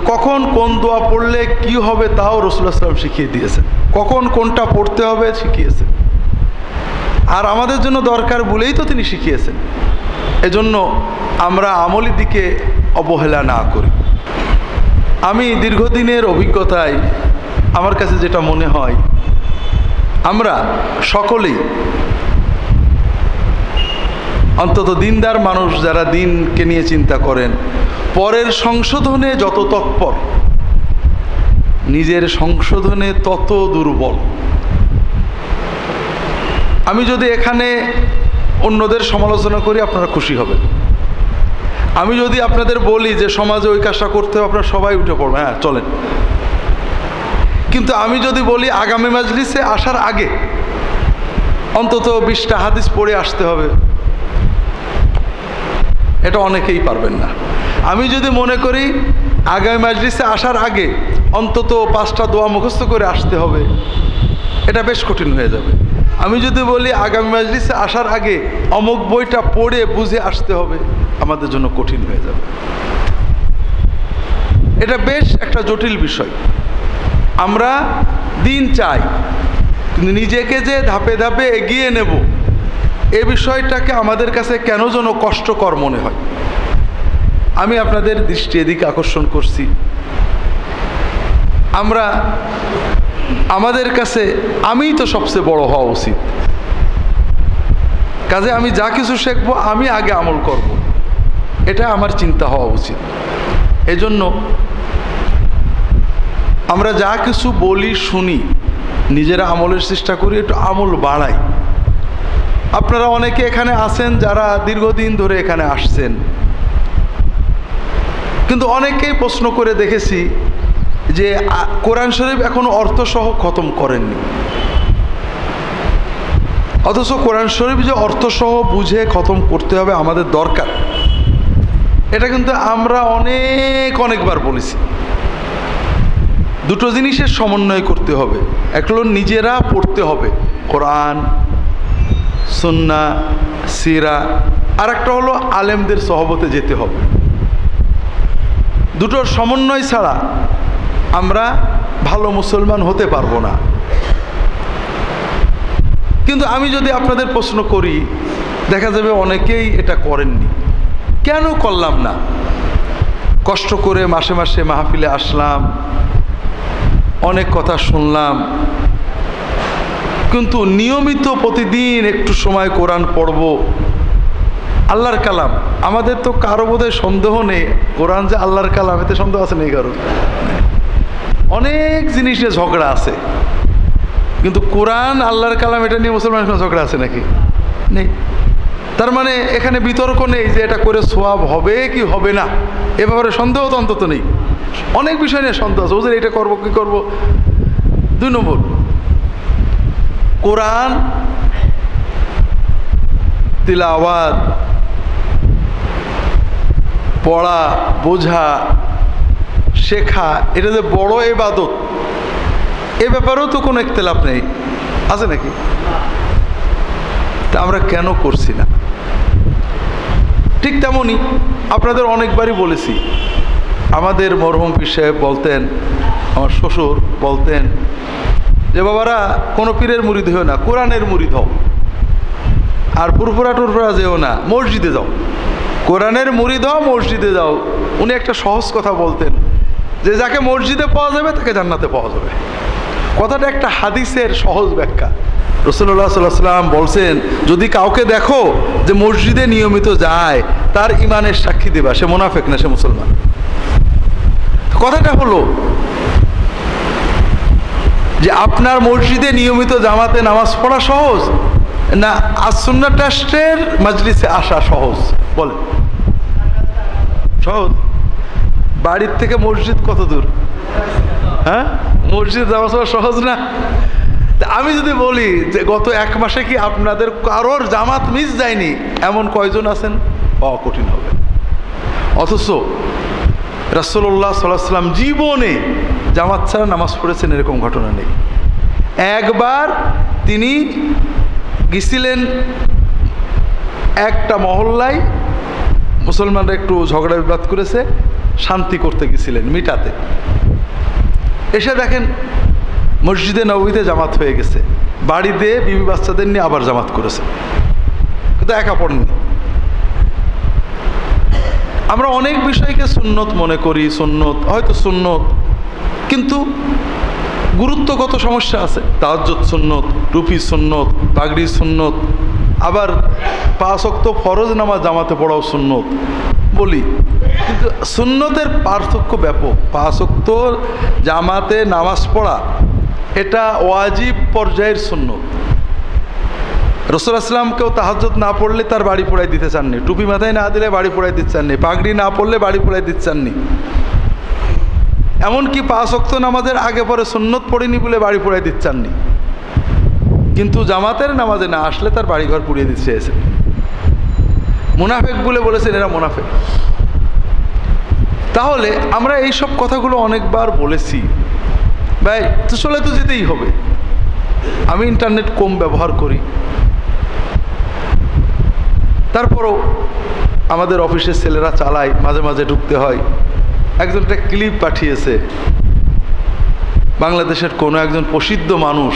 কখন কোন দোয়া পড়লে কি হবে তাও রাসূলুল্লাহ সাল্লাল্লাহু আলাইহি ওয়াসাল্লাম শিখিয়ে দিয়েছেন, কখন কোনটা পড়তে হবে শিখিয়েছেন। আর আমাদের জন্য দরকার বলেই তো তিনি শিখিয়েছেন। এজন্য আমরা আমলের দিকে অবহেলা না করি। আমি দীর্ঘদিনের অভিজ্ঞতায় আমার কাছে যেটা মনে হয়, আমরা সকলেই অন্তত দিনদার মানুষ যারা দিনকে নিয়ে চিন্তা করেন, পরের সংশোধনে যত তৎপর, নিজের সংশোধনে তত দুর্বল। আমি যদি এখানে অন্যদের সমালোচনা করি আপনারা খুশি হবেন। আমি যদি আপনাদের বলি যে সমাজে ওই কাজটা করতে হবে, আপনারা সবাই উঠে পড়বেন, হ্যাঁ চলেন। কিন্তু আমি যদি বলি আগামী মাজলিসে আসার আগে অন্তত 20টা হাদিস পড়ে আসতে হবে, এটা অনেকেই পারবেন না। আমি যদি মনে করি আগামী মাজলিসে আসার আগে অন্তত 5টা দোয়া মুখস্থ করে আসতে হবে, এটা বেশ কঠিন হয়ে যাবে। আমি যদি বলি আগামী মাজলিসে আসার আগে অমুক বইটা পড়ে বুঝে আসতে হবে, আমাদের জন্য কঠিন হয়ে যাবে। এটা বেশ একটা জটিল বিষয়। আমরা দিন চাই, কিন্তু নিজেকে যে ধাপে ধাপে এগিয়ে নেব, এ বিষয়টাকে আমাদের কাছে কেন যেন কষ্টকর মনে হয়। আমি আপনাদের দৃষ্টি এদিকে আকর্ষণ করছি। আমরা আমাদের কাছে আমিই তো সবচেয়ে বড় হওয়া উচিত, কাজে আমি যা কিছু শিখবো আমি আগে আমল করব, এটা আমার চিন্তা হওয়া উচিত। এজন্য আমরা যা কিছু বলি শুনি, নিজেরা আমলের চেষ্টা করি, একটু আমল বাড়াই। আপনারা অনেকে এখানে আছেন যারা দীর্ঘদিন ধরে এখানে আসছেন, কিন্তু অনেকেই প্রশ্ন করে দেখেছি যে কোরআন শরীফ এখনো অর্থসহ খতম করেননি। অথচ কোরআন শরীফ যে অর্থসহ বুঝে খতম করতে হবে আমাদের দরকার, এটা কিন্তু আমরা অনেকবার বলেছি। দুটো জিনিসের সমন্বয় করতে হবে। একটা হলো নিজেরা পড়তে হবে কোরআন, সুন্নাহ, সিরা, আর একটা হলো আলেমদের সহবতে যেতে হবে। দুটোর সমন্বয় ছাড়া আমরা ভালো মুসলমান হতে পারবো না। কিন্তু আমি যদি আপনাদের প্রশ্ন করি, দেখা যাবে অনেকেই এটা করেননি। কেন করলাম না? কষ্ট করে মাসে মাসে মাহফিলে আসলাম, অনেক কথা শুনলাম, কিন্তু নিয়মিত প্রতিদিন একটু সময় কোরআন পড়ব, আল্লাহর কালাম। আমাদের তো কারো বোধহয় সন্দেহ নেই কোরআন যে আল্লাহর কালাম, এতে সন্দেহ আছে নেই কারো? অনেক জিনিস নিয়ে ঝগড়া আছে, কিন্তু কোরআন আল্লাহর কালাম এটা নিয়ে মুসলমানের কোনো ঝগড়া আছে নাকি? নেই। তার মানে এখানে বিতর্ক নেই যে এটা করে সওয়াব হবে কি হবে না, এ ব্যাপারে সন্দেহ তো অন্তত নেই। অনেক বিষয় নিয়ে সন্দেহ আছে, ওদের এটা করবো কি করবো। 2 নম্বর, কোরআন তিলাওয়াত, পড়া, বোঝা, শেখা, এটা যে বড় ইবাদত, এ ব্যাপারেও তো কোনো ইখতিলাফ নেই, আছে নাকি? তা আমরা কেন করছি না? ঠিক তেমনই আপনাদের অনেকবারই বলেছি, আমাদের মরহুম পীর সাহেব বলতেন, আমার শ্বশুর বলতেন যে বাবারা কোনো পীরের মুরিদ হও না, কোরআনের মুরিদ হও। আর ফুরফুরা টুরফুরা যেও না, মসজিদে যাও। কোরআনের মুরিদ হও, মসজিদে যাও। উনি একটা সহজ কথা বলতেন যে যাকে মসজিদে পাওয়া যাবে তাকে জান্নাতে পাওয়া যাবে। কথাটা একটা হাদিসের সহজ ব্যাখ্যা। রাসূলুল্লাহ সাল্লাল্লাহু আলাইহি ওয়াসাল্লাম বলছেন, যদি কাউকে দেখো যে মসজিদে নিয়মিত যায়, তার ইমানের সাক্ষী দেবা, সে মুনাফিক না, সে মুসলমান। কথাটা হলো যে আপনার মসজিদে নিয়মিত জামাতে নামাজ পড়া সহজ না আস-সুন্নাহ ট্রাস্টের মাজলিসে আসা সহজ? বলেন। সহজ। বাড়ির থেকে মসজিদ কত দূর? হ্যাঁ, মসজিদ যাওয়া সহজ না? আমি যদি বলি যে গত 1 মাসে কি আপনাদের কারোর জামাত মিস যায়নি, এমন কয়জন আছেন? কঠিন হবে। অথচ রাসূলুল্লাহ সাল্লাল্লাহু আলাইহি ওয়াসাল্লাম জীবনে জামাত ছাড়া নামাজ পড়েছেন এরকম ঘটনা নেই। একবার তিনি গেছিলেন একটা মহল্লায়, মুসলমানরা একটু ঝগড়া বিবাদ করেছে, শান্তি করতে গেছিলেন, মিটাতে। এসে দেখেন মসজিদে নববীতে জামাত হয়ে গেছে, বাড়িতে বিবি বাচ্চাদের নিয়ে আবার জামাত করেছে, কিন্তু একা পড়েননি। আমরা অনেক বিষয়কে সুন্নত মনে করি, সুন্নত হয়তো সুন্নত, কিন্তু গুরুত্বগত সমস্যা আছে। তাহাজ্জুদ সুন্নত, টুপি সুন্নত, পাগড়ি সুন্নত, আবার 5 ওয়াক্ত ফরজ নামাজ জামাতে পড়াও সুন্নত বলি, কিন্তু সুন্নতের পার্থক্য ব্যাপক। 5 ওয়াক্ত জামাতে নামাজ পড়া এটা ওয়াজিব পর্যায়ের সুন্নত। রাসূলুল্লাহ সাল্লাল্লাহু আলাইহি ওয়াসাল্লাম কেউ তাহাজ্জুদ না পড়লে তার বাড়ি পোড়াই দিতে চাননি, টুপি মাথায় না দিলে বাড়ি পোড়াই দিতে চাননি, পাগড়ি না পড়লে বাড়ি পোড়াই দিতে চাননি, এমনকি 5 ওয়াক্ত নামাজের আগে পরে সুন্নত পড়িনি বলে বাড়ি পোড়াই দিতে চাননি। কিন্তু জামাতের নামাজে না আসলে তার বাড়িঘর পুড়িয়ে দিতে চেয়েছেন। মুনাফেক বলে বলেছেন এরা মুনাফেক। তাহলে আমরা এই সব কথাগুলো অনেকবার বলেছি, ভাই তো চলে তো যেতেই হবে। আমি ইন্টারনেট কম ব্যবহার করি, তারপরও আমাদের অফিসের ছেলেরা চালায়, মাঝে মাঝে ঢুকতে হয়। একজন একটা ক্লিপ পাঠিয়েছে, বাংলাদেশের কোনো একজন প্রসিদ্ধ মানুষ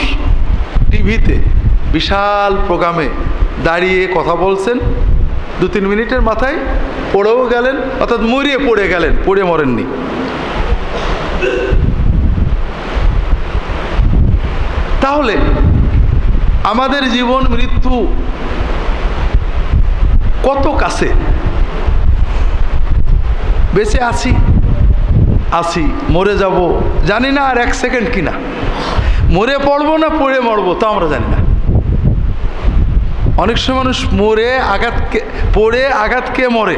টিভিতে বিশাল প্রোগ্রামে দাঁড়িয়ে কথা বলছেন, 2-3 মিনিটের মাথায় পড়েও গেলেন, অর্থাৎ মরিয়ে পড়ে গেলেন, পড়ে মরেননি। তাহলে আমাদের জীবন মৃত্যু কত কাছে, বেঁচে আছি, মরে যাব জানি না আর 1 সেকেন্ড কিনা, মরে পড়বো না পড়ে মরবো তা আমরা জানি না। অনেক সময় মানুষ পড়ে আঘাত খেয়ে মরে,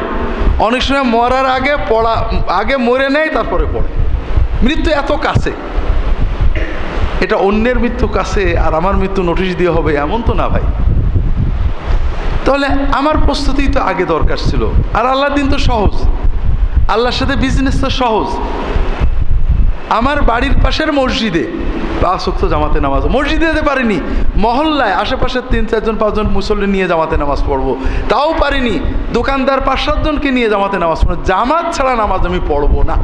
অনেক সময় মরার আগে মরে নেয় তারপরে পড়ে। মৃত্যু এত কাছে, এটা অন্যের মৃত্যু কাছে আর আমার মৃত্যু নোটিশ দিয়ে হবে এমন তো না ভাই। তাহলে আমার প্রস্তুতি তো আগে দরকার ছিল। আর আল্লাহর দিন তো সহজ, আল্লাহর সাথে বিজনেস তো সহজ। আমার বাড়ির পাশের মসজিদে 5 ওয়াক্ত জামাতে নামাজ, মসজিদে যেতে পারিনি, মহল্লায় আশেপাশের 3-4-5 মুসল্লি নিয়ে জামাতে নামাজ পড়বো, তাও পারিনি। দোকানদার 5-7 জনকে নিয়ে জামাতে নামাজ পড়বো, জামাত ছাড়া নামাজ আমি পড়বো না।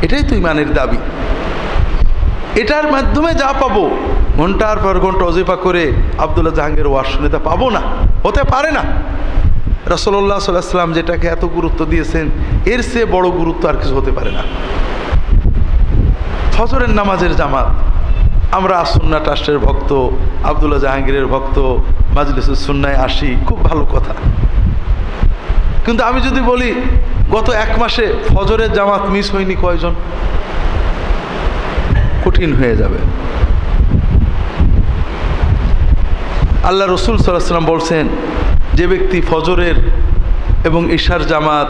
এটাই তো ইমানের দাবি। এটার মাধ্যমে যা পাবো, ঘন্টার পর ঘন্টা ওজিফা করে আব্দুল্লাহ জাহাঙ্গীর ওয়াজ শুনে তা পাবো না, হতে পারে না। রাসূলুল্লাহ সাল্লাল্লাহু আলাইহি ওয়াসাল্লাম যেটাকে এত গুরুত্ব দিয়েছেন, এর চেয়ে বড় গুরুত্ব আর কিছু হতে পারে না। ফজরের নামাজের জামাত, আমরা সুন্নাহ ট্রাস্টের ভক্ত, আব্দুল্লাহ জাহাঙ্গীরের ভক্ত, মাজলিসুস সুন্নায় আসি, খুব ভালো কথা। কিন্তু আমি যদি বলি গত 1 মাসে ফজরের জামাত মিস হয়নি কয়জন, কঠিন হয়ে যাবে। আল্লাহ রসুল সাল্লাল্লাহু আলাইহি ওয়াসাল্লাম বলছেন, যে ব্যক্তি ফজরের এবং ঈশার জামাত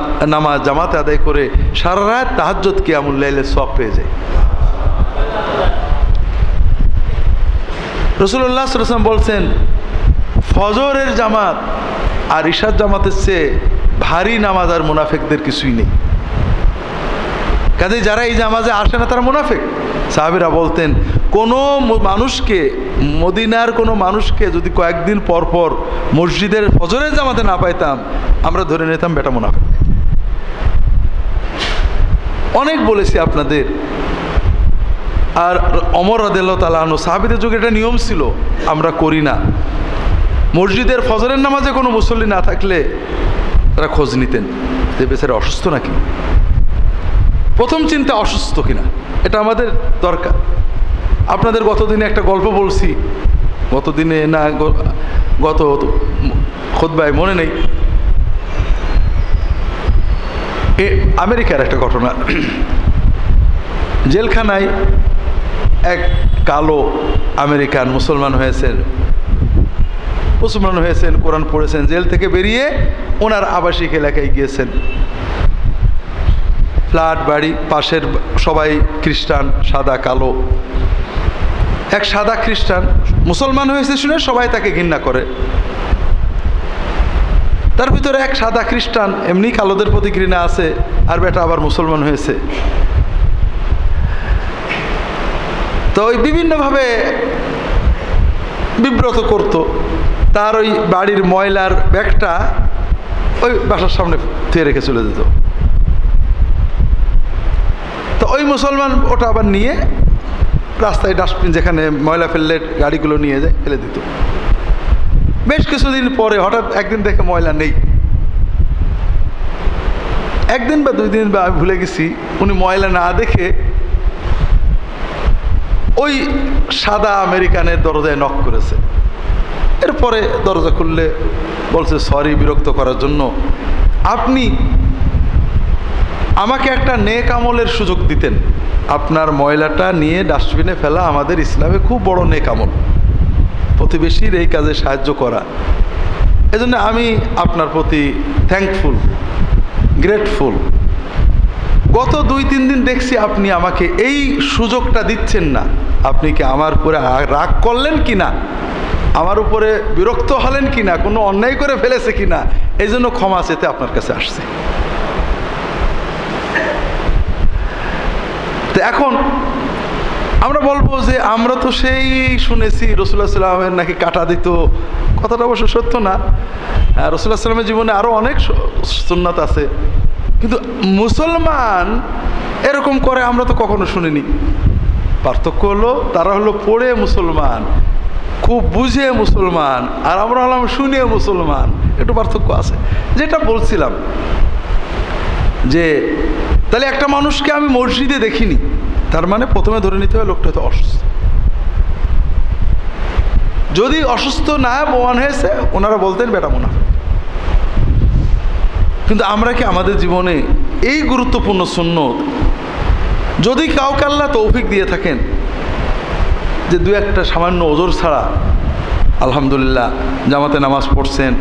আদায় করে সারা রাত তাহাজ্জুদ কিয়ামুল লাইলের সওয়াব পেয়ে যায়। রাসূলুল্লাহ সাল্লাল্লাহু আলাইহি ওয়াসাল্লাম বলছেন, ফজরের জামাত আর ঈশার জামাতের চেয়ে ভারী নামাজ আর মুনাফিকদের কিছুই নেই। কাজে যারা এই নামাজে আসে না তারা মুনাফিক। সাহাবীরা বলতেন, কোনো মানুষকে, মদিনার কোনো মানুষকে যদি কয়েকদিন পর পর মসজিদের ফজরের জামাতে না পাইতাম, আমরা ধরে নিতাম বেটা মুনাফিক। অনেক বলেছি আপনাদের। আর ওমর রাদিয়াল্লাহু তাআলা আনহু, সাহাবীদের যুগে এটা নিয়ম ছিল, আমরা করি না। মসজিদের ফজরের নামাজে কোনো মুসল্লি না থাকলে তারা খোঁজ নিতেন যে বেচারা অসুস্থ নাকি। প্রথম চিন্তা অসুস্থ কিনা, এটা আমাদের দরকার। আপনাদের গতদিনে একটা গল্প বলছি, গতদিনে না গত খুতবায় মনে নেই, আমেরিকার একটা ঘটনা। জেলখানায় এক কালো আমেরিকান মুসলমান হয়েছেন, কোরআন পড়েছেন, জেল থেকে বেরিয়ে ওনার আবাসিক এলাকায় গিয়েছেন। ফ্ল্যাট বাড়ি, পাশের সবাই খ্রিস্টান, সাদা কালো। এক সাদা খ্রিস্টান মুসলমান হয়েছে শুনে সবাই তাকে ঘৃণা করে। তার ভিতরে এক সাদা খ্রিস্টান, এমনি কালোদের প্রতি ঘৃণা আছে, আর বেটা আবার মুসলমান হয়েছে। তো ওই বিভিন্নভাবে বিব্রত করত। তার ওই বাড়ির ময়লার ব্যাগটা ওই বাসার সামনে থুয়ে রেখে চলে যেত। ওই মুসলমান ওটা আবার নিয়ে রাস্তায় ডাস্টবিন যেখানে ময়লা ফেললে গাড়িগুলো নিয়ে যায় ফেলে দিত। বেশ কিছুদিন পরে হঠাৎ একদিন দেখে ময়লা নেই, একদিন বা 2 দিন বা আমি ভুলে গেছি, উনি ময়লা না দেখে ওই সাদা আমেরিকানের দরজায় নক করেছে। এরপরে দরজা খুললে বলছে সরি বিরক্ত করার জন্য, আপনি আমাকে একটা নেক আমলের সুযোগ দিতেন, আপনার ময়লাটা নিয়ে ডাস্টবিনে ফেলা আমাদের ইসলামে খুব বড় নেক আমল, প্রতিবেশীর এই কাজে সাহায্য করা। এজন্য আমি আপনার প্রতি থ্যাঙ্কফুল, গ্রেটফুল। গত 2-3 দিন দেখছি আপনি আমাকে এই সুযোগটা দিচ্ছেন না। আপনি কি আমার উপরে রাগ করলেন কি না, আমার উপরে বিরক্ত হলেন কি না, কোনো অন্যায় করে ফেলেছে কি না, এই জন্য ক্ষমা চেতে আপনার কাছে আসছে। তো এখন আমরা বলবো যে আমরা তো সেই শুনেছি রাসূলুল্লাহ সাল্লাল্লাহু আলাইহি ওয়াসাল্লামের নাকি কাটা দিত, কথাটা অবশ্য সত্য না। রাসূলুল্লাহ সাল্লাল্লাহু আলাইহি ওয়াসাল্লামের জীবনে আরও অনেক সুন্নাত আছে, কিন্তু মুসলমান এরকম করে আমরা তো কখনো শুনিনি। পার্থক্য হলো তারা হলো পড়ে মুসলমান, খুব বুঝে মুসলমান, আর আমরা হলাম শুনে মুসলমান, একটু পার্থক্য আছে। যেটা বলছিলাম যে তাহলে একটা মানুষকে আমি মসজিদে দেখিনি, তার মানে প্রথমে ধরে নিতে হবে লোকটা হয়তো অসুস্থ। যদি অসুস্থ না প্রমাণ হয়েছে ওনারা বলতেন বেটা মুনাফিক। কিন্তু আমরা কি আমাদের জীবনে এই গুরুত্বপূর্ণ সুন্নত, যদি কাউকে আল্লাহ তৌফিক দিয়ে থাকেন যে 2-1টা সামান্য ওজর ছাড়া আলহামদুলিল্লাহ জামাতে নামাজ পড়ছেন,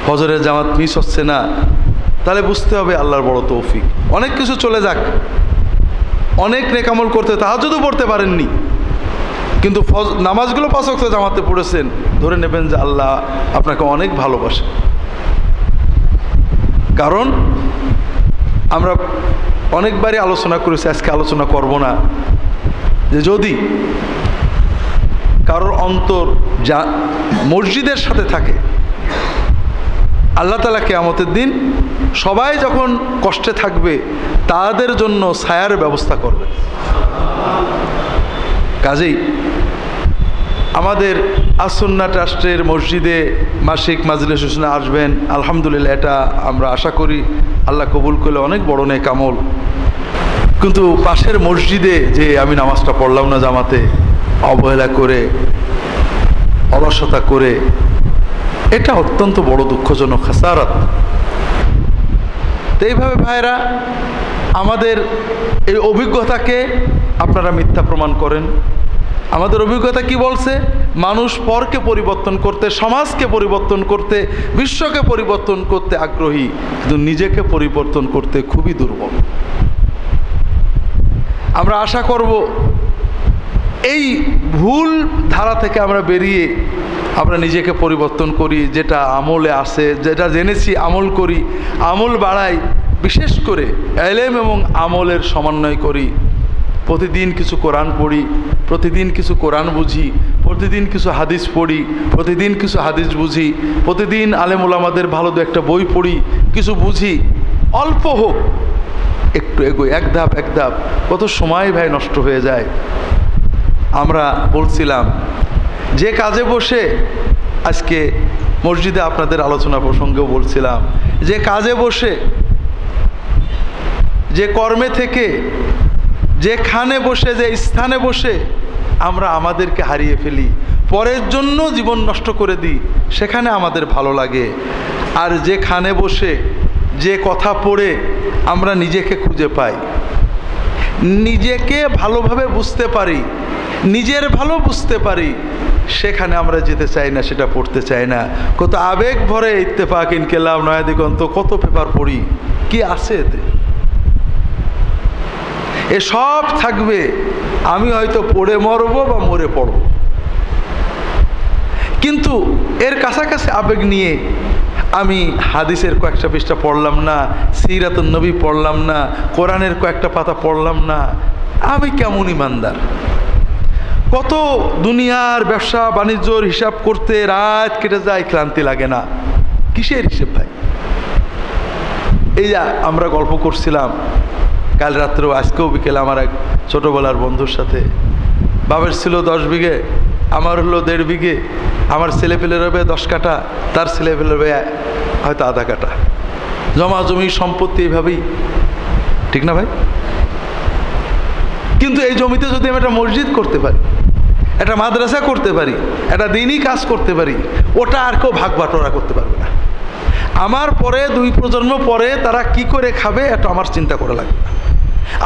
ফজরের জামাত মিস হচ্ছে না, তাহলে বুঝতে হবে আল্লাহর বড় তৌফিক। অনেক কিছু চলে যাক, অনেক নেকামল করতে তাহাজ্জুদও পড়তে পারেননি, কিন্তু নামাজগুলো 5 ওয়াক্ত জামাতে পড়েছেন, ধরে নেবেন যে আল্লাহ আপনাকে অনেক ভালোবাসে। কারণ আমরা অনেকবারই আলোচনা করেছি, আজকে আলোচনা করব না, যে যদি কারোর অন্তর যা মসজিদের সাথে থাকে, আল্লাহ তাআলা কিয়ামতের দিন সবাই যখন কষ্টে থাকবে তাদের জন্য ছায়ার ব্যবস্থা করবেন। কাজেই আমাদের আস-সুন্নাহ ট্রাস্টের মসজিদে মাসিক মাজলিস শুনে আসবেন, আলহামদুলিল্লাহ, এটা আমরা আশা করি আল্লাহ কবুল করলে অনেক বড় নেক আমল। কিন্তু পাশের মসজিদে যে আমি নামাজটা পড়লাম না জামাতে, অবহেলা করে, অলসতা করে, এটা অত্যন্ত বড় দুঃখজনক খাসারাত। তো এইভাবে ভাইরা আমাদের এই অভিজ্ঞতাকে আপনারা মিথ্যা প্রমাণ করেন। আমাদের অভিজ্ঞতা কি বলছে? মানুষ পরকে পরিবর্তন করতে, সমাজকে পরিবর্তন করতে, বিশ্বকে পরিবর্তন করতে আগ্রহী, কিন্তু নিজেকে পরিবর্তন করতে খুবই দুর্বল। আমরা আশা করব এই ভুল ধারা থেকে আমরা বেরিয়ে আমরা নিজেকে পরিবর্তন করি, যেটা আমলে আসে, যেটা জেনেছি আমল করি, আমল বাড়াই, বিশেষ করে ইলম এবং আমলের সমন্বয় করি। প্রতিদিন কিছু কোরআন পড়ি, প্রতিদিন কিছু কোরআন বুঝি, প্রতিদিন কিছু হাদিস পড়ি, প্রতিদিন কিছু হাদিস বুঝি, প্রতিদিন আলেম ওলামাদের ভালো 2-1টা বই পড়ি, কিছু বুঝি, অল্প হোক একটু এগোই, এক ধাপ এক ধাপ। কত সময় ভাই নষ্ট হয়ে যায়। আমরা বলছিলাম যে কাজে বসে, আজকে মসজিদে আপনাদের আলোচনা প্রসঙ্গেও বলছিলাম, যে কাজে বসে, যে কর্মে থেকে, যেখানে বসে, যে স্থানে বসে আমরা আমাদেরকে হারিয়ে ফেলি, পরের জন্য জীবন নষ্ট করে দিই, সেখানে আমাদের ভালো লাগে। আর যেখানে বসে যে কথা পড়ে আমরা নিজেকে খুঁজে পাই, নিজেকে ভালোভাবে বুঝতে পারি, নিজের ভালো বুঝতে পারি, সেখানে আমরা যেতে চাই না, সেটা পড়তে চাই না। কত আবেগ ভরে ইত্তেফাক, ইনকিলাব, নয়া দিগন্ত, কত পেপার পড়ি, কি আছে এতে? এসব থাকবে, আমি হয়তো পড়ে মরবো বা মরে পড়ব, কিন্তু এর কাছাকাছি আবেগ নিয়ে আমি হাদিসের কয়েকটা পৃষ্ঠা পড়লাম না, সিরাতুন নবী পড়লাম না, কোরআনের কয়েকটা পাতা পড়লাম না, আমি কেমন ইমানদার? কত দুনিয়ার ব্যবসা বাণিজ্যর হিসাব করতে রাত কেটে যায়, ক্লান্তি লাগে না। কিসের হিসেব ভাই? এই যা আমরা গল্প করছিলাম কাল রাত্রেও আজকেও বিকেলে আমার এক ছোটোবেলার বন্ধুর সাথে, বাবার ছিল 10 বিঘে, আমার হলো 1.5 বিঘে, আমার ছেলেপেলের হবে 10 কাঠা, তার ছেলেপেলের হবে হয়তো আধা কাঠা, জমা জমি সম্পত্তি এইভাবেই, ঠিক না ভাই? কিন্তু এই জমিতে যদি আমি একটা মসজিদ করতে পারি, একটা মাদ্রাসা করতে পারি, একটা দিনই কাজ করতে পারি, ওটা আর কেউ ভাগ বাটোয়ারা করতে পারবে না। আমার পরে 2 প্রজন্ম পরে তারা কি করে খাবে এটা আমার চিন্তা করা লাগবে না।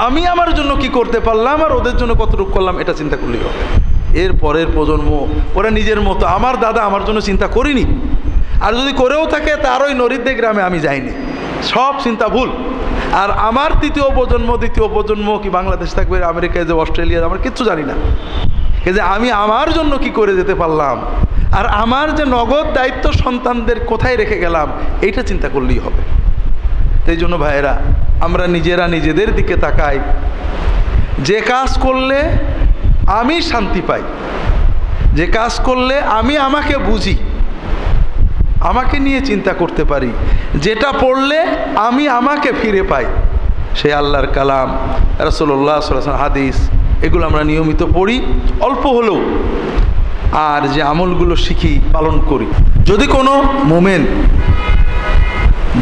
আমি আমার জন্য কি করতে পারলাম আর ওদের জন্য কতটুকু করলাম এটা চিন্তা করলেই হবে। এর পরের প্রজন্ম ওরা নিজের মতো, আমার দাদা আমার জন্য চিন্তা করিনি, আর যদি করেও থাকে তার ওই নরিদ্দে গ্রামে আমি যাইনি, সব চিন্তা ভুল। আর আমার 3য় প্রজন্ম 2য় প্রজন্ম কি বাংলাদেশ থাকবে, আমেরিকায় যে, অস্ট্রেলিয়া, আমরা কিচ্ছু জানি না, যে আমি আমার জন্য কি করে যেতে পারলাম, আর আমার যে নগদ দায়িত্ব সন্তানদের কোথায় রেখে গেলাম, এইটা চিন্তা করলেই হবে। এই জন্য ভাইয়েরা, আমরা নিজেরা নিজেদের দিকে তাকাই, যে কাজ করলে আমি শান্তি পাই, যে কাজ করলে আমি আমাকে বুঝি, আমাকে নিয়ে চিন্তা করতে পারি, যেটা পড়লে আমি আমাকে ফিরে পাই, সে আল্লাহর কালাম, রাসূলুল্লাহ সাল্লাল্লাহু আলাইহি ওয়াসাল্লাম হাদিস, এগুলো আমরা নিয়মিত পড়ি অল্প হলেও, আর যে আমলগুলো শিখি পালন করি। যদি কোনো মোমেন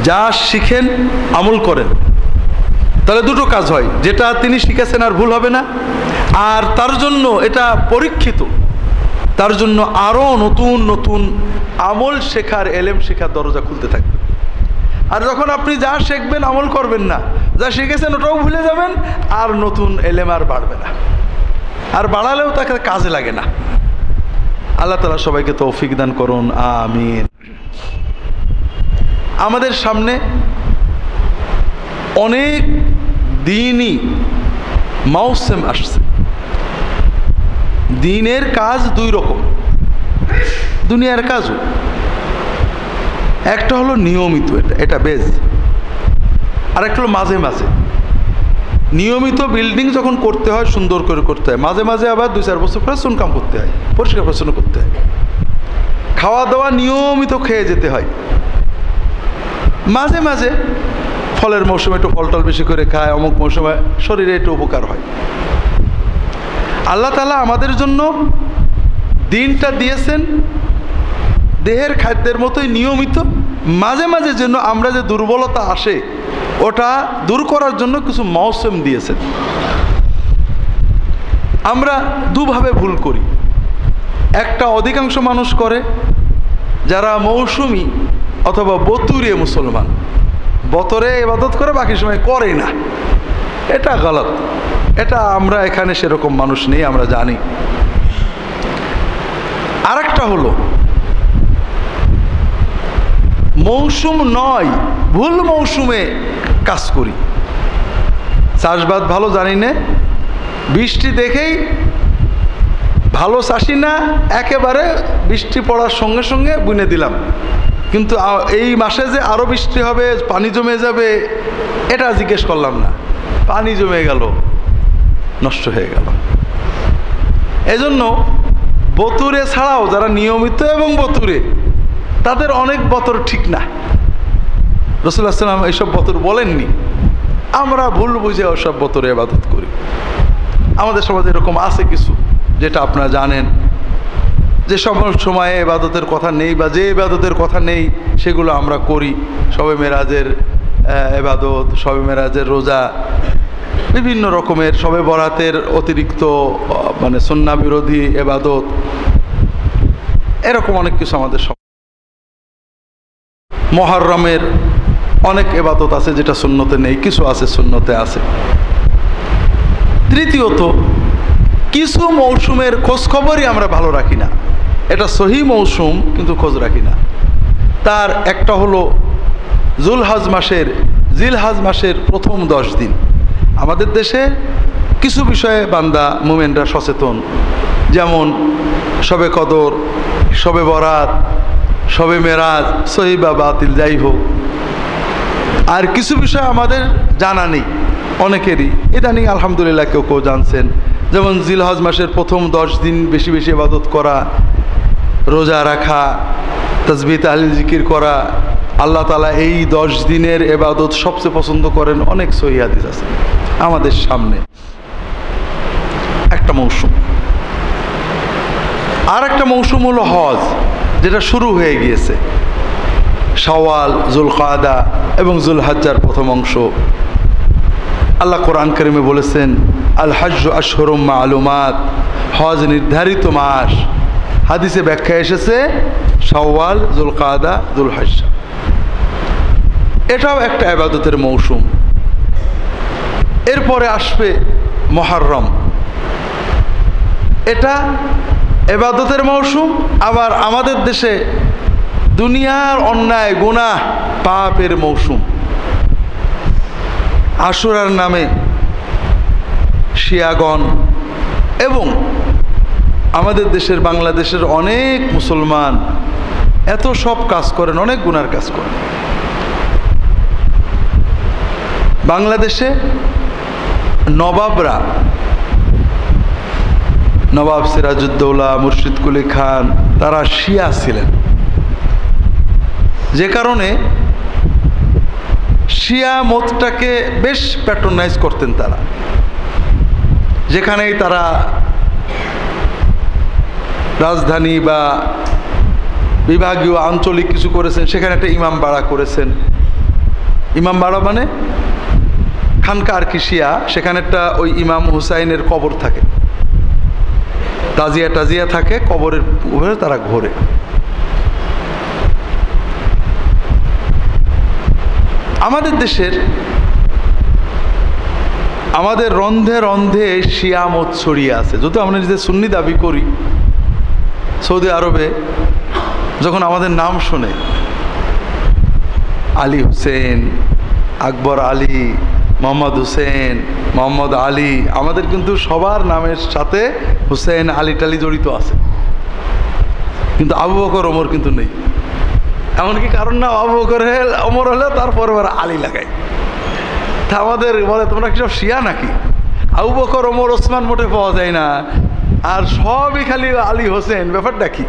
যা শিখেন আমল করেন, তাহলে 2টো কাজ হয়, যেটা তিনি শিখেছেন আর ভুল হবে না, আর তার জন্য এটা পরীক্ষিত, তার জন্য আরও নতুন নতুন আমল শেখার, এলেম শেখার দরজা খুলতে থাকবে। আর যখন আপনি যা শিখবেন আমল করবেন না, যা শিখেছেন ওটাও ভুলে যাবেন, আর নতুন এলেম আর বাড়বে না, আর বাড়ালেও তাকে কাজে লাগে না। আল্লাহ তাআলা সবাইকে তৌফিক দান করুন, আমিন। আমাদের সামনে অনেক দিনই মৌসুম আসছে। দিনের কাজ 2 রকম, দুনিয়ার কাজও। একটা হলো নিয়মিত, এটা বেজ, আর একটা হলো মাঝে মাঝে। নিয়মিত বিল্ডিং যখন করতে হয় সুন্দর করে করতে হয়, মাঝে মাঝে আবার 2-4 বছর পরে চুনকাম করতে হয়, পরিষ্কার পরিচ্ছন্ন করতে হয়। খাওয়া দাওয়া নিয়মিত খেয়ে যেতে হয়, মাঝে মাঝে ফলের মৌসুমে একটু ফল টল বেশি করে খায়, অমুক মৌসুমে শরীরে একটু উপকার হয়। আল্লাহ তাআলা আমাদের জন্য দিনটা দিয়েছেন দেহের খাদ্যের মতোই নিয়মিত, মাঝে মাঝে যেন আমরা যে দুর্বলতা আসে ওটা দূর করার জন্য কিছু মৌসুম দিয়েছেন। আমরা 2 ভাবে ভুল করি। একটা অধিকাংশ মানুষ করে যারা মৌসুমি অথবা বতুরে মুসলমান, বতরে ইবাদত করে বাকি সময় করে না, এটা গলত। এটা আমরা এখানে সেরকম মানুষ নেই, আমরা জানি। আরেকটা হলো মৌসুম নয়, ভুল মৌসুমে কাজ করি, চাষবাদ ভালো জানি না, বৃষ্টি দেখেই ভালো চাষি না, একেবারে বৃষ্টি পড়ার সঙ্গে সঙ্গে বুনে দিলাম, কিন্তু এই মাসে যে আরও বৃষ্টি হবে, পানি জমে যাবে, এটা জিজ্ঞেস করলাম না, পানি জমে গেল, নষ্ট হয়ে গেল। এজন্য বতুরে ছাড়াও যারা নিয়মিত এবং বতুরে, তাদের অনেক বতর ঠিক না। রাসূলুল্লাহ সাল্লাল্লাহু আলাইহি ওয়াসাল্লাম এইসব বতর বলেননি, আমরা ভুল বুঝে ওসব বতরে ইবাদত করি। আমাদের সমাজে এরকম আছে কিছু, যেটা আপনারা জানেন, যে সময়ে ইবাদতের কথা নেই বা যে ইবাদতের কথা নেই সেগুলো আমরা করি। শবে মেরাজের ইবাদত, শবে মেরাজের রোজা, বিভিন্ন রকমের, শবে বরাতের অতিরিক্ত মানে সুন্নাহ বিরোধী ইবাদত, এরকম অনেক কিছু আমাদের। মুহররমের অনেক ইবাদত আছে যেটা সুন্নতে নেই, কিছু আছে সুন্নতে আছে। তৃতীয়ত, কিছু মৌসুমের খোঁজখবরই আমরা ভালো রাখি না, এটা সহি মৌসুম কিন্তু খোঁজ রাখি না। তার একটা হলো জিলহজ মাসের প্রথম 10 দিন। আমাদের দেশে কিছু বিষয়ে বান্দা মুমিনরা সচেতন, যেমন শবে কদর, শবে বরাত, শবে মেরাজ, সহি বা বাতিল যাই হোক। আর কিছু বিষয় আমাদের জানা নেই অনেকেরই, ইদানিং আলহামদুলিল্লাহ কেউ কেউ জানছেন, যেমন জিলহজ মাসের প্রথম 10 দিন বেশি বেশি ইবাদত করা, রোজা রাখা, তাসবিহ তাহলিল জিকির করা, আল্লাহ তাআলা এই 10 দিনের ইবাদত সবচেয়ে পছন্দ করেন। অনেক সহিহ হাদিস আছে। আমাদের সামনে একটা মৌসুম, আর একটা মৌসুম হলো হজ, যেটা শুরু হয়ে গিয়েছে। শাওয়াল, যুলকাদা এবং যুলহজ্জার প্রথম অংশ। আল্লাহ কোরআন কারিমে বলেছেন আল হজ্জু আশহুরুম মা'লুমাত, হজ নির্ধারিত মাস। হাদিসে ব্যাখ্যা এসেছে শাওয়াল, যুলকাদা, যুলহজ্জা। এটাও একটা ইবাদতের মৌসুম। এরপরে আসবে মুহররম, এটা ইবাদতের মৌসুম। আবার আমাদের দেশে দুনিয়ার অন্যায় গুনাহ পাপের মৌসুম। আশুরার নামে শিয়াগণ এবং আমাদের দেশের বাংলাদেশের অনেক মুসলমান এত সব কাজ করেন, অনেক গুনার কাজ করেন। বাংলাদেশে নবাবরা, নবাব সিরাজউদ্দৌলা, মুর্শিদ কুলি খান, তারা শিয়া ছিলেন, যে কারণে শিয়া মতটাকে বেশ প্যাট্রোনাইজ করতেন তারা। যেখানেই তারা রাজধানী বা বিভাগীয় আঞ্চলিক কিছু করেছেন, সেখানে একটা ইমাম বাড়া করেছেন। ইমাম বাড়া মানে খানকা আর কি শিয়া, সেখানে একটা ওই ইমাম হুসাইনের কবর থাকে, তাজিয়া টাজিয়া থাকে, কবরের উপরে তারা ঘোরে। আমাদের দেশের আমাদের রন্ধে রন্ধে শিয়া মত ছড়িয়ে আছে। যদিও আমরা নিজে সুন্নি দাবি করি, সৌদি আরবে যখন আমাদের নাম শোনে আলী হুসেন, আকবর আলী, মোহাম্মদ হুসেন, মোহাম্মদ আলী, আমাদের কিন্তু সবার নামের সাথে হুসেন আলী টালি জড়িত আছে, কিন্তু আবু বকর ওমর কিন্তু নেই। এমনকি কারণ না আবু বকর ওমর হলে তারপর আলী লাগাই। তা আমাদের বলে তোমরা কি সব শিয়া নাকি? আবু বকর ওমর ওসমান মোটে পাওয়া যায় না, আর সবই খালি আলী হোসেন। ব্যাপারটা কি?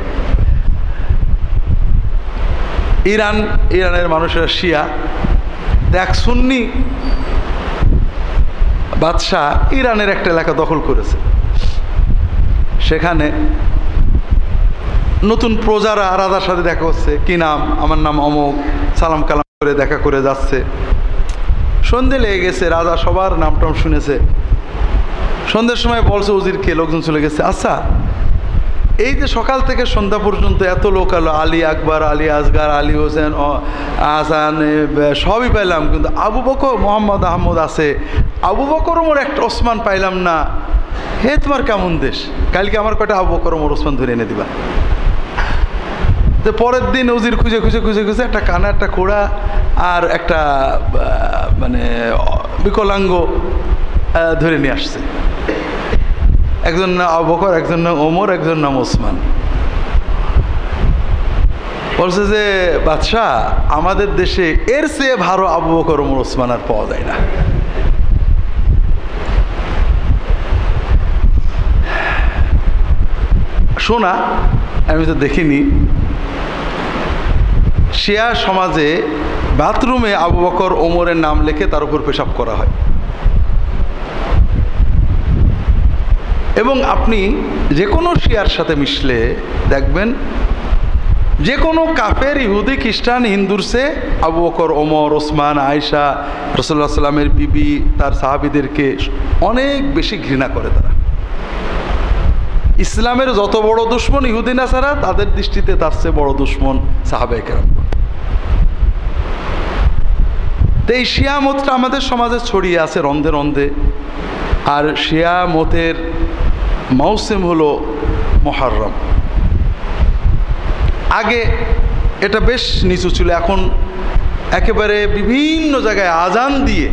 ইরানের মানুষেরা শিয়া। দেখ, সুন্নি বাদশাহ ইরানের একটা এলাকা দখল করেছে, সেখানে নতুন প্রজারা রাজার সাথে দেখা হচ্ছে। কি নাম? আমার নাম অমুক। সালাম কালাম করে দেখা করে যাচ্ছে। সন্ধে লেগে গেছে, রাজা সবার নাম টাম শুনেছে। সন্ধ্যের সময় বলছে উজিরকে, লোকজন চলে গেছে। আচ্ছা, এই যে সকাল থেকে সন্ধ্যা পর্যন্ত এত লোক এলো, আলী আকবর, আলী আসগার, আলী হোসেন, আহসান, সবই পাইলাম, কিন্তু আবু বকর, মোহাম্মদ আহমদ আছে, আবু বকর ওমর একটা ওসমান পাইলাম না। হে তোমার কেমন দেশ? কালকে আমার কয়টা আবু বকর ওমর ওসমান ধরে এনে দিবা। তো পরের দিন উজির খুঁজে খুঁজে খুঁজে খুঁজে একটা কানা, একটা খোড়া আর একটা মানে বিকলাঙ্গ ধরে নিয়ে আসছে। একজন নাম আবু বকর, একজন নাম ওমর, একজন নাম ওসমান। বলছে যে বাদশাহ, আমাদের দেশে এর চেয়ে ভালো আবু বকর ওমর ওসমান আর পাওয়া যায় না। শোনা, আমি তো দেখিনি, শিয়া সমাজে বাথরুমে আবু বকর ওমরের নাম লিখে তার উপর পেশাব করা হয়। এবং আপনি যে কোনো শিয়ার সাথে মিশলে দেখবেন, যে কোনো কাফের, ইহুদি, খ্রিস্টান, হিন্দুর সে আবু বকর, ওমর, ওসমান, আয়েশা, রাসূলুল্লাহ সাল্লামের বিবি, তার সাহাবীদেরকে অনেক বেশি ঘৃণা করে তারা। ইসলামের যত বড় দুশ্মন ইহুদি নাসারা, তাদের দৃষ্টিতে তার চেয়ে বড় দুশ্মন সাহাবায়ে কেরাম। তো এই শিয়া মতটা আমাদের সমাজে ছড়িয়ে আছে রন্ধে রন্ধে। আর শিয়া মতের মৌসুম হলো মুহররম। আগে এটা বেশ নিচু ছিল, এখন একেবারে বিভিন্ন জায়গায় আজান দিয়ে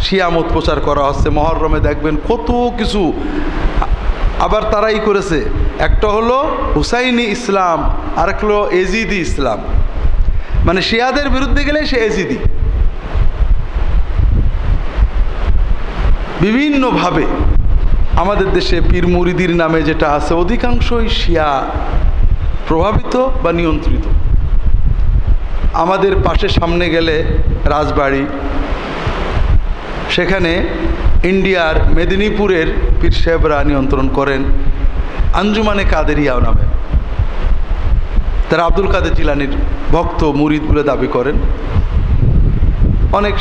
শিয়া মত প্রচার করা হচ্ছে। মুহররমে দেখবেন কত কিছু আবার তারাই করেছে। একটা হলো হুসাইনি ইসলাম, আর একটা হলো এজিদি ইসলাম। মানে শিয়াদের বিরুদ্ধে গেলে সে এজিদি। বিভিন্নভাবে আমাদের দেশে পীর মুরিদির নামে যেটা আছে, অধিকাংশই শিয়া প্রভাবিত বা নিয়ন্ত্রিত। আমাদের পাশে সামনে গেলে রাজবাড়ি, সেখানে ইন্ডিয়ার মেদিনীপুরের পীর সাহেবরা নিয়ন্ত্রণ করেন আঞ্জুমানে কাদেরিয়া নামে। তারা আব্দুল কাদের জিলানির ভক্ত মুরিদ বলে দাবি করেন। অনেক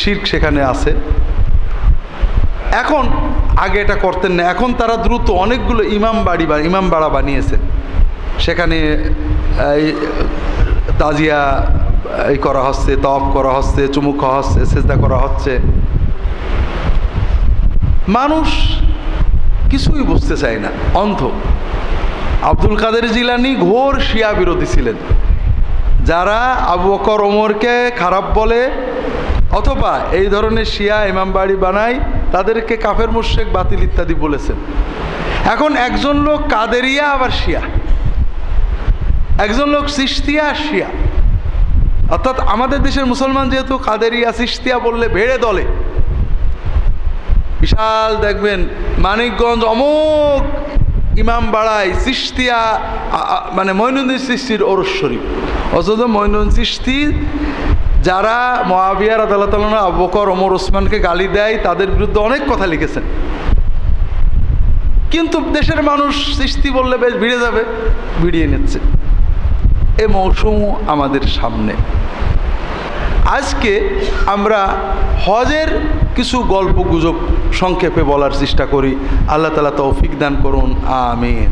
শিরক সেখানে আছে। এখন আগে এটা করতেন না, এখন তারা দ্রুত অনেকগুলো ইমামবাড়া বানিয়েছেন। সেখানে তাজিয়া করা হচ্ছে, তওয়াফ করা হচ্ছে, চুমুক খাওয়া হচ্ছে, সেজদা করা হচ্ছে। মানুষ কিছুই বুঝতে চায় না, অন্ধ। আব্দুল কাদের জিলানী ঘোর শিয়া বিরোধী ছিলেন। যারা আবু বকর ওমরকে খারাপ বলে অথবা এই ধরনের শিয়া ইমামবাড়ি বানায়, তাদেরকে কাফের মুশরিক বাতিল ইত্যাদি বলেছেন। এখন একজন লোক কাদেরিয়া আবার শিয়া, একজন লোক চিশতিয়া শিয়া। অর্থাৎ আমাদের দেশের মুসলমান যেহেতু কাদেরিয়া চিশতিয়া বললে ভেড়ে দলে, বিশাল দেখবেন মানিকগঞ্জ অমুক ইমামবাড়ায় চিশতিয়া, মানে মঈনুদ্দিন চিশতির ওরস শরীফ। অথচ মঈনুদ্দিন চিশতি যারা মুআবিয়া রাদিয়াল্লাহু তাআলা আবু বকর ওমর ওসমানকে গালি দেয়, তাদের বিরুদ্ধে অনেক কথা লিখেছেন। কিন্তু দেশের মানুষ চিশতি বললে বেশ ভিড়ে যাবে, ভিড়িয়ে নিচ্ছে। এ মৌসুম আমাদের সামনে। আজকে আমরা হজের কিছু গল্প গুজব সংক্ষেপে বলার চেষ্টা করি। আল্লাহ তাআলা তৌফিক দান করুন, আমিন।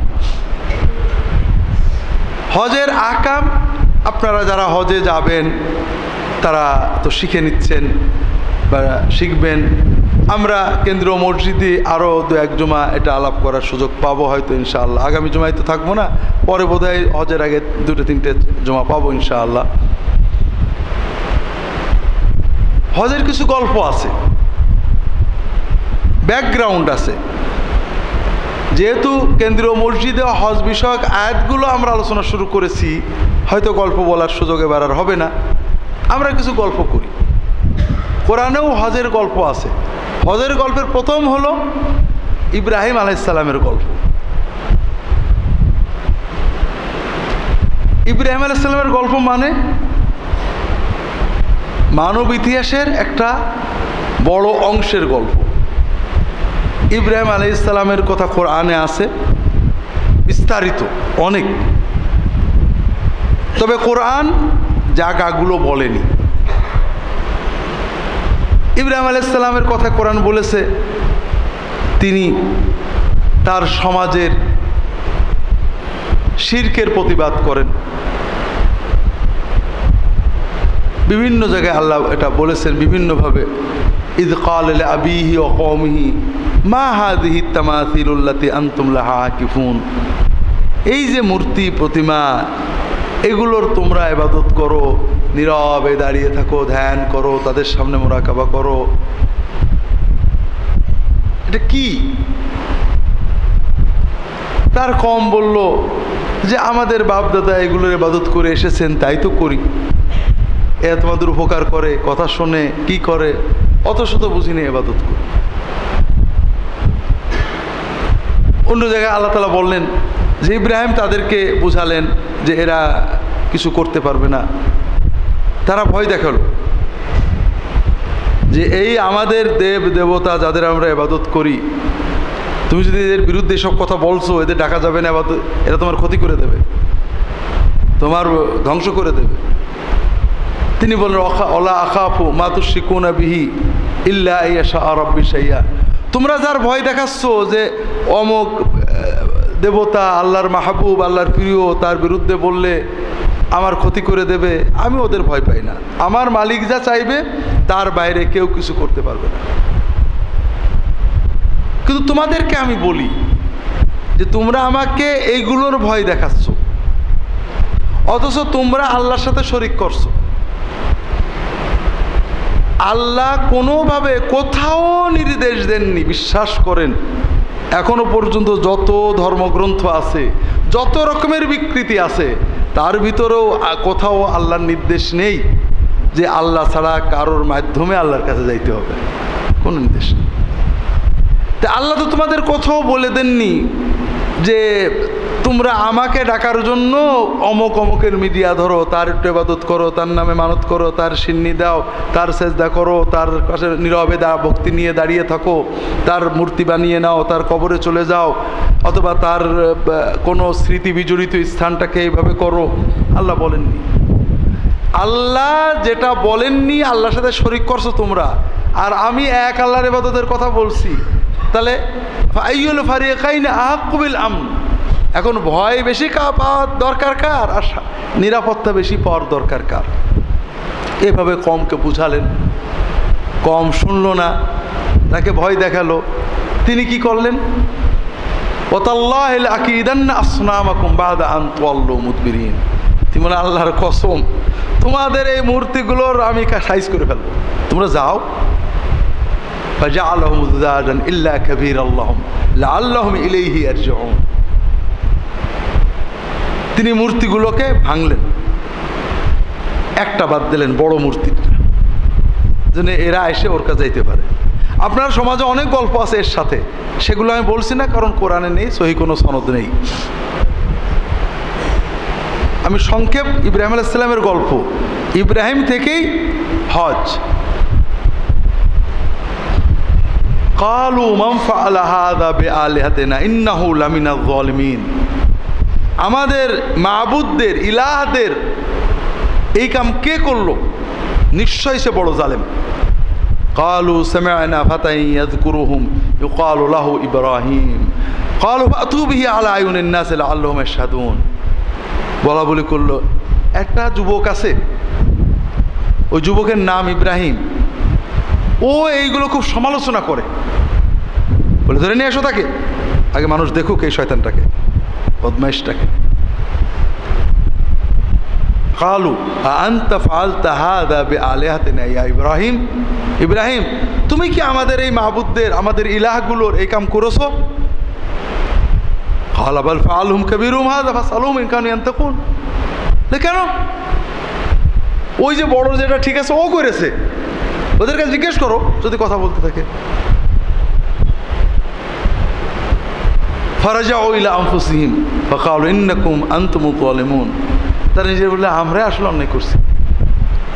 হজের আহকাম আপনারা যারা হজে যাবেন তারা তো শিখে নিচ্ছেন বা শিখবেন। আমরা কেন্দ্রীয় মসজিদে আরও 2-1 জুমা এটা আলাপ করার সুযোগ পাবো হয়তো ইনশাআল্লাহ। আগামী জুমায় তো থাকবো না, পরে বোধহয় হজের আগে 2-3টে জুমা পাবো ইনশাআল্লাহ। হজের কিছু গল্প আছে, ব্যাকগ্রাউন্ড আছে। যেহেতু কেন্দ্রীয় মসজিদে হজ বিষয়ক আয়াতগুলো আমরা আলোচনা শুরু করেছি, হয়তো গল্প বলার সুযোগ এবার আর হবে না। আমরা কিছু গল্প করি। কোরআনেও হজের গল্প আছে। হজের গল্পের প্রথম হলো ইব্রাহিম আলাইহিস সালামের গল্প। ইব্রাহিম আলাইহিস সালামের গল্প মানে মানব ইতিহাসের একটা বড় অংশের গল্প। ইব্রাহিম আলাইহিস সালামের কথা কোরআনে আছে বিস্তারিত অনেক, তবে কোরআন জায়গাগুলো বলেনি। ইব্রাহিম আলাইহিস সালামের কথা কোরআন বলেছে তিনি তার সমাজের শিরকের প্রতিবাদ করেন। বিভিন্ন জায়গায় আল্লাহ এটা বলেছেন বিভিন্নভাবে। ইয ক্বালা লিআবিহি ওয়া কওমিহি মা হাযিহি তামাসিলুল্লাতী আনতুম লাহা আকিফুন। এই যে মূর্তি প্রতিমা, এগুলোর তোমরা ইবাদত করো, নীরবে দাঁড়িয়ে থাকো, ধ্যান করো, তাদের সামনে মুরাকাবা করো, এটা কি? তার কম বলল যে আমাদের বাপ দাদা এগুলোর ইবাদত করে এসেছেন, তাই তো করি। এ তোমাদের উপকার করে, কথা শোনে, কি করে, অত শত বুঝিনি, ইবাদত করি। অন্য জায়গায় আল্লাহ তাআলা বললেন যে ইব্রাহিম তাদেরকে বুঝালেন যে এরা কিছু করতে পারবে না। তারা ভয় দেখালো যে এই আমাদের দেব দেবতা যাদের আমরা ইবাদত করি, তুমি যদি এদের বিরুদ্ধে সব কথা বলছো, এদের ডাকা যাবে না, এরা তোমার ক্ষতি করে দেবে, তোমার ধ্বংস করে দেবে। তিনি বললেন ওয়ালা আখাফু মা তুশরিকুনা বিহি ইল্লা আইয়াশা রাব্বি শাইয়া। তোমরা যার ভয় দেখাচ্ছ যে অমুক দেবতা আল্লাহর মাহবুব, আল্লাহর প্রিয়, তার বিরুদ্ধে বললে আমার ক্ষতি করে দেবে, আমি ওদের ভয় পাই না। আমার মালিক যা চাইবে তার বাইরে কেউ কিছু করতে পারবে না। কিন্তু তোমাদেরকে আমি বলি যে তোমরা আমাকে এইগুলোর ভয় দেখাচ্ছ, অথচ তোমরা আল্লাহর সাথে শরীক করছো। আল্লাহ কোনোভাবে কোথাও নির্দেশ দেননি, বিশ্বাস করেন এখনো পর্যন্ত যত ধর্মগ্রন্থ আছে, যত রকমের বিকৃতি আছে, তার ভিতরেও কোথাও আল্লাহর নির্দেশ নেই যে আল্লাহ ছাড়া কারোর মাধ্যমে আল্লাহর কাছে যাইতে হবে, কোনো নির্দেশ নেই। তা আল্লাহ তো তোমাদের কোথাও বলে দেননি যে তোমরা আমাকে ডাকার জন্য অমুক অমুকের মিডিয়া ধরো, তার একটু ইবাদত করো, তার নামে মানত করো, তার সিন্নি দাও, তার সেজদা করো, তার কাছে নীরবে ভক্তি নিয়ে দাঁড়িয়ে থাকো, তার মূর্তি বানিয়ে নাও, তার কবরে চলে যাও, অথবা তার কোনো স্মৃতি বিজড়িত স্থানটাকে এইভাবে করো। আল্লাহ বলেননি। আল্লাহ যেটা বলেননি আল্লাহর সাথে শরীক করছো তোমরা, আর আমি এক আল্লাহর ইবাদতের কথা বলছি। তাহলে আইয়ুল ফারিকাইন আহাক্কু বিল আমন, এখন ভয় বেশি পাওয়ার দরকার কার, আর নিরাপত্তা বেশি পাওয়ার দরকার কার? এভাবে কমকে বুঝালেন, কম শুনলো না, তাকে ভয় দেখালো। তিনি কি করলেন? ওয়াতাল্লাহি লাআকিদান্না আসনামাকুম বা'দা আন তুওয়াল্লু মুদবিরিন, তিনি বলেন আল্লাহর কসম তোমাদের এই মূর্তিগুলোর আমি সাইজ করে ফেলবো, তোমরা যাও। ফাজআলাহুম যুযাজান ইল্লা কাবীরাল্লাহুম লাআল্লাহুম ইলাইহি ইয়ারজিউন, তিনি মূর্তিগুলোকে ভাঙলেন, একটা বাদ দিলেন, বড় মূর্তিটা, যেন এরা এসে ওর কাছে যাইতে পারে। আপনার সমাজে অনেক গল্প আছে এর সাথে, সেগুলো আমি বলছি না, কারণ কোরআনে নেই, সহি কোনো সনদ নেই। আমি সংক্ষেপ ইব্রাহিম আলাইহিস সালামের গল্প, ইব্রাহিম থেকেই হজ। ক্বালু মান ফাআলা হাযা বিআলিহাতিনা ইন্নাহু লামিনাজ যালিমিন, আমাদের মাবুদদের, ইলাহদের এই কাম কে করলো? নিশ্চয় সে বড় জালেম। ক্বালু সামি'না ফাতান ইয়াযকুরুহুম ইউকালু লাহু ইব্রাহিম ক্বালু ফাতু বিহি আলা আয়ুনিন নাস লাআল্লাহুম ইয়াশহাদুন, বলা বলি করলো। একটা যুবক আছে, ওই যুবকের নাম ইব্রাহিম, ও এইগুলো খুব সমালোচনা করে, বলে ধরে নিয়ে এসো তাকে, আগে মানুষ দেখুক এই শয়তানটাকে, বদমাইশটাকে। ক্বালু আনতা ফাআলতা হাযা বিআলিহাতিনা ইয়া ইব্রাহিম, ইব্রাহিম তুমি কি আমাদের এই মাবুদদের, আমাদের ইলাহগুলোর এই কাম করেছো? ক্বালা বাল ফাআলহুম কাবীরুহুম হাযা ফাসআলুহুম ইন কানু ইয়ানতাকুন, কেন? ওই যে বড় যেটা ঠিক আছে ও করেছে, ওদের কাছে জিজ্ঞেস করো যদি কথা বলতে থাকে। ফারাজাউ ইলা আনফুসিহিম ফাকালু ইন্নাকুম আনতুমুয যালিমুন, তারা নিজে বললে আমরা আসলে অন্যায় করছি।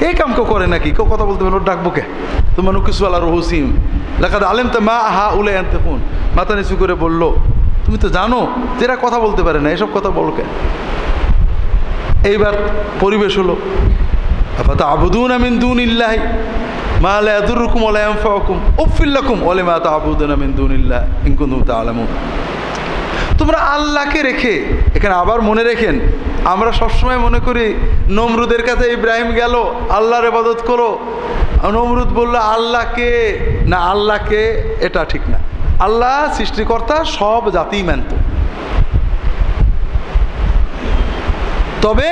এই কাম কেউ করে নাকি? কেউ কথা বলতে পারলো, ডাকবো কে? তোমার কিছু আলা রহুসিম লাকাদ আলিমতা মা হাউলা ইয়ানতাকুন, মাথা নিচু করে বললো তুমি তো জানো যে এরা কথা বলতে পারে না, এসব কথা বলো কে? এইবার পরিবেশ হলো আফাতা'বুদুনা মিন দুনিল্লাহি মা লা ইয়াদুররুকুম ওয়া লা ইয়ানফাউকুম উফফিল লাকুম ওয়া লিমা তা'বুদুনা মিন দুনিল্লাহি ইন কুনতুম তা'লামুন। তোমরা আল্লাহকে রেখে, এখানে আবার মনে রেখেন, আমরা সবসময় মনে করি নমরুদের কাছে ইব্রাহিম গেল, আল্লাহর ইবাদত করো, নমরুদ বলল আল্লাহকে না, আল্লাহকে, এটা ঠিক না। আল্লাহ সৃষ্টিকর্তা, সব জাতিই মানত, তবে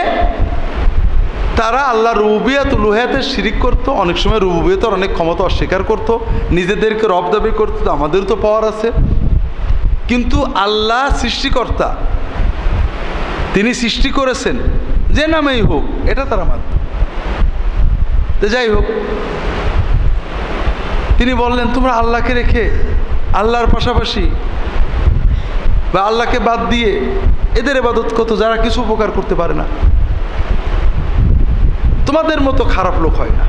তারা আল্লাহ রুবুবিয়ত উলুহিয়াতে শিরিক করতো, অনেক সময় রুবুবিয়তের অনেক ক্ষমতা অস্বীকার করতো, নিজেদেরকে রব দাবি করতো, আমাদের তো পাওয়ার আছে। কিন্তু আল্লাহ সৃষ্টিকর্তা, তিনি সৃষ্টি করেছেন, যে নামেই হোক, এটা তারা মানত। যাই হোক, তিনি বললেন তোমরা আল্লাহকে রেখে আল্লাহর পাশাপাশি বা আল্লাহকে বাদ দিয়ে এদের ইবাদত করতো যারা কিছু উপকার করতে পারে না, তোমাদের মতো খারাপ লোক হয় না।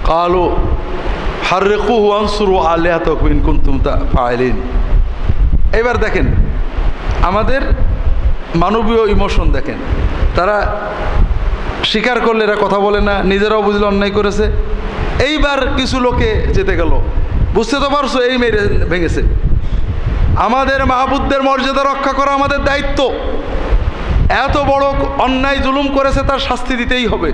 ক্বালু হাররিকুহু ওয়ানসুরু আলিহাতাকুম ইন কুনতুম ফাইলিন। এবার দেখেন আমাদের মানবীয় ইমোশন দেখেন, তারা স্বীকার করলে এরা কথা বলে না, নিজেরাও বুঝলে অন্যায় করেছে। এইবার কিছু লোকে যেতে গেল, বুঝতে তো পারছো এই মেরে ভেঙেছে। আমাদের মাহবুবদের মর্যাদা রক্ষা করা আমাদের দায়িত্ব। এত বড় অন্যায় জুলুম করেছে, তার শাস্তি দিতেই হবে।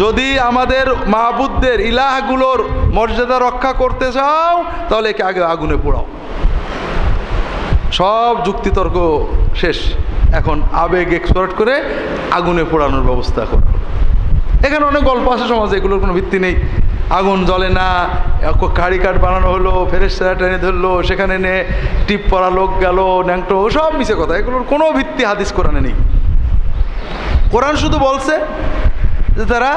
যদি আমাদের মাহবুবদের ইলাহগুলোর মর্যাদা রক্ষা করতে চাও তাহলে একে আগে আগুনে পোড়াও। সব যুক্তিতর্ক শেষ, এখন আবেগ এক্সপার্ট করে আগুনে পোড়ানোর ব্যবস্থা করা। এখানে অনেক গল্প আছে সমাজে, এগুলোর কোনো ভিত্তি নেই। আগুন জ্বলে না, কাড়ি কাঠ বানানো হলো, ফেরেশতারা টেনে ধরলো, সেখানে নে টিপ পরা লোক গেল, ন্যাংটো, সব মিছে কথা। এগুলোর কোনো ভিত্তি হাদিস কোরআনে নেই। কোরআন শুধু বলছে যে তারা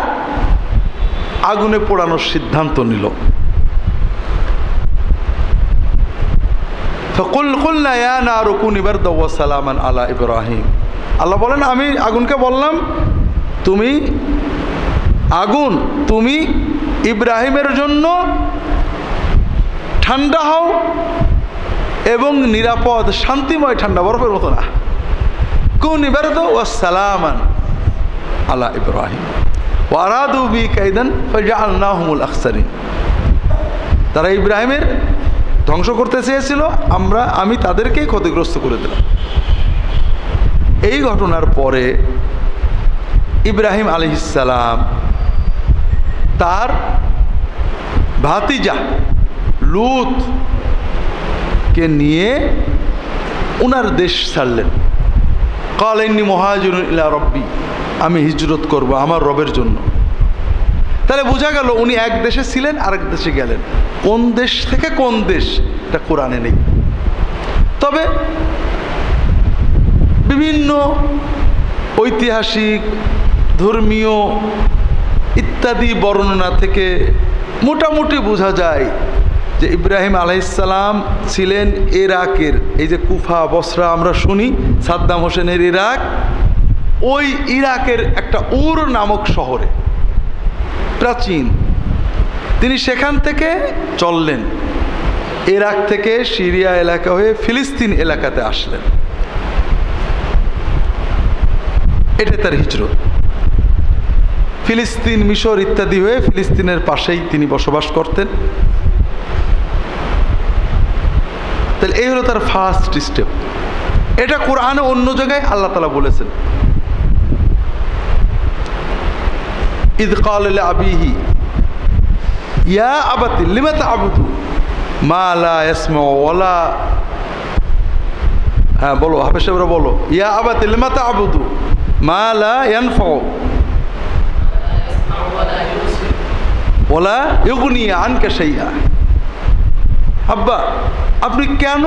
আগুনে পোড়ানোর সিদ্ধান্ত নিল। কুলনা ইয়া নারু কুনি বারদাও ওয়া সালামান আলা ইব্রাহিম। আল্লাহ বলেন আমি আগুনকে বললাম তুমি আগুন তুমি ইব্রাহিমের জন্য ঠান্ডা হও এবং নিরাপদ শান্তিময় ঠান্ডা, বরফের মতো না। কুনি বারদাও ওয়া সালামান আলা ইব্রাহিম ওয়া আরাদু বি কাইদান ফাজআলনাহুমুল আখসারিন। তারা ইব্রাহিমের ধ্বংস করতে চেয়েছিল, আমি তাদেরকেই ক্ষতিগ্রস্ত করে দিলাম। এই ঘটনার পরে ইব্রাহিম আলাইহিস সালাম তার ভাতিজা লূতকে নিয়ে উনার দেশ ছাড়লেন। ক্বালা ইন্নী মুহাজিরুন ইলা রব্বি, আমি হিজরত করব আমার রবের জন্য। তাহলে বোঝা গেল উনি এক দেশে ছিলেন আরেক দেশে গেলেন। কোন দেশ থেকে কোন দেশ এটা কোরআনে নেই, তবে বিভিন্ন ঐতিহাসিক ধর্মীয় ইত্যাদি বর্ণনা থেকে মোটামুটি বোঝা যায় যে ইব্রাহিম আলাইহিস সালাম ছিলেন ইরাকের, এই যে কুফা বসরা আমরা শুনি সাদ্দাম হোসেনের ইরাক, ওই ইরাকের একটা উর নামক শহরে প্রাচীন। তিনি সেখান থেকে চললেন, ইরাক থেকে সিরিয়া এলাকা হয়ে ফিলিস্তিন এলাকাতে আসলেন। এটা তার হিজরত। ফিলিস্তিন মিশর ইত্যাদি হয়ে ফিলিস্তিনের পাশেই তিনি বসবাস করতেন। তাহলে এই হলো তার ফার্স্ট স্টেপ। এটা কোরআনে অন্য জায়গায় আল্লাহ তাআলা বলেছেন, ইদ ক্বালা লিআবিহি ইয়া আবাতি লিমা তা'বুদু মা লা ইয়াসমাউ ওয়ালা, হ্যাঁ বলো হাফেজরা বলো, ইয়া আবাতি লিমা তা'বুদু মা লা ইয়ানফাউ ওয়ালা ইউগনি আনকা শাইআ। আব্বা আপনি কেন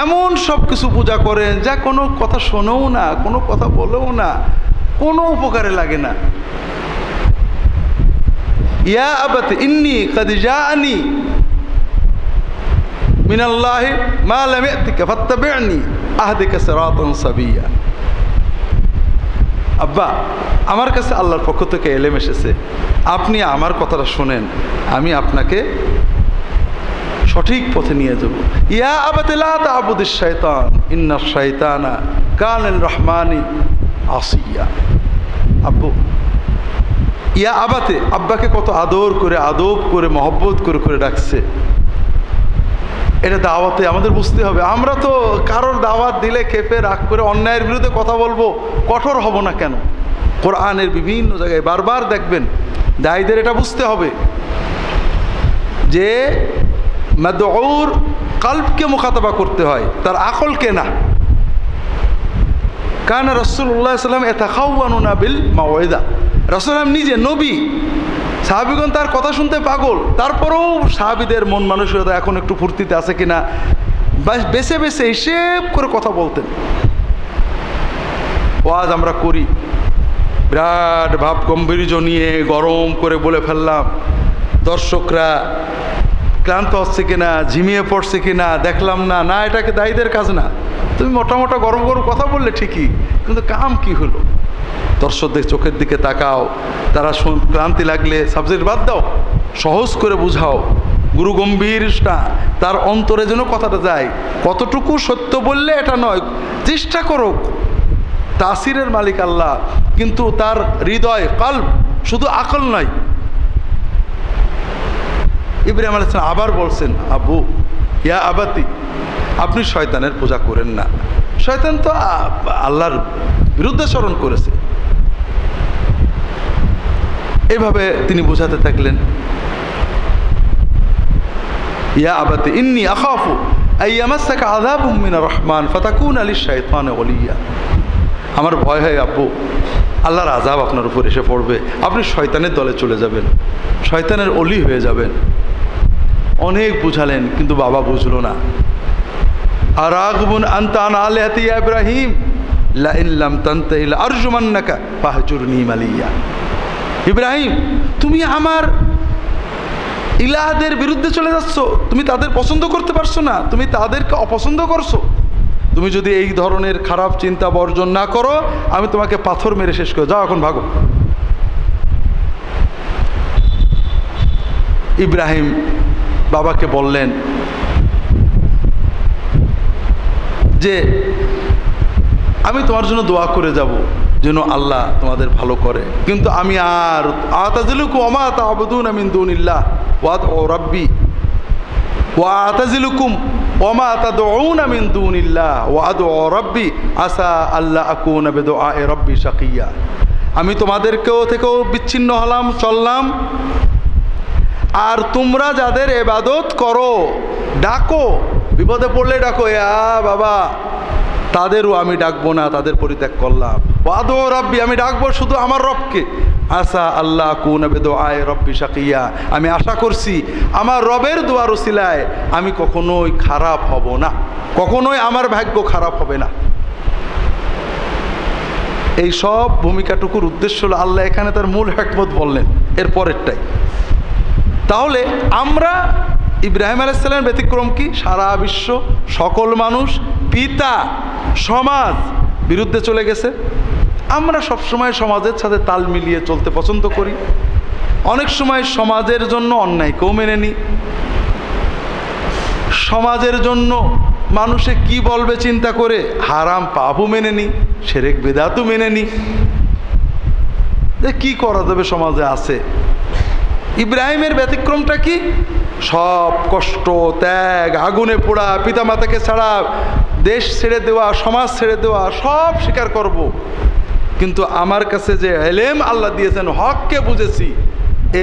এমন সব কিছু পূজা করেন যা কোনো কথা শোনেও না, কোনো কথা বলেও না, কোনো উপকারে লাগে না। ইয়া আবাতি ইন্নী কাদ জাআনি মিনাল্লাহি মা লাম ইয়াতিকা ফাত্তাবি'নি আহদিকা সিরাতান সাবিয়্যা। আব্বা আমার কাছে আল্লাহর পক্ষ থেকে এলেম এসেছে, আপনি আমার কথাটা শোনেন, আমি আপনাকে সঠিক পথে নিয়ে যাব। ইয়া আবাতি লা তা'বুদিশ শাইতান ইন্নাশ শাইতানা কানা লির রহমানি আসিয়া। আব্বু ইয়া আবাতে, আব্বাকে কত আদর করে আদব করে মহব্বত করে করে ডাকছে। এটা দাওয়াতে আমাদের বুঝতে হবে। আমরা তো কারোর দাওয়াত দিলে খেপে রাগ করে অন্যায়ের বিরুদ্ধে কথা বলবো, কঠোর হব না কেন? কোরআনের বিভিন্ন জায়গায় বারবার দেখবেন দায়ীদের এটা বুঝতে হবে যে মাদউর কলবকে মুখাতাবা করতে হয়, তার আকলকে না। কানা রাসূলুল্লাহ সাল্লাল্লাহু আলাইহি ওয়াসাল্লাম ইয়াতাখাওয়ানুনা বিল মাওইদা। রাসূল নিজে নবী, সাহাবীগণ তার কথা শুনতে পাগল, তারপরেও সাহাবীদের মন মানসিকতা এখন একটু ফুর্তিতে আছে কিনা বেছে বেছে হিসেব করে কথা বলতেন। ওয়াজ আমরা করি বিরাট ভাব গম্ভীর্য নিয়ে গরম করে বলে ফেললাম, দর্শকরা ক্লান্ত হচ্ছে কিনা, ঝিমিয়ে পড়ছে কিনা দেখলাম না। না, এটাকে দায়ীদের কাজ না। তুমি মোটা মোটা গরম গরম কথা বললে ঠিকই, কিন্তু কাম কি হলো? দর্শকদের চোখের দিকে তাকাও, তারা ক্লান্তি লাগলে সাবজেক্ট বাদ দাও, সহজ করে বুঝাও, গুরু গম্ভীরটা তার অন্তরে যেন কথাটা যায়। কতটুকু সত্য বললে এটা নয়, চেষ্টা করো। তাসিরের মালিক আল্লাহ, কিন্তু তার হৃদয় কলব, শুধু আকল নয়। ইব্রাহিম আলাইহিস সালাম আবার বলছেন, আব্বু ইয়া আবাতি, আপনি শয়তানের পূজা করেন না। শয়তান তো আল্লাহর বিরুদ্ধে স্মরণ করেছে। এভাবে তিনি বোঝাতে থাকলেন, ইয়া আবাতি ইন্নী আখাফু আইয়ামাসসাকা আযাবুম মিনার রহমান ফাতাকুনা লিশ-শাইতানি ওয়ালিয়্যা। আমার ভয় হয় আব্বু, আল্লাহর আযাব আপনার উপর এসে পড়বে, আপনি শয়তানের দলে চলে যাবেন, শয়তানের ওলি হয়ে যাবেন। অনেক বুঝালেন, কিন্তু বাবা বুঝলো না। আরাগবুন আনতা আন আলিহাতি ইয়া ইব্রাহিম লা ইন লাম তানতাহি লা আরজুমান্নাকা ফাহজুরনি মালিয়া। ইব্রাহিম, তুমি আমার ইলাহদের বিরুদ্ধে চলে যাচ্ছ, তুমি তাদের পছন্দ করতে পারছো না, তুমি তাদেরকে অপছন্দ করছো। তুমি যদি এই ধরনের খারাপ চিন্তা বর্জন না করো, আমি তোমাকে পাথর মেরে শেষ করে যাও, এখন ভাগো। ইব্রাহিম বাবাকে বললেন যে আমি তোমার জন্য দোয়া করে যাব যেন আল্লাহ তোমাদের ভালো করে, কিন্তু আমি আর আতাজিলুকুম ওয়া মা তা'বুদুনা মিন দুনিল্লাহ ওয়া আদউ রাব্বি ওয়া আতাজিলুকুম ওয়া মা তাদউনা মিন দুনিল্লাহ ওয়া আদউ রাব্বি আসা আল্লাহ আকুনা বিদুআই রাব্বি শাকিয়া। আমি তোমাদেরকেও থেকেও বিচ্ছিন্ন হলাম, চললাম, আর তোমরা যাদের ইবাদত করো, ডাকো, বিপদে পড়লে ডাকো, বাবা, তাদেরও আমি ডাকবো না, তাদের পরিত্যাগ করলাম। ওয়াদু রাব্বি, আমি ডাকবো শুধু আমার রবকে। আসা আল্লাহ কুনা বিদুআই রাব্বি শাকিয়া, আমি আশা করছি আমার রবের দোয়ার উসিলায় আমি কখনোই খারাপ হব না, কখনোই আমার ভাগ্য খারাপ হবে না। এই সব ভূমিকাটুকুর উদ্দেশ্য হলো, আল্লাহ এখানে তার মূল হিকমত বললেন এর পরেরটাই। তাহলে আমরা ইব্রাহিম আলাইহিস সালামের ব্যতিক্রম কি? সারা বিশ্ব, সকল মানুষ, পিতা, সমাজ বিরুদ্ধে চলে গেছে। আমরা সবসময় সমাজের সাথে তাল মিলিয়ে চলতে পছন্দ করি। অনেক সময় সমাজের জন্য অন্যায়কেও মেনে নিই, সমাজের জন্য মানুষে কি বলবে চিন্তা করে হারাম পাপও মেনে নিই, শিরক বিদআতও মেনে নিই, যে কি করা যাবে, সমাজে আছে। ইব্রাহিমের ব্যতিক্রমটা কি? সব কষ্ট, ত্যাগ, আগুনে পোড়া, পিতামাতাকে ছাড়া, দেশ ছেড়ে দেওয়া, সমাজ ছেড়ে দেওয়া, সব স্বীকার করব, কিন্তু আমার কাছে যে ইলম আল্লাহ দিয়েছেন, হককে বুঝেছি,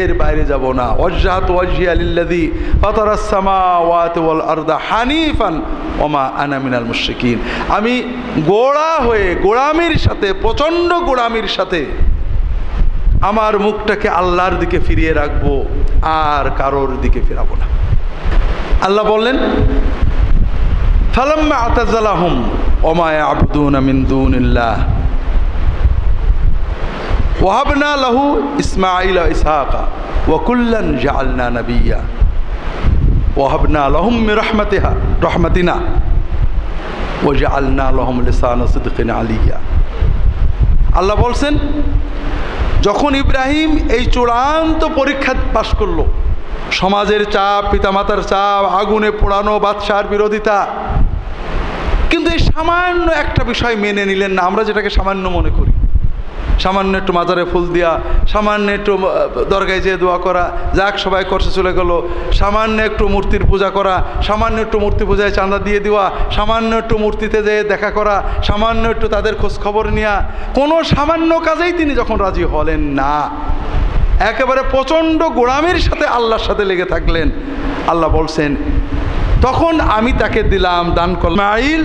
এর বাইরে যাব না। ওয়াজহাতু ওয়াজহিয়া লিল্লাযী ফাতারাস সামাওয়াতি ওয়াল আরদা হানিফান ওয়া মা আনা মিনাল মুশরিকিন। আমি গোড়া হয়ে, গোড়ামির সাথে, প্রচণ্ড গোড়ামির সাথে আমার মুখটাকে আল্লাহর দিকে ফিরিয়ে রাখবো, আর কারোর দিকে ফেরাবো না। আল্লাহ বললেন, ফালাম্মা আতাযালাহুম ওয়া মা ইয়াবুদুনা মিন দুনিল্লাহ ওয়াহাবনা লাহু ইসমাঈল ওয়া ইসহাকা ওয়া কুল্লান জাআলনা নাবিয়্যা ওয়াহাবনা লাহুম মিন রাহমাতিনা ওয়া জাআলনা লাহুম লিসানা সিদকিন আলিয়্যা। আল্লাহ বলছেন, যখন ইব্রাহিম এই চূড়ান্ত পরীক্ষা পাশ করলো, সমাজের চাপ, পিতামাতার চাপ, আগুনে পোড়ানো, বাদশার বিরোধিতা, কিন্তু এই সামান্য একটা বিষয় মেনে নিলেন না। আমরা যেটাকে সামান্য মনে করি, সামান্য একটু মাজারে ফুল দেওয়া, সামান্য একটু দরগায় যেয়ে দোয়া করা, যাক সবাই করছে চলে গেল, সামান্য একটু মূর্তির পূজা করা, সামান্য একটু মূর্তি পূজায় চাঁদা দিয়ে দেওয়া, সামান্য একটু মূর্তিতে যেয়ে দেখা করা, সামান্য একটু তাদের খোঁজ খবর নেওয়া, কোনো সামান্য কাজেই তিনি যখন রাজি হলেন না, একেবারে প্রচণ্ড গোড়ামির সাথে আল্লাহর সাথে লেগে থাকলেন। আল্লাহ বলছেন, তখন আমি তাকে দিলাম, দান করলাম ইসমাঈল,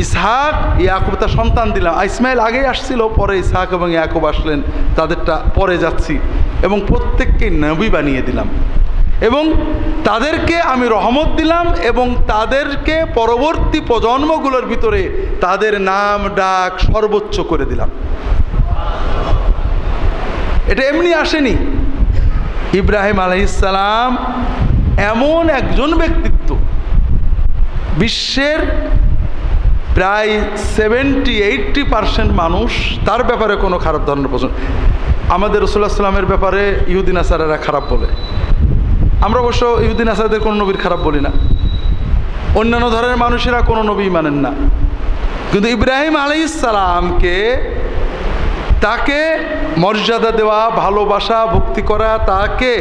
ইসহাক, ইয়াকুব তার সন্তান দিলাম। ইসমাইল আগেই আসছিল, পরে ইসহাক এবং ইয়াকুব আসলেন, তাদেরটা পরে যাচ্ছি, এবং প্রত্যেককে নবী বানিয়ে দিলাম, এবং তাদেরকে আমি রহমত দিলাম, এবং তাদেরকে পরবর্তী প্রজন্মগুলোর ভিতরে তাদের নাম ডাক সর্বোচ্চ করে দিলাম। এটা এমনি আসেনি। ইব্রাহিম আলাইহিস সালাম এমন একজন ব্যক্তিত্ব, বিশ্বের প্রায় 70-80% মানুষ তার ব্যাপারে কোনো খারাপ ধারণা পছন্দ। আমাদের রাসূলুল্লাহ সাল্লাল্লাহু আলাইহি ওয়াসাল্লামের ব্যাপারে ইহুদি নাসারারা খারাপ বলে, আমরা অবশ্য ইহুদি নাসারাদের কোনো নবীর খারাপ বলি না, অন্যান্য ধরনের মানুষেরা কোনো নবী মানেন না, কিন্তু ইব্রাহিম আলাইহিস সালামকে, তাকে মর্যাদা দেওয়া, ভালোবাসা, ভক্তি করা, তাকে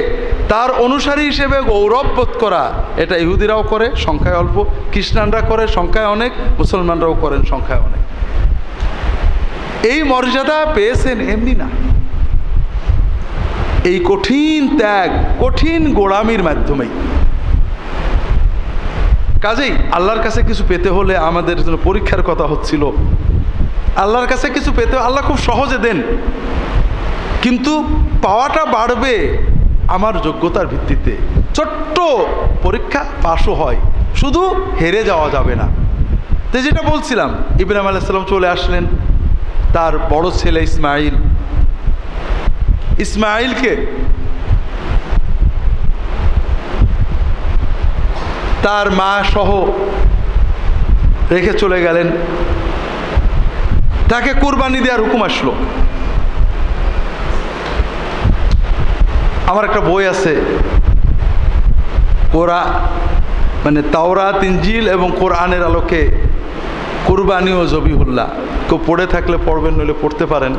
তার অনুসারী হিসেবে গৌরববোধ করা, এটা ইহুদিরাও করে, সংখ্যায় অল্প, খ্রিস্টানরা করে, সংখ্যায় অনেক, মুসলমানরাও করেন, সংখ্যায় অনেক। এই মর্যাদা পেয়েছেন এমনি না, এই কঠিন ত্যাগ, কঠিন গোলামির মাধ্যমেই। কাজেই আল্লাহর কাছে কিছু পেতে হলে আমাদের জন্য পরীক্ষার কথা হচ্ছিল। আল্লাহর কাছে কিছু পেতে আল্লাহ খুব সহজে দেন, কিন্তু পাওয়াটা বাড়বে আমার যোগ্যতার ভিত্তিতে। ছোট্ট পরীক্ষা পাশও হয়, শুধু হেরে যাওয়া যাবে না। তো যেটা বলছিলাম, ইব্রাহিম আলাইহিস সালাম চলে আসলেন, তার বড় ছেলে ইসমাঈলকে তার মা সহ রেখে চলে গেলেন। তাকে কুরবানি দেওয়ার হুকুম আসলো। আমার একটা বই আছে, মানে তাওরাত, ইনজিল এবং কোরআনের আলোকে কুরবানি ও জবিহুল্লাহ। কেউ পড়ে থাকলে পড়বেন, নইলে পড়তে পারেন।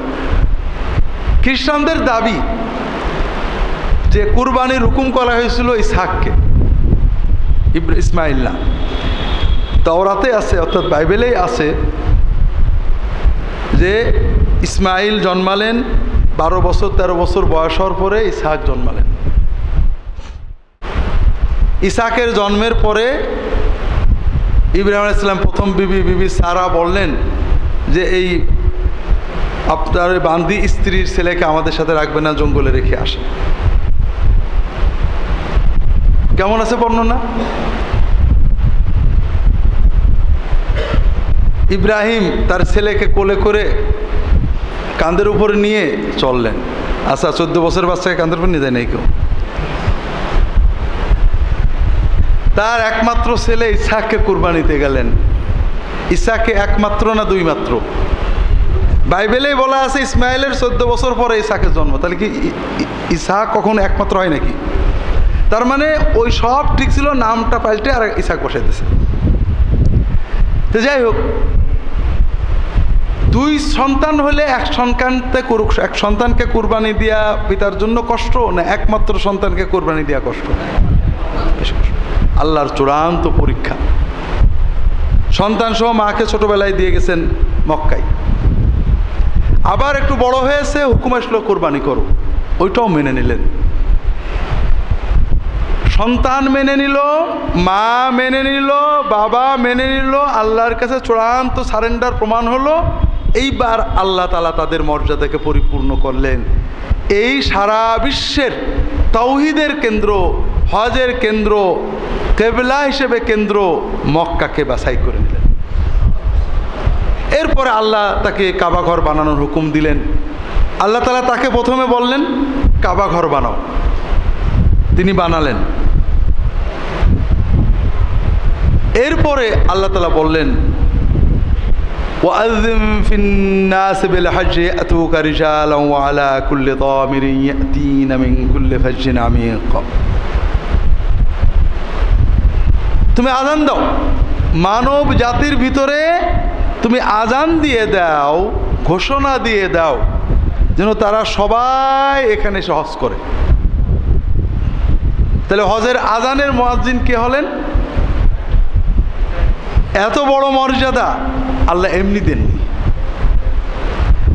খ্রিস্টানদের দাবি যে কুরবানির হুকুম করা হয়েছিল ইসহাককে, ইসমাইল না। তাওরাতে আছে, অর্থাৎ বাইবেলেই আছে যে ইসমাইল জন্মালেন 12 বছর 13 বছর বয়স হওয়ার পরে ইসহাক জন্মালেন। ইসহাকের জন্মের পরে ইব্রাহিম আলাইহিস সালাম প্রথম বিবি সারা বললেন যে এই আপনার বান্দি স্ত্রীর ছেলেকে আমাদের সাথে রাখবে না, জঙ্গলে রেখে আসে। কেমন আছে বর্ণনা? ইব্রাহিম তার ছেলেকে কোলে করে কাঁধের উপরে নিয়ে চললেন। আচ্ছা, 14 বছরের বাচ্চাকে কাঁধের উপর নিয়ে যায় নাই কেউ। তার একমাত্র ছেলে ইসহাককে কুরবানিতে গেলেন। ইসহাককে একমাত্র না দুই মাত্র? বাইবেলেই বলা আছে ইসমাইলের 14 বছর পরে ইসহাকের জন্ম। তাহলে কি ইসহাক কখনো একমাত্র হয় নাকি? তার মানে ওই সব ঠিক ছিল, নামটা পাল্টে আর ইসহাক বসাইতেছে। তো যাই হোক, দুই সন্তান হলে এক সন্তানকে কুরবানি দেওয়া পিতার জন্য কষ্ট, না একমাত্র সন্তানকে কুরবানি দেওয়া কষ্ট? আল্লাহর চূড়ান্ত পরীক্ষা। সন্তান সহ মাকে ছোটবেলায় দিয়ে গেছেন মক্কায়, আবার একটু বড় হয়েছে, হুকুম আসলো কোরবানি করো, ওইটাও মেনে নিলেন। সন্তান মেনে নিল, মা মেনে নিল, বাবা মেনে নিল, আল্লাহর কাছে চূড়ান্ত সারেন্ডার প্রমাণ হলো। এইবার আল্লাহ তাআলা তাদের মর্যাদাকে পরিপূর্ণ করলেন। এই সারা বিশ্বের তাওহীদের কেন্দ্র, হজের কেন্দ্র, কিবলা হিসেবে কেন্দ্র মক্কাকে বাছাই করে নিলেন। এরপরে আল্লাহ তাকে কাবা ঘর বানানোর হুকুম দিলেন। আল্লাহ তাআলা তাকে প্রথমে বললেন কাবা ঘর বানাও, তিনি বানালেন। এরপরে আল্লাহ তাআলা বললেন ওয়াযিম ফিন-নাস বিল-হজ্জি ইয়াতুকা রিজালান ওয়া আলা কুল্লি দামিরিন ইয়াতিনা মিন কুল্লি ফাজ্জিন আমিক। তুমি আযান দাও, মানব জাতির ভিতরে তুমি আযান দিয়ে দাও, ঘোষণা দিয়ে দাও যেন তারা সবাই এখানে এসে হজ করে। তাহলে হজের আযানের মুয়াজ্জিন কে হলেন? এত বড় মর্যাদা আল্লাহ এমনি দেননি।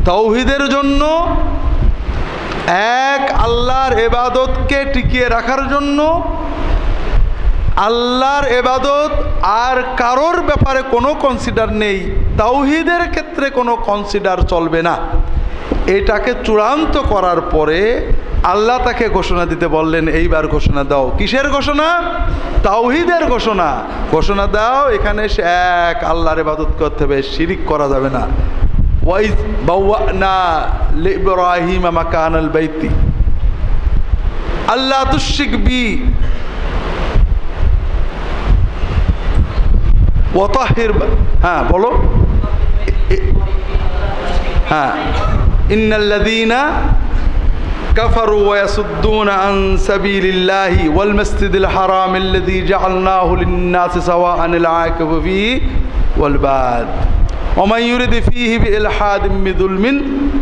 তাওহীদের জন্য, এক আল্লাহর ইবাদতকে টিকিয়ে রাখার জন্য, আল্লাহর ইবাদত আর কারোর ব্যাপারে কোনো কনসিডার নেই, তাওহীদের ক্ষেত্রে কোনো কনসিডার চলবে না। এটাকে চূড়ান্ত করার পরে আল্লাহ তাকে ঘোষণা দিতে বললেন, এইবার ঘোষণা দাও। কিসের ঘোষণা? তাওহীদের ঘোষণা। ঘোষণা দাও এখানে এক আল্লাহর ইবাদত করতে হবে, শিরিক করা যাবে না। ওয়াইজ বাওয়ানা লিইব্রাহিম মাকানাল বাইতি আল্লাহ তুশরিক বি ওয়াতাহির। হ্যাঁ বলো। হ্যাঁ, ইন্নাল্লাযীনা কাফারু ওয়া ইয়াসুদ্দুনা আন সাবিলিল্লাহি ওয়াল মাসজিদিল হারাম আল্লাযী জাআলনাহু লিন-নাসি সাওয়াআন আল-আকিফু ফীহি ওয়াল বাদ ওয়া মান ইউরিদ ফীহি বিইলহাদিন বিযুলমিন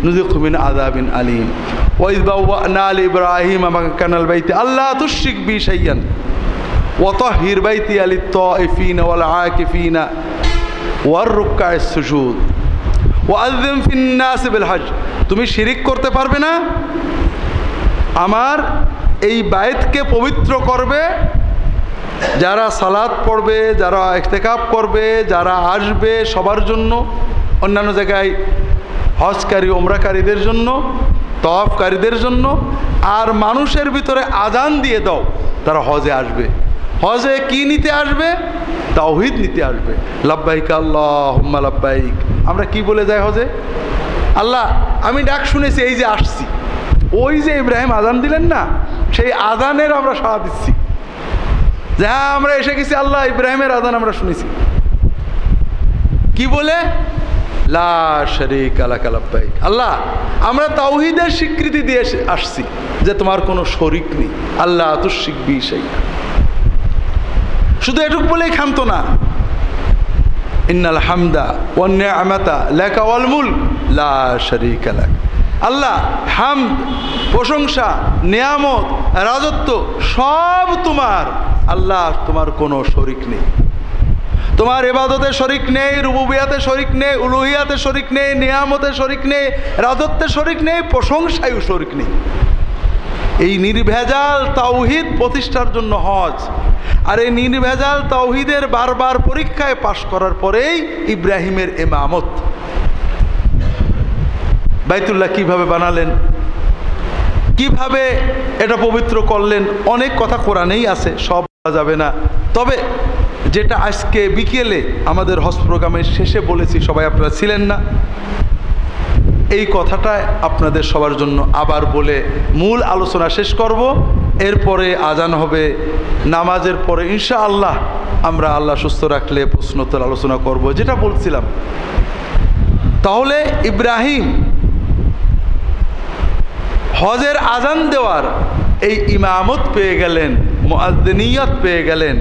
নুযিকহু মিন আযাবিন আলীম। ওয়া ইয বাওয়া'না লিইব্রাহিমা মাকানাল বাইতি আল্লা তুশরিক বি শাইয়ান ওয়া তাহহির বাইতিয়া লিত-তাইফিনা ওয়াল আকিফিনা ওয়ার রুকআইস সুজুদ ওয়াযিম ফিন-নাস বিল-হজ। তুমি শিরিক করতে পারবে না, আমার এই বাইতকে পবিত্র করবে, যারা সালাত পড়বে, যারা ইতিকাফ করবে, যারা আসবে সবার জন্য, অন্যান্য জায়গায় হজকারী ওমরাকারীদের জন্য, তওয়াফকারীদের জন্য, আর মানুষের ভিতরে আযান দিয়ে দাও, তারা হজে আসবে। হজে কি নিতে আসবে? তাওহীদ নিতে আসবে। লাব্বাইক আল্লাহুম্মা লাব্বাইক। আমরা কি বলে যাই হজে? আল্লাহ আমি ডাক শুনেছি, এই যে আসছি। ওই যে ইব্রাহিম আযান দিলেন না, সেই আযানের আমরা সাড়া দিচ্ছি। যে হ্যাঁ আমরা এসে গেছি, আল্লাহ ইব্রাহিমের আযান আমরা শুনেছি। কি বলে? লা শারীকা লাকা লাব্বাইক। আল্লাহ আমরা তাওহীদের স্বীকৃতি দিয়ে আসছি যে তোমার কোনো শরীক নেই, আল্লাহ তুশরিক বি শাইআ। শুধু এটুকু বলেই ক্ষান্ত না, ইন্নাল হামদা ওয়ান নি'মাতা লাকা ওয়াল মুলক লা শারীকা লাক। আল্লাহ হামদ, প্রশংসা, নিয়ামত, রাজত্ব সব তোমার, আল্লাহ তোমার কোনো শরীক নেই। তোমার ইবাদতে শরীক নেই, রুবুবিয়াতে শরীক নেই, উলুহিয়াতে শরীক নেই, নিয়ামতে শরীক নেই, রাজত্বে শরীক নেই, প্রশংসায়ও শরীক নেই। এই নির্ভেজাল তাওহীদ প্রতিষ্ঠার জন্য হজ, আর এই নির্ভেজাল তাওহীদের বারবার পরীক্ষায় পাশ করার পরেই ইব্রাহিমের ইমামত। বাইতুল্লাহ কিভাবে বানালেন, কিভাবে এটা পবিত্র করলেন, অনেক কথা কোরআনেই আছে, সব বলা যাবে না। তবে যেটা আজকে বিকেলে আমাদের হজ প্রোগ্রামের শেষে বলেছি, সবাই আপনারা ছিলেন না, এই কথাটা আপনাদের সবার জন্য আবার বলে মূল আলোচনা শেষ করব। এরপরে আজান হবে, নামাজের পরে ইনশাআল্লাহ আমরা আল্লাহ সুস্থ রাখলে প্রশ্নোত্তর আলোচনা করব। যেটা বলছিলাম, তাহলে ইব্রাহিম হজের আজান দেওয়ার এই ইমামত পেয়ে গেলেন, মুআজ্জিনিয়ত পেয়ে গেলেন,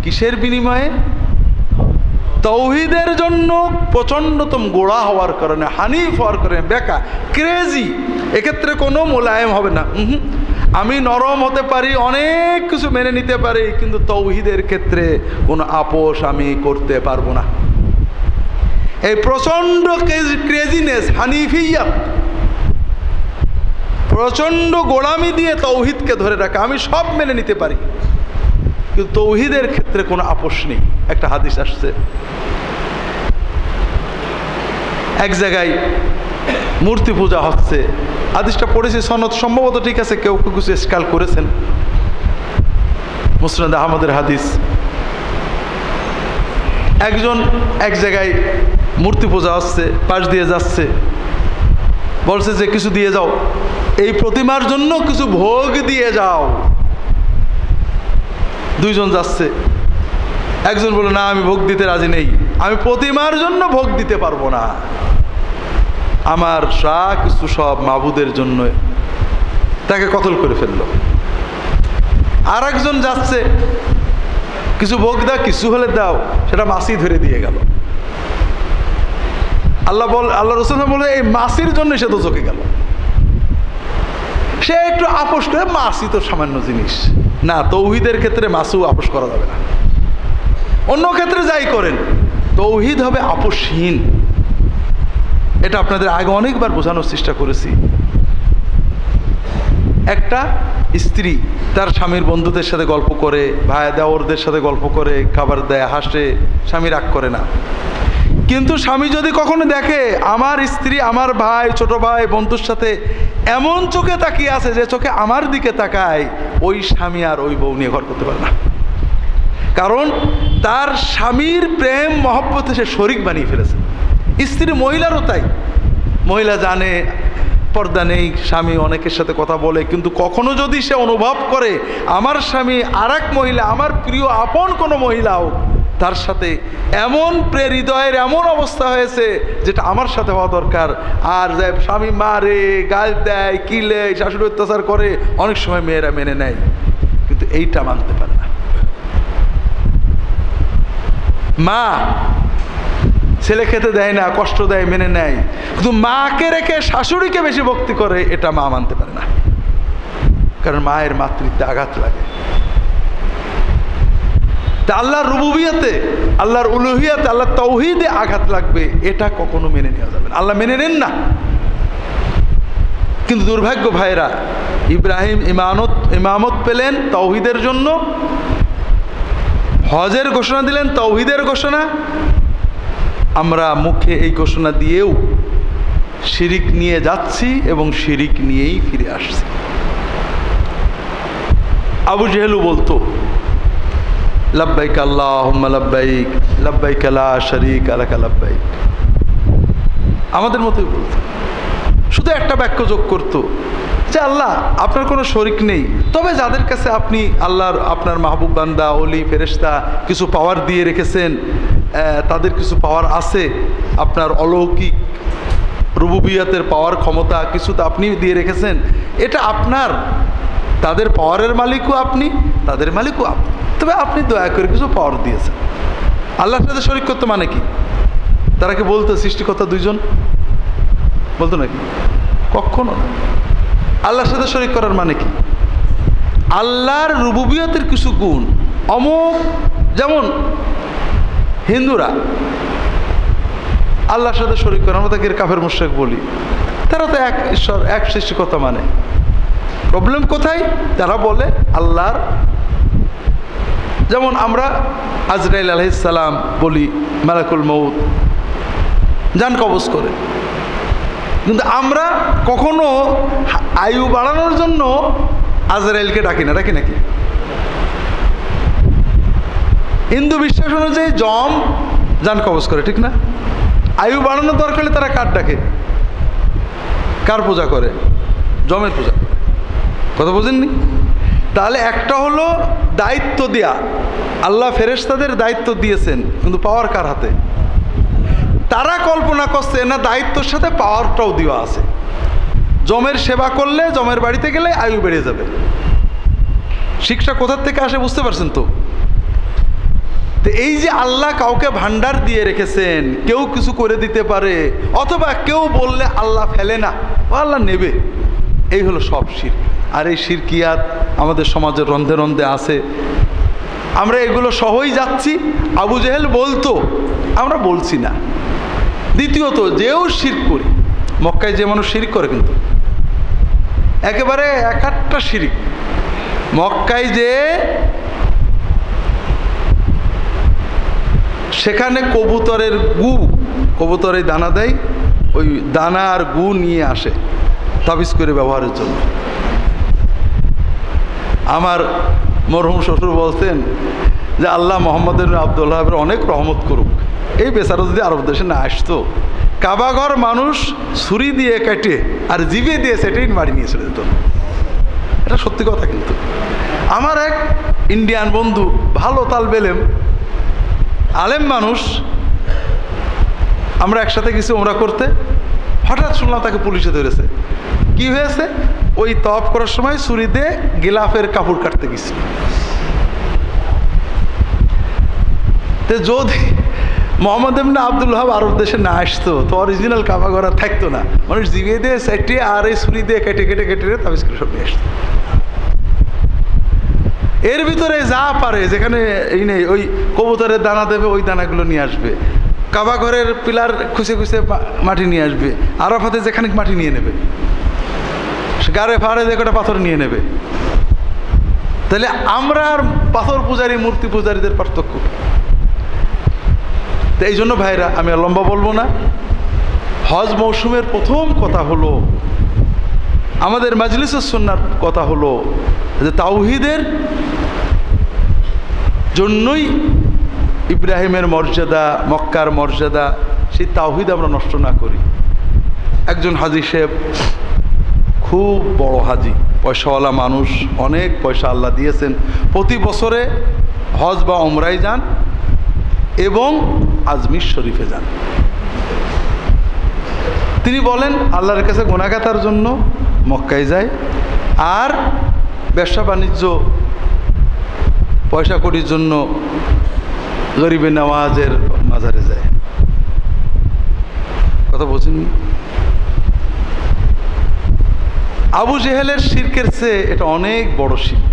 কিসের বিনিময়ে? তাওহীদের জন্য প্রচণ্ডতম গোড়া হওয়ার কারণে, হানিফ হওয়ার কারণে, বেকা ক্রেজি। এক্ষেত্রে কোনো মোলায়েম হবে না। আমি নরম হতে পারি, অনেক কিছু মেনে নিতে পারি, কিন্তু তাওহীদের ক্ষেত্রে কোনো আপোষ আমি করতে পারবো না। এই প্রচণ্ড ক্রেজিনেস, হানিফিয়াত, প্রচণ্ড গোলামি দিয়ে তাওহীদকে ধরে রাখা। আমি সব মেনে নিতে পারি, কিন্তু তাওহীদের ক্ষেত্রে কোনো আপোষ নেই। একটা হাদিস আসছে, এক জায়গায় মূর্তি পূজা হচ্ছে, হাদিসটা পড়েছি, সনদ সম্ভবত ঠিক আছে, কেউ কেউ কিছু ইশকাল করেছেন, মুসনাদ আহমদের হাদিস। একজন এক জায়গায় মূর্তি পূজা হচ্ছে, পাশ দিয়ে যাচ্ছে, বলছে যে কিছু দিয়ে যাও, এই প্রতিমার জন্য কিছু ভোগ দিয়ে যাও। দুইজন যাচ্ছে, একজন বলল না আমি ভোগ দিতে রাজি নেই, আমি প্রতিমার জন্য ভোগ দিতে পারবো না, আমার কিছু সব মাবুদের জন্য। তাকে কতল করে ফেললো। আর একজন যাচ্ছে, কিছু ভোগ দাও, কিছু হলে দাও, সেটা মাসি ধরে দিয়ে গেল। আল্লাহ রাসূল বলে এই মাসির জন্য সে দোজখে গেল। সে একটু আপোষ করে, মাসি তো সামান্য জিনিস না, তাওহীদের ক্ষেত্রে মাসিও আপোষ করা যাবে না। অন্য ক্ষেত্রে যাই করেন, তাওহীদ হবে আপোষহীন। এটা আপনাদের আগে অনেকবার বোঝানোর চেষ্টা করেছি। একটা স্ত্রী তার স্বামীর বন্ধুদের সাথে গল্প করে, ভাই দেওরদের সাথে গল্প করে, খাবার দেয়, হাসে, স্বামী রাগ করে না। কিন্তু স্বামী যদি কখনো দেখে আমার স্ত্রী, আমার ভাই, ছোট ভাই, বন্ধুর সাথে এমন চোখে তাকিয়ে আছে যে চোখে আমার দিকে তাকায়, ওই স্বামী আর ওই বউ নিয়ে ঘর করতে পারে না। কারণ তার স্বামীর প্রেম মহব্বতে সে শরীক বানিয়ে ফেলেছে। স্ত্রী, মহিলারও তাই। মহিলা জানে পর্দা নেই, স্বামী অনেকের সাথে কথা বলে, কিন্তু কখনো যদি সে অনুভব করে আমার স্বামী আর এক মহিলা, আমার প্রিয় আপন কোনো মহিলাও, তার সাথে এমন হৃদয়ের এমন অবস্থা হয়েছে যেটা আমার সাথে হওয়া দরকার, আর যে স্বামী মারে, গাল দেয়, কিলে, শাশুড়ি অত্যাচার করে, অনেক সময় মেয়েরা মেনে নেয়, কিন্তু এইটা মানতে পারে না। মা ছেলে খেতে দেয় না, কষ্ট দেয়, মেনে নেয়, কিন্তু মাকে রেখে শাশুড়িকে বেশি ভক্তি করে, এটা মা মানতে পারে না। কারণ মায়ের মাতৃত্বে আঘাত লাগে। তা আল্লাহর রুবুবিয়াতে, আল্লাহর উলুহিয়াতে, আল্লাহর তাওহীদে আঘাত লাগবে, এটা কখনো মেনে নেওয়া যাবে না। আল্লাহ মেনে নেন না। কিন্তু দুর্ভাগ্য ভাইরা, ইব্রাহিম ইমামত পেলেন তাওহীদের জন্য, হজের ঘোষণা দিলেন তাওহীদের ঘোষণা। আমরা মুখে এই ঘোষণা দিয়েও শিরিক নিয়ে যাচ্ছি এবং শিরিক নিয়েই ফিরে আসছি। আবু জেহেলও বলতো লাব্বাইক আল্লাহুম্মা লাব্বাইক, লাব্বাইক লা শারীকা লাকা লাব্বাইক। আমাদের মতোই বলতো, শুধু একটা বাক্য যোগ করতো যে আল্লাহ আপনার কোনো শরিক নেই, তবে যাদের কাছে আপনি আল্লাহর আপনার মাহবুব বান্দা ওলি ফেরেশতা কিছু পাওয়ার দিয়ে রেখেছেন, তাদের কিছু পাওয়ার আছে, আপনার অলৌকিক রুবুবিয়তের পাওয়ার ক্ষমতা কিছু তো আপনি দিয়ে রেখেছেন, এটা আপনার, তাদের পাওয়ারের মালিকও আপনি, তাদের মালিকও আপনি, তবে আপনি দয়া করে কিছু পাওয়ার দিয়েছেন। আল্লাহর সাথে শরিক করতে মানে কি? তারা কি বলতো সৃষ্টিকর্তা দুইজন? বলতো নাকি? কখনো না। আল্লাহর সাথে শরিক করার মানে কি? আল্লাহর রুবুবিয়তের কিছু গুণ অমুক, যেমন হিন্দুরা আল্লাহর সাথে শরিক করে, আমরা তাকে কাফের মুশরিক বলি, তারা তো এক ঈশ্বর এক সৃষ্টিকর্তা মানে। প্রবলেম কোথায়? তারা বলে আল্লাহর, যেমন আমরা আজরাইল আলাইহিস সালাম বলি মালাকুল মউত, জান কবজ করে, কিন্তু আমরা কখনো আয়ু বাড়ানোর জন্য আজরাইলকে ডাকি না, ডাকি নাকি? হিন্দু বিশ্বাস অনুযায়ী যম জান কবজ করে, ঠিক না? আয়ু বাড়ানোর দরকার হলে তারা কার ডাকে? কার পূজা করে? যমের পূজা। কথা বোঝেননি? তাহলে একটা হলো দায়িত্ব দেয়া, আল্লাহ ফেরেশতাদের দায়িত্ব দিয়েছেন, কিন্তু পাওয়ার কার হাতে? তারা কল্পনা করছে না দায়িত্বের সাথে পাওয়ারটাও দেওয়া আছে। যমের সেবা করলে, যমের বাড়িতে গেলে আয়ু বেড়ে যাবে। শিক্ষা কোথার থেকে আসে বুঝতে পারছেন তো? তো এই যে আল্লাহ কাউকে ভান্ডার দিয়ে রেখেছেন, কেউ কিছু করে দিতে পারে, অথবা কেউ বললে আল্লাহ ফেলে না, ও আল্লাহ নেবে, এই হলো সব শিরক। আর এই শিরকিয়াত আমাদের সমাজের রন্ধে রন্ধে আছে, আমরা এগুলো সহই যাচ্ছি। আবু জেহেল বলতো, আমরা বলছি না। দ্বিতীয়ত, যেও শিরক করি, মক্কায় যে মানুষ শিরক করে, কিন্তু একেবারে এক একটা শিরক। মক্কায় যে সেখানে কবুতরের গু, কবুতরে দানা দেয়, ওই দানা আর গু নিয়ে আসে তাবিজ করে ব্যবহারের জন্য। আমার মরহুম শ্বশুর বলতেন যে আল্লাহ মোহাম্মদের আব্দুল্লাহের অনেক রহমত করুক, এই বেচারা যদি আরব দেশে না আসতো, কাবাঘর মানুষ ছুরি দিয়ে কেটে আর জিভে দিয়ে সেটাই বাড়ি নিয়ে চলে যেত। এটা সত্যি কথা। কিন্তু আমার এক ইন্ডিয়ান বন্ধু, ভালো তালবে এলেম, আলেম মানুষ, আমরা একসাথে গেছি ওমরা করতে, হঠাৎ শুনলাম তাকে পুলিশে ধরেছে। কি হয়েছে? ওই তওয়াফ করার সময় ছুরি দিয়ে গিলাফের কাপড় কাটতে গেছিল। তো যদি মোহাম্মদ ইবনে আব্দুল ওয়াহাব আরব দেশে না আসতো, তো অরিজিনাল কাবা ঘর থাকতো না। মানুষ জিভিয়ে দিয়ে সেটে আর এই ছুরি দিয়ে কেটে কেটে কেটে তাবিজ করে সব নিয়ে আসতো। এর ভিতরে যা পারে, যেখানে এই নেই, ওই কবুতরের দানা দেবে, ওই দানাগুলো নিয়ে আসবে। কাবা ঘরের পিলার খুঁজে খুঁজে মাটি নিয়ে আসবে। আরাফাতে যেখানে মাটি নিয়ে নেবে, গাড়ে ফাড়ে যে কটা পাথর নিয়ে নেবে। তাহলে আমরা আর পাথর পূজারী, মূর্তি পূজারীদের পার্থক্য। তো এই জন্য ভাইরা, আমি আর লম্বা বলবো না। হজ মৌসুমের প্রথম কথা হলো, আমাদের মাজলিসুস সুন্নাহর কথা হলো যে তাওহীদের জন্যই ইব্রাহিমের মর্যাদা, মক্কার মর্যাদা, সেই তাওহীদ আমরা নষ্ট না করি। একজন হাজী সাহেব, খুব বড় হাজী, পয়সাওয়ালা মানুষ, অনেক পয়সা আল্লাহ দিয়েছেন, প্রতি বছরে হজ বা উমরায় যান এবং আজমির শরীফে যান। তিনি বলেন আল্লাহর কাছে গুনাহগাতার জন্য মক্কায় যায়, আর ব্যবসা বাণিজ্য পয়সা কড়ির জন্য গরিবে নওয়াজের মাজারে যায়। কথা বলছেন? আবু জেহেলের শিরকের চেয়ে এটা অনেক বড় শিরক।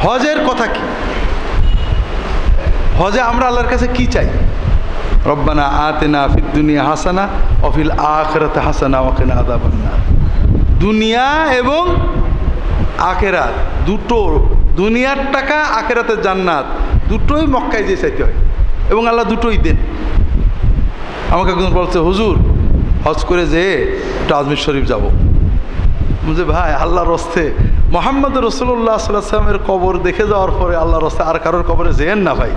হজের কথা কি? হজে আমরা আল্লাহর কাছে কি চাই? রব্বানা আতিনা ফিদ দুনিয়া হাসানা ওয়া ফিল আখিরাতি হাসানা ওয়া কিনা আযাবান্নার। দুনিয়া এবং আখিরাত দুটো, দুনিয়ার টাকা আখিরাতের জান্নাত, দুটোই মক্কায় যে চাইতে হয়, এবং আল্লাহ দুটোই দেন। আমাকে একজন বলছে, হুজুর হজ করে যেয়ে একটু আজমির শরীফ যাবো। বুঝে ভাই, আল্লাহর রাস্তে মোহাম্মদ রাসূলুল্লাহ সাল্লাল্লাহু আলাইহি ওয়াসাল্লামের কবর দেখে যাওয়ার পরে আল্লাহর রাস্তে আর কারোর কবরে যেয়েন না ভাই।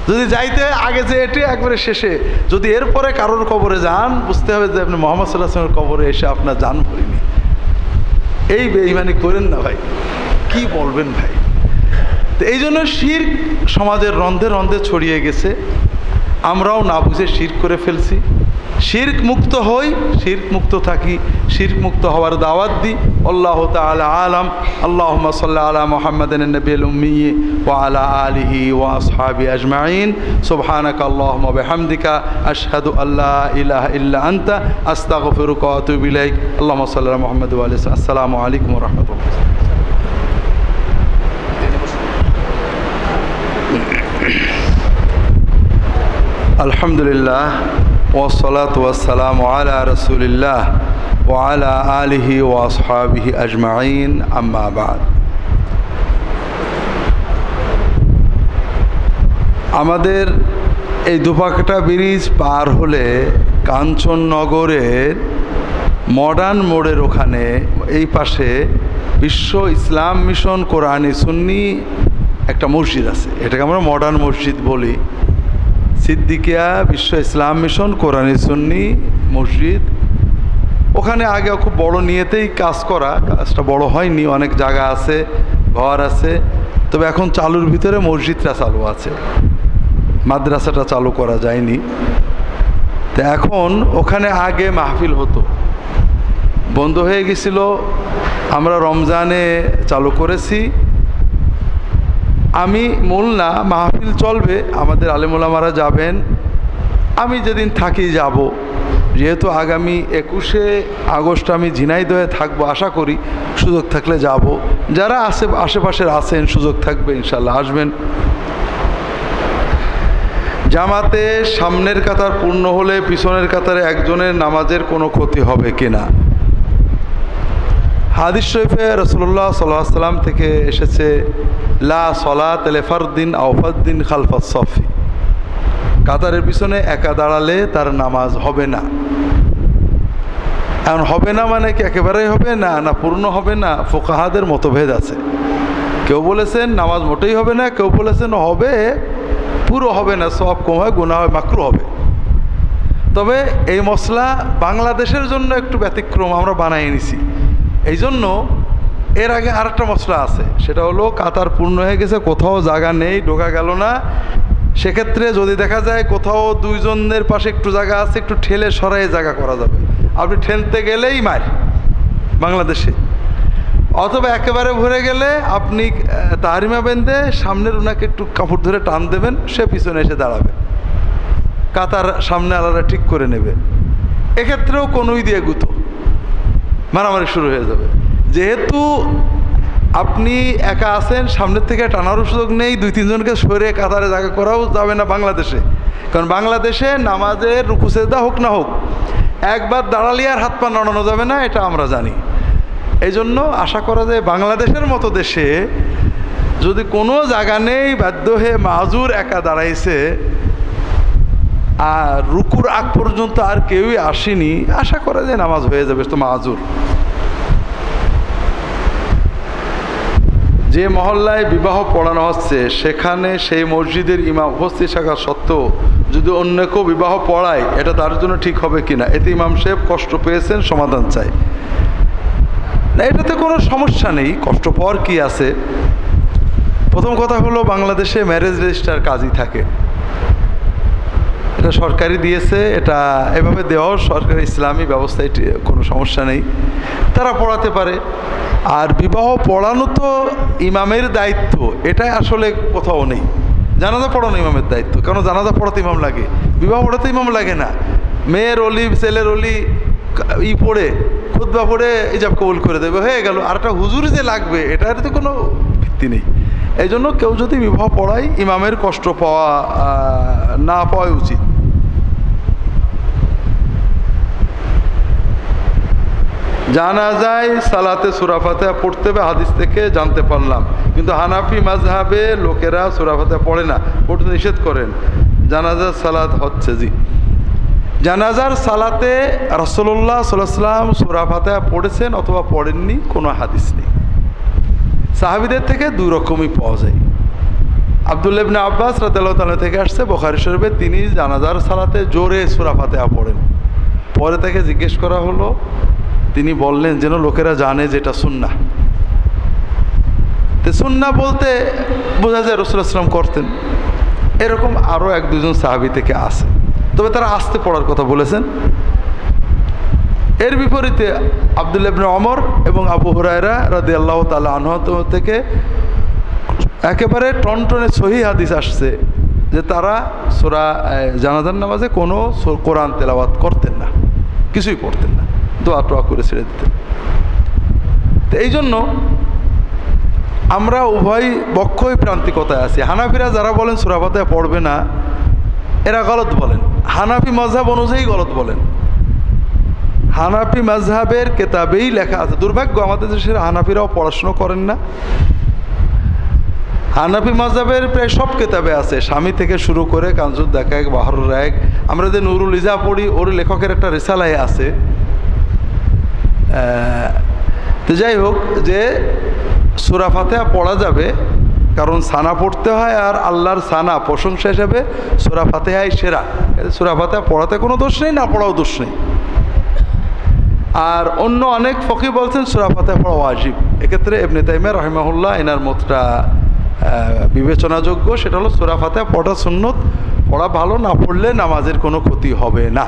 যদি যাইতে আগে যে এটি একবারে শেষে, যদি এরপরে কারোর কবরে যান বুঝতে হবে যে আপনি মুহাম্মদ সাল্লাল্লাহু আলাইহি ওয়াসাল্লামের কবরে এসে আপনার জান ভরিনি। এই বেঈমানি করেন না ভাই, কি বলবেন ভাই। তো এই জন্য শিরক সমাজের রন্ধে রন্ধে ছড়িয়ে গেছে, আমরাও না বুঝে শিরক করে ফেলছি। শিরক মুক্ত হই, শিরক মুক্ত থাকি, শিরক মুক্ত হওয়ার দাওয়াত দিই। আল্লাহু তাআলা আলাম। আল্লাহুম্মা সাল্লি আলা মুহাম্মাদিন নবিয়্যিল উম্মি ওয়া আলা আলিহি ওয়া আসহাবিহি আজমাইন। সুবহানাকা আল্লাহুম্মা ওয়া বিহামদিকা আশহাদু আল্লা ইলাহা ইল্লা আনতা আস্তাগফিরুকা ওয়া আতুবু ইলাইক। আল্লাহুম্মা সাল্লি আলা মুহাম্মাদ ওয়া আলিহি। আসসালামু আলাইকুম ওয়া রাহমাতুল্লাহ। আলহামদুলিল্লাহ ওয়াসসালাতু ওয়াসসালামু আলা রাসূলিল্লাহ ওয়া আলা আলিহি ওয়া আসহাবিহি আজমাইন, আম্মা বাদ। আমাদের এই দুপাকাটা ব্রিজ পার হলে কাঞ্চননগরের মডার্ন মোড়ের ওখানে এই পাশে বিশ্ব ইসলাম মিশন কোরআনী সুন্নি একটা মসজিদ আছে। এটাকে আমরা মডার্ন মসজিদ বলি। সিদ্দিকিয়া বিশ্ব ইসলাম মিশন কোরআনী সুন্নি মসজিদ। ওখানে আগে খুব বড় নিয়েতেই কাজ করা, কাজটা বড় হয়নি, অনেক জায়গা আছে, ঘর আছে, তবে এখন চালুর ভিতরে মসজিদটা চালু আছে, মাদ্রাসাটা চালু করা যায়নি। তো এখন ওখানে আগে মাহফিল হতো, বন্ধ হয়ে গেছিল, আমরা রমজানে চালু করেছি। আমি মূল না, মাহফিল চলবে, আমাদের আলেম ওলামারা যাবেন, আমি যেদিন থাকি যাব। যেহেতু আগামী 21শে আগস্ট আমি ঝিনাইদহে থাকবো, আশা করি সুযোগ থাকলে যাব। যারা আশেপাশের আছেন, সুযোগ থাকবে ইনশাল্লাহ আসবেন। জামাতে সামনের কাতার পূর্ণ হলে পিছনের কাতারে একজনের নামাজের কোনো ক্ষতি হবে কিনা? হাদিস শরীফে রাসূলুল্লাহ সাল্লাল্লাহু আলাইহি ওয়াসাল্লাম থেকে এসেছে, লা সলাত লিফারদিন আও ফারদিন খালফাস সাফি, কাতারের পিছনে একা দাঁড়ালে তার নামাজ হবে না। এখন হবে না মানে কি একেবারেই হবে না, না পূর্ণ হবে না? ফুকাহাদের মতভেদ আছে। কেউ বলেছেন নামাজ মোটেই হবে না, কেউ বলেছেন হবে, পুরো হবে না, সওয়াব কম হয়, গুনাহ হয়, মাকরুহ হবে। তবে এই মসলা বাংলাদেশের জন্য একটু ব্যতিক্রম আমরা বানিয়ে নিছি। এই জন্য এর আগে আরেকটা মসলা আছে, সেটা হলো কাতার পূর্ণ হয়ে গেছে, কোথাও জায়গা নেই, ঢোকা গেল না। সেক্ষেত্রে যদি দেখা যায় কোথাও দুইজনের পাশে একটু জায়গা আছে, একটু ঠেলে সরাই জায়গা করা যাবে। আপনি ঠেলতে গেলেই মার বাংলাদেশে, অথবা একেবারে ভরে গেলে আপনি তাহারিমা বেঁধে সামনের ওনাকে একটু কাপড় ধরে টান দেবেন, সে পিছনে এসে দাঁড়াবে, কাতার সামনে আলাদা ঠিক করে নেবে। এক্ষেত্রেও কোনোই দিয়ে গুতো মারামারি শুরু হয়ে যাবে। যেহেতু আপনি একা আছেন, সামনের থেকে টানারও সুযোগ নেই, দুই তিনজনকে সরে কাতারে জায়গা করাও যাবে না বাংলাদেশে। কারণ বাংলাদেশে নামাজের রুকু সেজদা হোক না হোক, একবার দাঁড়ালে আর হাত পা নাড়ানো যাবে না, এটা আমরা জানি। এই জন্য আশা করা যায় বাংলাদেশের মতো দেশে যদি কোনো জায়গা নেই, বাধ্য হয়ে মাজুর একা দাঁড়াইছে আর রুকুর আগ পর্যন্ত আর কেউই আসেনি, আশা করা যায় নামাজ হয়ে যাবে, তো মাজুর। যে মহল্লায় বিবাহ পড়ানো হচ্ছে সেখানে সেই মসজিদের ইমাম উপস্থিত থাকা সত্ত্বেও যদি অন্য কেউ বিবাহ পড়ায়, এটা তার জন্য ঠিক হবে কিনা? এতে ইমাম সাহেব কষ্ট পেয়েছেন, সমাধান চাই। না, এটাতে কোনো সমস্যা নেই, কষ্ট পাওয়ার কি আছে? প্রথম কথা হলো বাংলাদেশে ম্যারেজ রেজিস্টার কাজই থাকে, এটা সরকারি দিয়েছে, এটা এভাবে দেওয়াও সরকারি ইসলামী ব্যবস্থা, এটি কোনো সমস্যা নেই, তারা পড়াতে পারে। আর বিবাহ পড়ানো তো ইমামের দায়িত্ব, এটাই আসলে কোথাও নেই। জানাজা পড়ানো ইমামের দায়িত্ব, কারণ জানাজা পড়াতে ইমাম লাগে, বিবাহ পড়াতে ইমাম লাগে না। মেয়ের অলি ছেলের অলি পড়ে খুতবা পড়ে ইজাব কবুল করে দেবে, হয়ে গেল। আর একটা হুজুর যে লাগবে, এটার তো কোনো ভিত্তি নেই। এই জন্য কেউ যদি বিবাহ পড়ায়, ইমামের কষ্ট পাওয়া না পাওয়াই উচিত। জানাজায় সালাতে সূরা ফাতিহা পড়তে হবে, হাদিস থেকে জানতে পারলাম, কিন্তু হানাফি মাযহাবে লোকেরা সূরা ফাতিহা পড়ে না, পড়তে নিষেধ করেন। জানাজার সালাত হচ্ছে, জি, জানাজার সালাতে রাসূলুল্লাহ সাল্লাল্লাহু আলাইহি ওয়াসাল্লাম সূরা ফাতিহা পড়েছেন অথবা পড়েননি কোনো হাদিস নেই। সাহাবীদের থেকে দুই রকমই পাওয়া যায়। আব্দুল্লাহ ইবনে আব্বাস রাদিয়াল্লাহু তাআলা থেকে আসছে বুখারী শরীফে, তিনি জানাজার সালাতে জোরে সূরা ফাতিহা পড়েন। পরে তাকে জিজ্ঞেস করা হলো, তিনি বললেন যেন লোকেরা জানে যে এটা সুন্নাহ। তো সুন্নাহ বলতে বোঝা যায় রাসূলুল্লাহ সাল্লাল্লাহু আলাইহি ওয়াসাল্লাম করতেন। এরকম আরও এক দুজন সাহাবী থেকে আছে, তবে তারা আস্তে পড়ার কথা বলেছেন। এর বিপরীতে আব্দুল্লাহ ইবনে ওমর এবং আবু হুরায়রা রাদিয়াল্লাহু তাআলা আনহু থেকে একেবারে টনটনে সহিহ হাদিস আসছে যে তারা সূরা জানাজার নামাজে কোনো কোরআন তেলাওয়াত করতেন না, কিছুই পড়তেন না, দোয়া টোয়া করে ছেড়ে দিতেন। তো এই জন্য আমরা উভয় পক্ষই প্রান্তিকতায় আছি। হানাফিরা যারা বলেন সূরা ফাতিহা পড়বে না, এরা গলত বলেন। হানাফি মাযহাব অনুযায়ী গলত বলেন। হানাফি মাযহাবের কেতাবেই লেখা আছে, দুর্ভাগ্য আমাদের দেশের হানাফিরাও পড়াশুনো করেন না। হানাফি মাযহাবের প্রায় সব কেতাবে আছে, স্বামী থেকে শুরু করে কানজুদ দাকায়েক, বাহরুর রায়েক। আমরা যে নুরুল ইজা পড়ি, ওর লেখকের একটা রিসালায় আছে। তো যাই হোক, যে সূরা ফাতিহা পড়া যাবে, কারণ সানা পড়তে হয়, আর আল্লাহর সানা প্রশংসা হিসাবে সূরা ফাতিহাই সেরা। সূরা ফাতিহা পড়াতে কোনো দোষ নেই, না পড়াও দোষ নেই। আর অন্য অনেক ফকি বলছেন সূরা ফাতিহা পড়া ওয়াজিব। এক্ষেত্রে ইবনে তাইমিয়া রাহিমাহুল্লাহ এনার মতটা বিবেচনাযোগ্য। সেটা হলো সূরা ফাতিহা পড়া সুন্নত, পড়া ভালো, না পড়লে নামাজের কোনো ক্ষতি হবে না।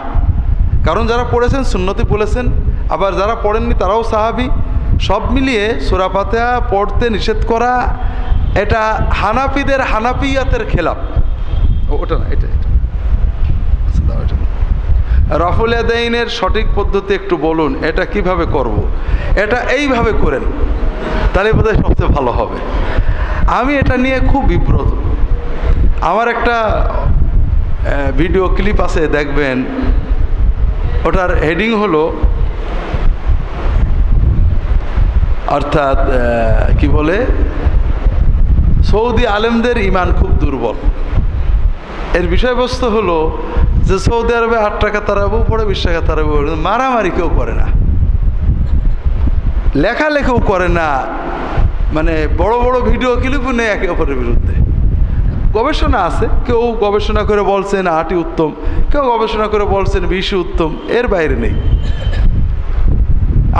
কারণ যারা পড়েছেন সুন্নতি বলেছেন, আবার যারা পড়েননি তারাও সাহাবী। সব মিলিয়ে সূরা ফাতিহা পড়তে নিষেধ করা এটা হানাফিদের হানাফিয়াতের খেলাফ। ওটা না, এটা রাফুল ইয়াদাইনের সঠিক পদ্ধতি একটু বলুন, এটা কিভাবে করব? এটা এইভাবে করেন, তাহলে বোধহয় সবচেয়ে ভালো হবে। আমি এটা নিয়ে খুব বিব্রত। আমার একটা ভিডিও ক্লিপ আছে, দেখবেন। ওটার হেডিং হলো, অর্থাৎ কি বলে, সৌদি আলেমদের ইমান খুব দুর্বল। এর বিষয়বস্তু হলো যে সৌদি আরবে 8 টাকা তারাবু পড়ে, 20 টাকা তারাবু পড়ে, মারামারি কেউ করে না, লেখালেখিও করে না, মানে বড় বড় ভিডিও ক্লিপও নেই একে অপরের বিরুদ্ধে। গবেষণা আছে, কেউ গবেষণা করে বলছেন 8ই উত্তম, কেউ গবেষণা করে বলছেন 20ই উত্তম, এর বাইরে নেই।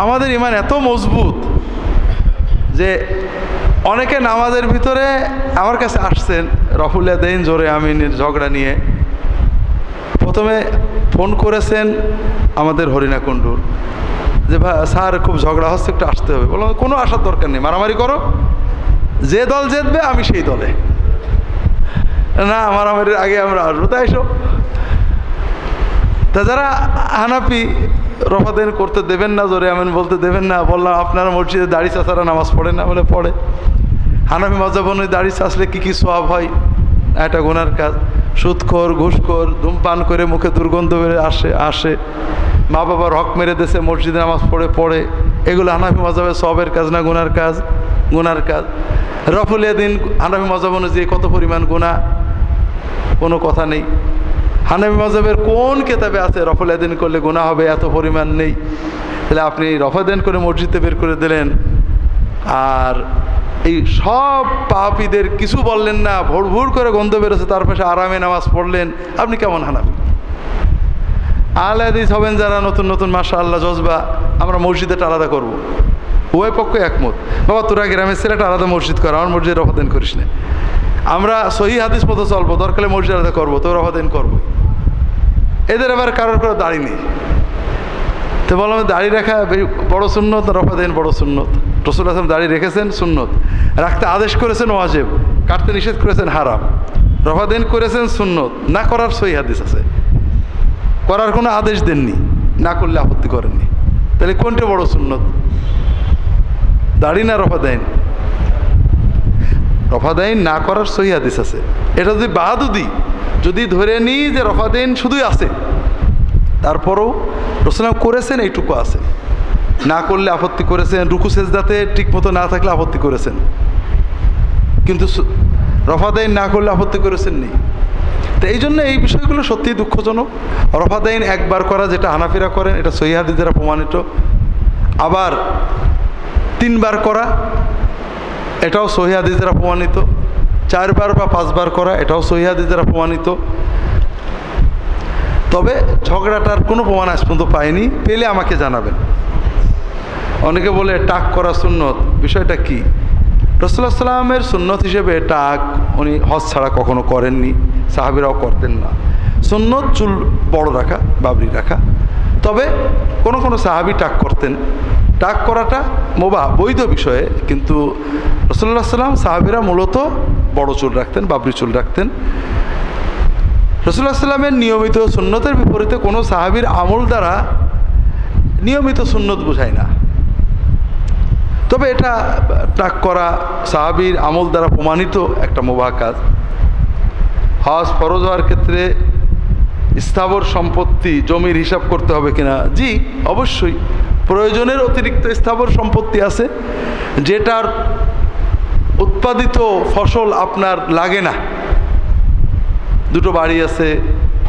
আমাদের ইমান এত মজবুত যে অনেকে নামাজের ভিতরে আমার কাছে আসছেন, রাফুল ইয়াদাইন জোরে আমিনের ঝগড়া নিয়ে। প্রথমে ফোন করেছেন আমাদের হরিণাকুণ্ডুর, যে ভাই স্যার খুব ঝগড়া হচ্ছে, একটু আসতে হবে। বললাম কোনো আসার দরকার নেই, মারামারি করো, যে দল জিতবে আমি সেই দলে। না, মারামারির আগে আমরা আসবো, তাই এসো। তা যারা হানাফি রফাদাইন করতে দেবেন না, জোরে আমিন বলতে দেবেন না। বললাম আপনারা মসজিদে দাড়ি চাচারা নামাজ পড়ে না? বলে পড়ে। হানাফি মাযহাব অনুযায়ী দাড়ি চাচলে কী কী সওয়াব হয়? এটা গুনার কাজ। সুদখোর, ঘুষখোর, ধূমপান করে মুখে দুর্গন্ধ বেড়ে আসে, মা বাবার হক মেরে দেশে মসজিদে নামাজ পড়ে, এগুলো হানাফি মাযহাবের সওয়াবের কাজ না গুনার কাজ? গুনার কাজ। রাফুল ইয়াদাইন হানাফি মাযহাব অনুযায়ী কত পরিমাণ গুনাহ? কোনো কথা নেই। হানাফি মাযহাবের কোন কিতাবে আছে রাফুল ইয়াদাইন করলে গুনাহ হবে? এত পরিমাণ নেই। তাহলে আপনি রাফুল ইয়াদাইন করে মসজিদে বের করে দিলেন, আর এই সব পাপীদের কিছু বললেন না, ভোর ভোর করে গন্ধ বেরোছে, তার পাশে আরামে নামাজ পড়লেন। আপনি কেমন হানাফি? আহলে হাদিস হবেন যারা নতুন নতুন, মাশাআল্লাহ জজবা, আমরা মসজিদটা আলাদা করব। উভয় পক্ষ একমত, বাবা তোরা গ্রামের ছেলেটা আলাদা মসজিদ কর, আমার মসজিদে রাফুল ইয়াদাইন করিস না। আমরা সহিহ হাদিস মতো চলবো, দরকারে মসজিদ আলাদা করবো, তো রাফুল ইয়াদাইন করবো। এদের আবার কারোর করে দাড়ি নেই। তো বললাম দাড়ি রাখা বড় সুন্নত, রাফুল ইয়াদাইন বড় সুন্নত। রাসূল আসলাম দাড়ি রেখেছেন সুন্নত, রাখতে আদেশ করেছেন ওয়াজিব, কাটতে নিষেধ করেছেন হারাম। রাফুল ইয়াদাইন করেছেন সুন্নত, না করার সহিহ হাদিস আছে, করার কোনো আদেশ দেননি, না করলে আপত্তি করেননি। তাহলে কোনটা বড় সুন্নত, দাড়ি না রাফুল ইয়াদাইন? রাফুল ইয়াদাইন না করার সহিহ হাদিস আছে। এটা যদি বাহাদুদি যদি ধরে নিই যে রাফুল ইয়াদাইন শুধুই আছে, তারপরও রাসূল করেছেন এইটুকু আছে, না করলে আপত্তি করেছেন, রুকু সেজদাতে ঠিক মতো না থাকলে আপত্তি করেছেন, কিন্তু রাফুল ইয়াদাইন না করলে আপত্তি করেছেন নেই। তো এই জন্য এই বিষয়গুলো সত্যিই দুঃখজনক। রাফুল ইয়াদাইন একবার করা, যেটা হানাফিরা করেন, এটা সহিহ হাদিস দ্বারা প্রমাণিত। আবার 3 বার করা, এটাও সহিহ হাদিস দ্বারা প্রমাণিত। 4 বার বা 5 বার করা, এটাও সহিহ হাদিস দ্বারা প্রমাণিত। তবে ঝগড়াটার কোনো প্রমাণ আজ পর্যন্ত পাইনি, পেলে আমাকে জানাবেন। অনেকে বলে টাক করা সুন্নত, বিষয়টা কি? রাসূলুল্লাহ সাল্লামের সুন্নত হিসেবে টাক উনি হজ ছাড়া কখনো করেননি, সাহাবীরাও করতেন না। সুন্নত চুল বড় রাখা, বাবরি রাখা। তবে কোনো কোনো সাহাবী টাক করতেন। টাক করাটা মুবাহ, বৈধ বিষয়ে, কিন্তু রাসূলুল্লাহ সাল্লাম সাহাবীরা মূলত বড় চুল রাখতেন, বাবরি চুল রাখতেন। রাসূলুল্লাহ সাল্লামের নিয়মিত সুন্নতের বিপরীতে কোনো সাহাবীর আমল দ্বারা নিয়মিত সুন্নত বোঝায় না। তবে এটা টাক করা সাহাবীর আমল দ্বারা প্রমাণিত একটা মুবাহ কাজ। হজ ফরজ হওয়ার ক্ষেত্রে স্থাবর সম্পত্তি, জমির হিসাব করতে হবে কিনা? জি, অবশ্যই। প্রয়োজনের অতিরিক্ত স্থাবর সম্পত্তি আছে, যেটার উৎপাদিত ফসল আপনার লাগে না। দুটো বাড়ি আছে,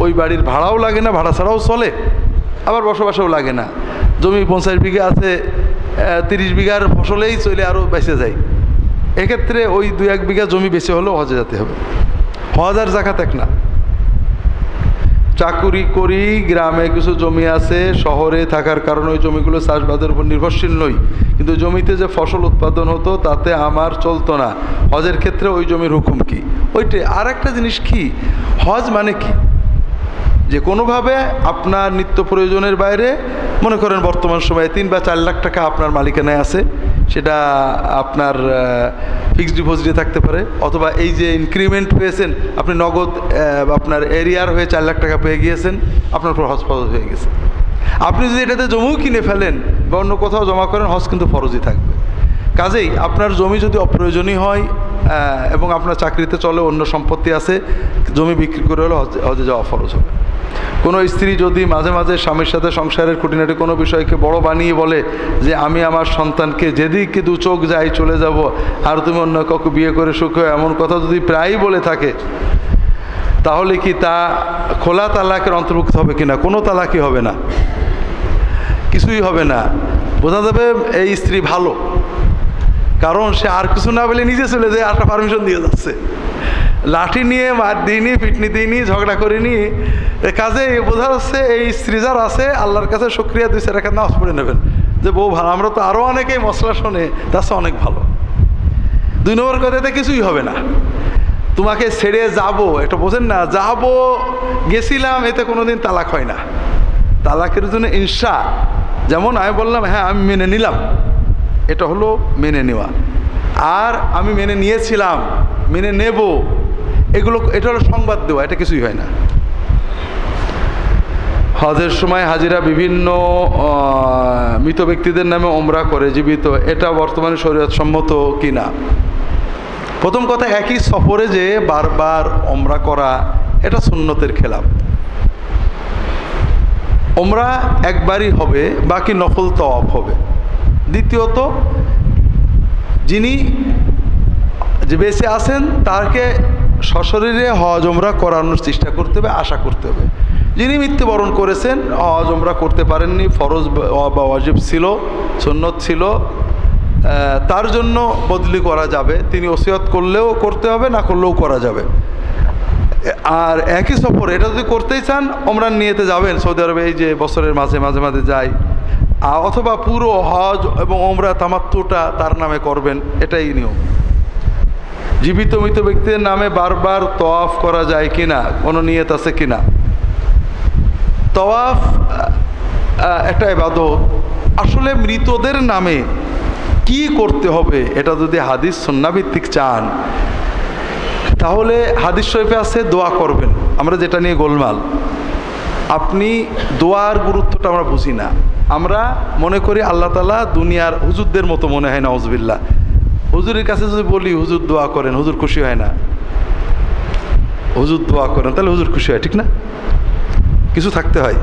ওই বাড়ির ভাড়াও লাগে না, ভাড়া ছাড়াও চলে, আবার বসবাসও লাগে না। জমি 50 বিঘা আছে, 30 বিঘার ফসলেই চলে আরও বেঁচে যায়। এক্ষেত্রে ওই 2-1 বিঘা জমি বেশি হলেও হজে যেতে হবে। হজ আর জাকাত এক না। চাকুরি করি, গ্রামে কিছু জমি আছে, শহরে থাকার কারণে ওই জমিগুলো চাষবাদের উপর নির্ভরশীল নই, কিন্তু জমিতে যে ফসল উৎপাদন হতো তাতে আমার চলতো না। হজের ক্ষেত্রে ওই জমির হুকুম কি? ওইটাই। আর একটা জিনিস কি, হজ মানে কি? যে কোনোভাবে আপনার নিত্য প্রয়োজনের বাইরে, মনে করেন বর্তমান সময়ে 3 বা 4 লাখ টাকা আপনার মালিকানায় আছে, সেটা আপনার ফিক্সড ডিপোজিটে থাকতে পারে, অথবা এই যে ইনক্রিমেন্ট পেয়েছেন আপনি নগদ, আপনার এরিয়ার হয়ে 4 লাখ টাকা পেয়ে গিয়েছেন, আপনার উপর হজ ফরজ হয়ে গেছে। আপনি যদি এটাতে জমিও কিনে ফেলেন বা অন্য কোথাও জমা করেন, হজ কিন্তু ফরজই থাকবে। কাজেই আপনার জমি যদি অপ্রয়োজনীয় হয় এবং আপনার চাকরিতে চলে, অন্য সম্পত্তি আছে, জমি বিক্রি করে হলে হজে যাওয়া ফরজ হবে। কোনো স্ত্রী যদি মাঝে মাঝে স্বামীর সাথে সংসারের খুঁটিনাটি কোনো বিষয়কে বড় বানিয়ে বলে যে আমি আমার সন্তানকে যেদিকে 2 চোখ যাই চলে যাব, আর তুমি অন্য কাউকে বিয়ে করে সুখ হয়, এমন কথা যদি প্রায়ই বলে থাকে, তাহলে কি তা খোলা তালাকের অন্তর্ভুক্ত হবে কিনা? কোনো তালাকই হবে না, কিছুই হবে না। বোঝা যাবে এই স্ত্রী ভালো, কারণ সে আর কিছু না বলে নিজে চলে যায়, আরটা পারমিশন দিয়ে যাচ্ছে। লাঠি নিয়ে মার দিইনি, পিটনি দিইনি, ঝগড়া করিনি। কাজে বোঝা যাচ্ছে এই স্ত্রী যার আছে, আল্লাহর কাছে শুকরিয়া 2-4 রাকাত নামাজ পড়ে নেবেন যে বউ ভালো। আমরা তো আরও অনেকেই মশলা শোনে, তার চেয়ে অনেক ভালো। 2 নম্বর কথাতে কিছুই হবে না। তোমাকে ছেড়ে যাব, এটা বোঝেন না, যাব গেছিলাম, এতে কোনোদিন তালাক হয় না। তালাকের জন্য ইনশা, যেমন আমি বললাম হ্যাঁ আমি মেনে নিলাম, এটা হলো মেনে নেওয়া। আর আমি মেনে নিয়েছিলাম, মেনে নেব, এগুলো, এটা হলো সংবাদ দেওয়া, এটা কিছুই হয় না। হজের সময় হাজিরা বিভিন্ন মৃত ব্যক্তিদের নামে ওমরা করে জীবিত, এটা বর্তমানে শরীয়ত সম্মত কিনা? প্রথম কথা, একই সফরে যে বারবার ওমরা করা, এটা সুন্নতের খেলাফ। ওমরা একবারই হবে, বাকি নফল তওয়াফ হবে। দ্বিতীয়ত, যিনি যে বেঁচে আছেন তাকে সশরীরে হজ ওমরা করানোর চেষ্টা করতে হবে, আশা করতে হবে। যিনি মৃত্যুবরণ করেছেন, হজ ওমরা করতে পারেননি, ফরজ বা ওয়াজিব ছিল, সুন্নত ছিল, তার জন্য বদলি করা যাবে। তিনি ওসিয়ত করলেও করতে হবে, না করলেও করা যাবে। আর একই সফর এটা যদি করতেই চান, ওমরার নিয়েতে যাবেন সৌদি আরবে, এই যে বছরের মাঝে মাঝে যায়, অথবা পুরো হজ এবং ওমরা তামাত্তুটা তার নামে করবেন, এটাই নিয়ম। জীবিত মৃত ব্যক্তিদের নামে বারবার তওয়াফ করা যায় কিনা, কোনো নিয়ত আছে কিনা? তওয়াফ একটা ইবাদত। আসলে মৃতদের নামে কি করতে হবে, এটা যদি হাদিস সুন্নাহ ভিত্তিক চান, তাহলে হাদিস শরীফে আছে দোয়া করবেন। আমরা যেটা নিয়ে গোলমাল, আপনি দোয়ার গুরুত্বটা আমরা বুঝি না। আমরা মনে করি আল্লাহ তাআলা দুনিয়ার হুজুরদের মতো মনে হয়, নাউজুবিল্লাহ। হুজুরের কাছে যদি বলি হুজুর দোয়া করেন, হুজুর খুশি হয় না। হুজুর দোয়া করেন, তাহলে হুজুর খুশি হয়, ঠিক না? কিছু থাকতে হয়।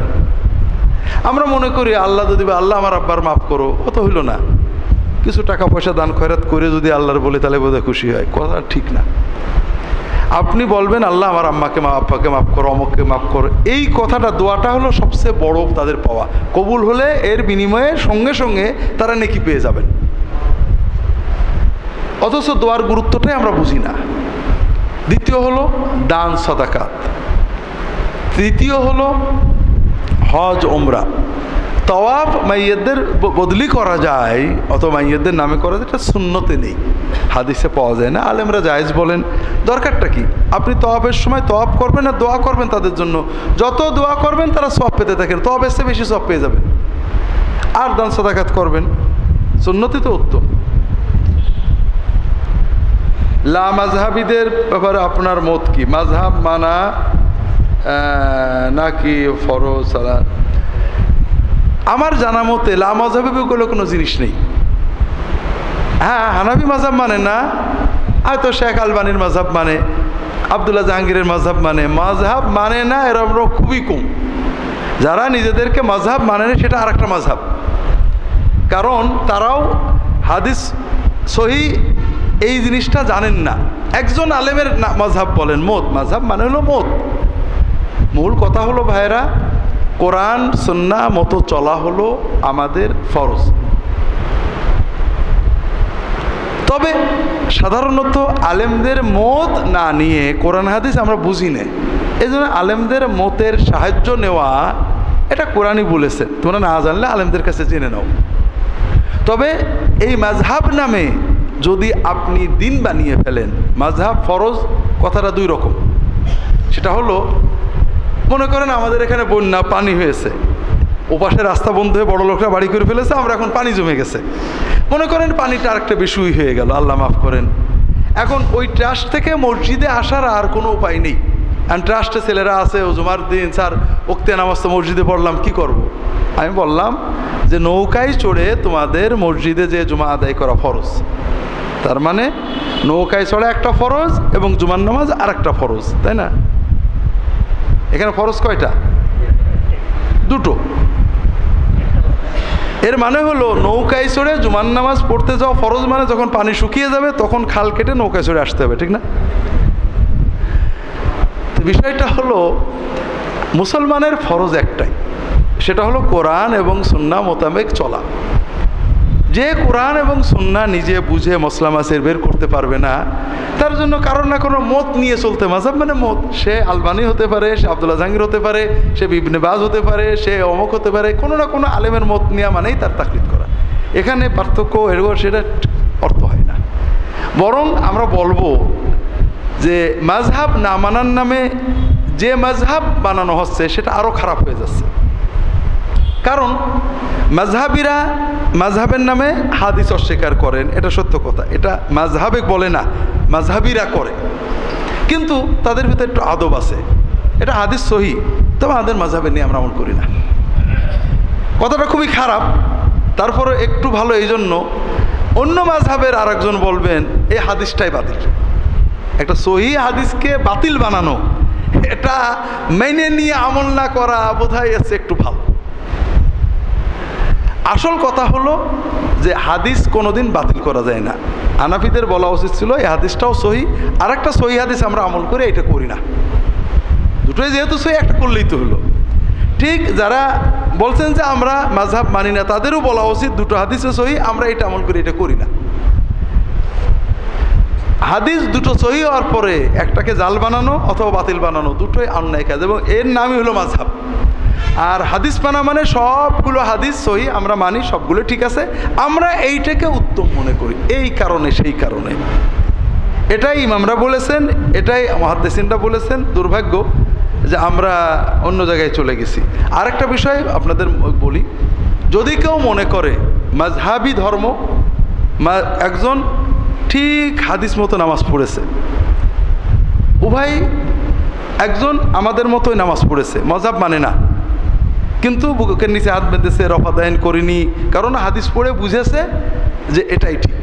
আমরা মনে করি আল্লাহ যদি আল্লাহ আমার আব্বার মাফ করো, অত হইল না, কিছু টাকা পয়সা দান খয়রাত করে যদি আল্লাহর বলি, তাহলে বোধহয় খুশি হয়। কথা ঠিক না। আপনি বলবেন আল্লাহ আমার আম্মাকে আব্বাকে মাফ করো, অমুককে মাফ করো। এই কথাটা, দোয়াটা হলো সবচেয়ে বড় তাদের পাওয়া। কবুল হলে এর বিনিময়ে সঙ্গে সঙ্গে তারা নেকি পেয়ে যাবেন। অথচ দোয়ার গুরুত্বটাই আমরা বুঝি না। দ্বিতীয় হলো দান সাদাকাত, তৃতীয় হলো হজ ওমরা। তওয়াফ মাইয়্যিতদের বদলি করা যায় অথবা মাইয়্যিতদের নামে করা যায়, এটা সুন্নতে নেই, হাদিসে পাওয়া যায় না। আলেমরা জায়েজ বলেন। দরকারটা কি? আপনি তওয়াফের সময় তওয়াফ করবেন আর দোয়া করবেন তাদের জন্য, যত দোয়া করবেন তারা সওয়াব পেতে থাকেন, তওয়াফের চেয়ে বেশি সওয়াব পেয়ে যাবেন। আর দান সাদাকাত করবেন, সুন্নতি তো উত্তম। লা মাযহাবিদের ব্যাপারে আপনার মত কি? মাযহাব মানা নাকি ফরজ সালাত? আমার জানা মতে লা মাযহাবি বলে কোনো জিনিস নেই। হ্যাঁ, হানাফি মাযহাব মানে না, হয়তো শেখ আলবানির মাযহাব মানে, আব্দুল্লাহ জাহাঙ্গীরের মাযহাব মানে না এরকম খুবই কম। যারা নিজেদেরকে মাযহাব মানে না সেটা আরেকটা মাযহাব, কারণ তারাও হাদিস সহি এই জিনিসটা জানেন না। একজন আলেমের মাযহাব বলেন, মত, মাযহাব মানে হলো মত। মূল কথা হলো ভাইরা, কোরআন সুন্নাহ মতো চলা হলো আমাদের ফরজ। তবে সাধারণত আলেমদের মত না নিয়ে কোরআন হাদিস আমরা বুঝি না, এই জন্য আলেমদের মতের সাহায্য নেওয়া এটা কোরআনই বলেছে, তোমরা না জানলে আলেমদের কাছে জেনে নাও। তবে এই মাযহাব নামে যদি আপনি দিন বানিয়ে ফেলেন, মাযহাব ফরজ কথাটা দুই রকম। সেটা হলো, মনে করেন আমাদের এখানে বন্যা, পানি হয়েছে, ওপাশে রাস্তা বন্ধ হয়ে বড় লোকরা বাড়ি করে ফেলেছে, আমরা এখন পানি জমে গেছে, মনে করেন পানিটা আরেকটা বেশি হয়ে গেল, আল্লাহ মাফ করেন। এখন ওই ট্রাস্ট থেকে মসজিদে আসার আর কোনো উপায় নেই। অ্যান্ড ট্রাস্টে ছেলেরা আছে, ও জুমার দিন স্যার ওক্তে নামাজ তো মসজিদে পড়লাম, কি করব? আমি বললাম যে নৌকায় চড়ে তোমাদের মসজিদে যে জুমা আদায় করা ফরজ। তার মানে নৌকায় চড়ে একটা ফরজ এবং জুমার নামাজ আর একটা ফরজ, তাই না? এখানে ফরজ কয়টা? দুটো। এর মানে হলো নৌকায় চড়ে জুমার নামাজ পড়তে যাওয়া ফরজ, মানে যখন পানি শুকিয়ে যাবে তখন খাল কেটে নৌকায় চড়ে আসতে হবে, ঠিক না? বিষয়টা হলো মুসলমানের ফরজ একটাই, সেটা হলো কোরআন এবং সুন্নাহ মোতাবেক চলা। যে কোরআন এবং সুন্নাহ নিজে বুঝে মসলা মাসের বের করতে পারবে না, তার জন্য কারণ না কোনো মত নিয়ে চলতে, মাযহাব মানে মত, সে আলবানি হতে পারে, সে আব্দুল্লাহ জাহাঙ্গীর হতে পারে, সে ইবনে বাজ হতে পারে, সে অমুক হতে পারে, কোনো না কোনো আলেমের মত নেওয়া মানেই তার তাকলিদ করা। এখানে পার্থক্য এরকম সেটা অর্থ হয় না। বরং আমরা বলবো যে মাযহাব না মানার নামে যে মাযহাব বানানো হচ্ছে সেটা আরও খারাপ হয়ে যাচ্ছে। কারণ মাযহাবিরা মাযহাবের নামে হাদিস অস্বীকার করেন, এটা সত্য কথা, এটা মাযহাবে বলে না, মাযহাবিরা করে। কিন্তু তাদের ভিতরে একটু আদব আছে, এটা হাদিস সহি, তবে আমাদের মাযহাবে নিয়ে আমরা আমল করি না। কথাটা খুবই খারাপ, তারপরে একটু ভালো এই জন্য অন্য মাযহাবের আর একজন বলবেন এই হাদিসটাই বাতিল। একটা সহি হাদিসকে বাতিল বানানো, এটা মেনে নিয়ে আমল না করা বোধহয় আছে একটু ভালো। আসল কথা হলো যে হাদিস কোনোদিন বাতিল করা যায় না। হানাফিদের বলা উচিত ছিল এই হাদিসটাও সহি, আর একটা সহি হাদিস আমরা আমল করে এটা করি না, দুটোই যেহেতু সহি একটা করলেই তো হলো। ঠিক যারা বলছেন যে আমরা মাযহাব মানি না, তাদেরও বলা উচিত দুটো হাদিসও সহি, আমরা এটা আমল করি এটা করি না। হাদিস দুটো সহি হওয়ার পরে একটাকে জাল বানানো অথবা বাতিল বানানো দুটোই অন্যায় কাজ, এবং এর নামই হলো মাযহাব। আর হাদিস মানা মানে সবগুলো হাদিস সহি আমরা মানি, সবগুলো ঠিক আছে, আমরা এইটাকে উত্তম মনে করি, এই কারণে সেই কারণে। এটাই ইমামরা বলেছেন, এটাই মুহাদ্দিসিনরা বলেছেন। দুর্ভাগ্য যে আমরা অন্য জায়গায় চলে গেছি। আরেকটা বিষয় আপনাদের বলি, যদি কেউ মনে করে মাযহাবি ধর্ম, একজন ঠিক হাদিস মতো নামাজ পড়েছে, উভয় একজন আমাদের মতোই নামাজ পড়েছে, মাযহাব মানে না, কিন্তু বুকের নিচে হাত বেঁধেছে, রফাদাইন করিনি, কারণ হাদিস পড়ে বুঝেছে যে এটাই ঠিক।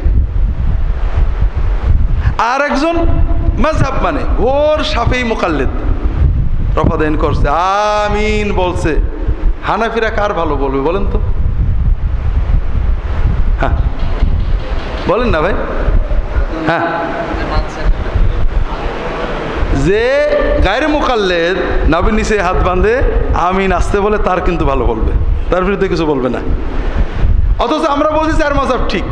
আর একজন মাযহাব মানে ঘোর শাফিঈ মুকাল্লিদ, রফাদাইন করছে, আমিন বলছে। হানাফিরা কার ভালো বলবে বলেন তো? হ্যাঁ বলেন না ভাই। হ্যাঁ, যে গায়রে মুকাল্লিদ নবীর নিচে হাত বাঁধে আমিন আসতে বলে, তার কিন্তু ভালো বলবে, তার বিরুদ্ধে কিছু বলবে না। অথচ আমরা বলছি চার মাযহাব ঠিক,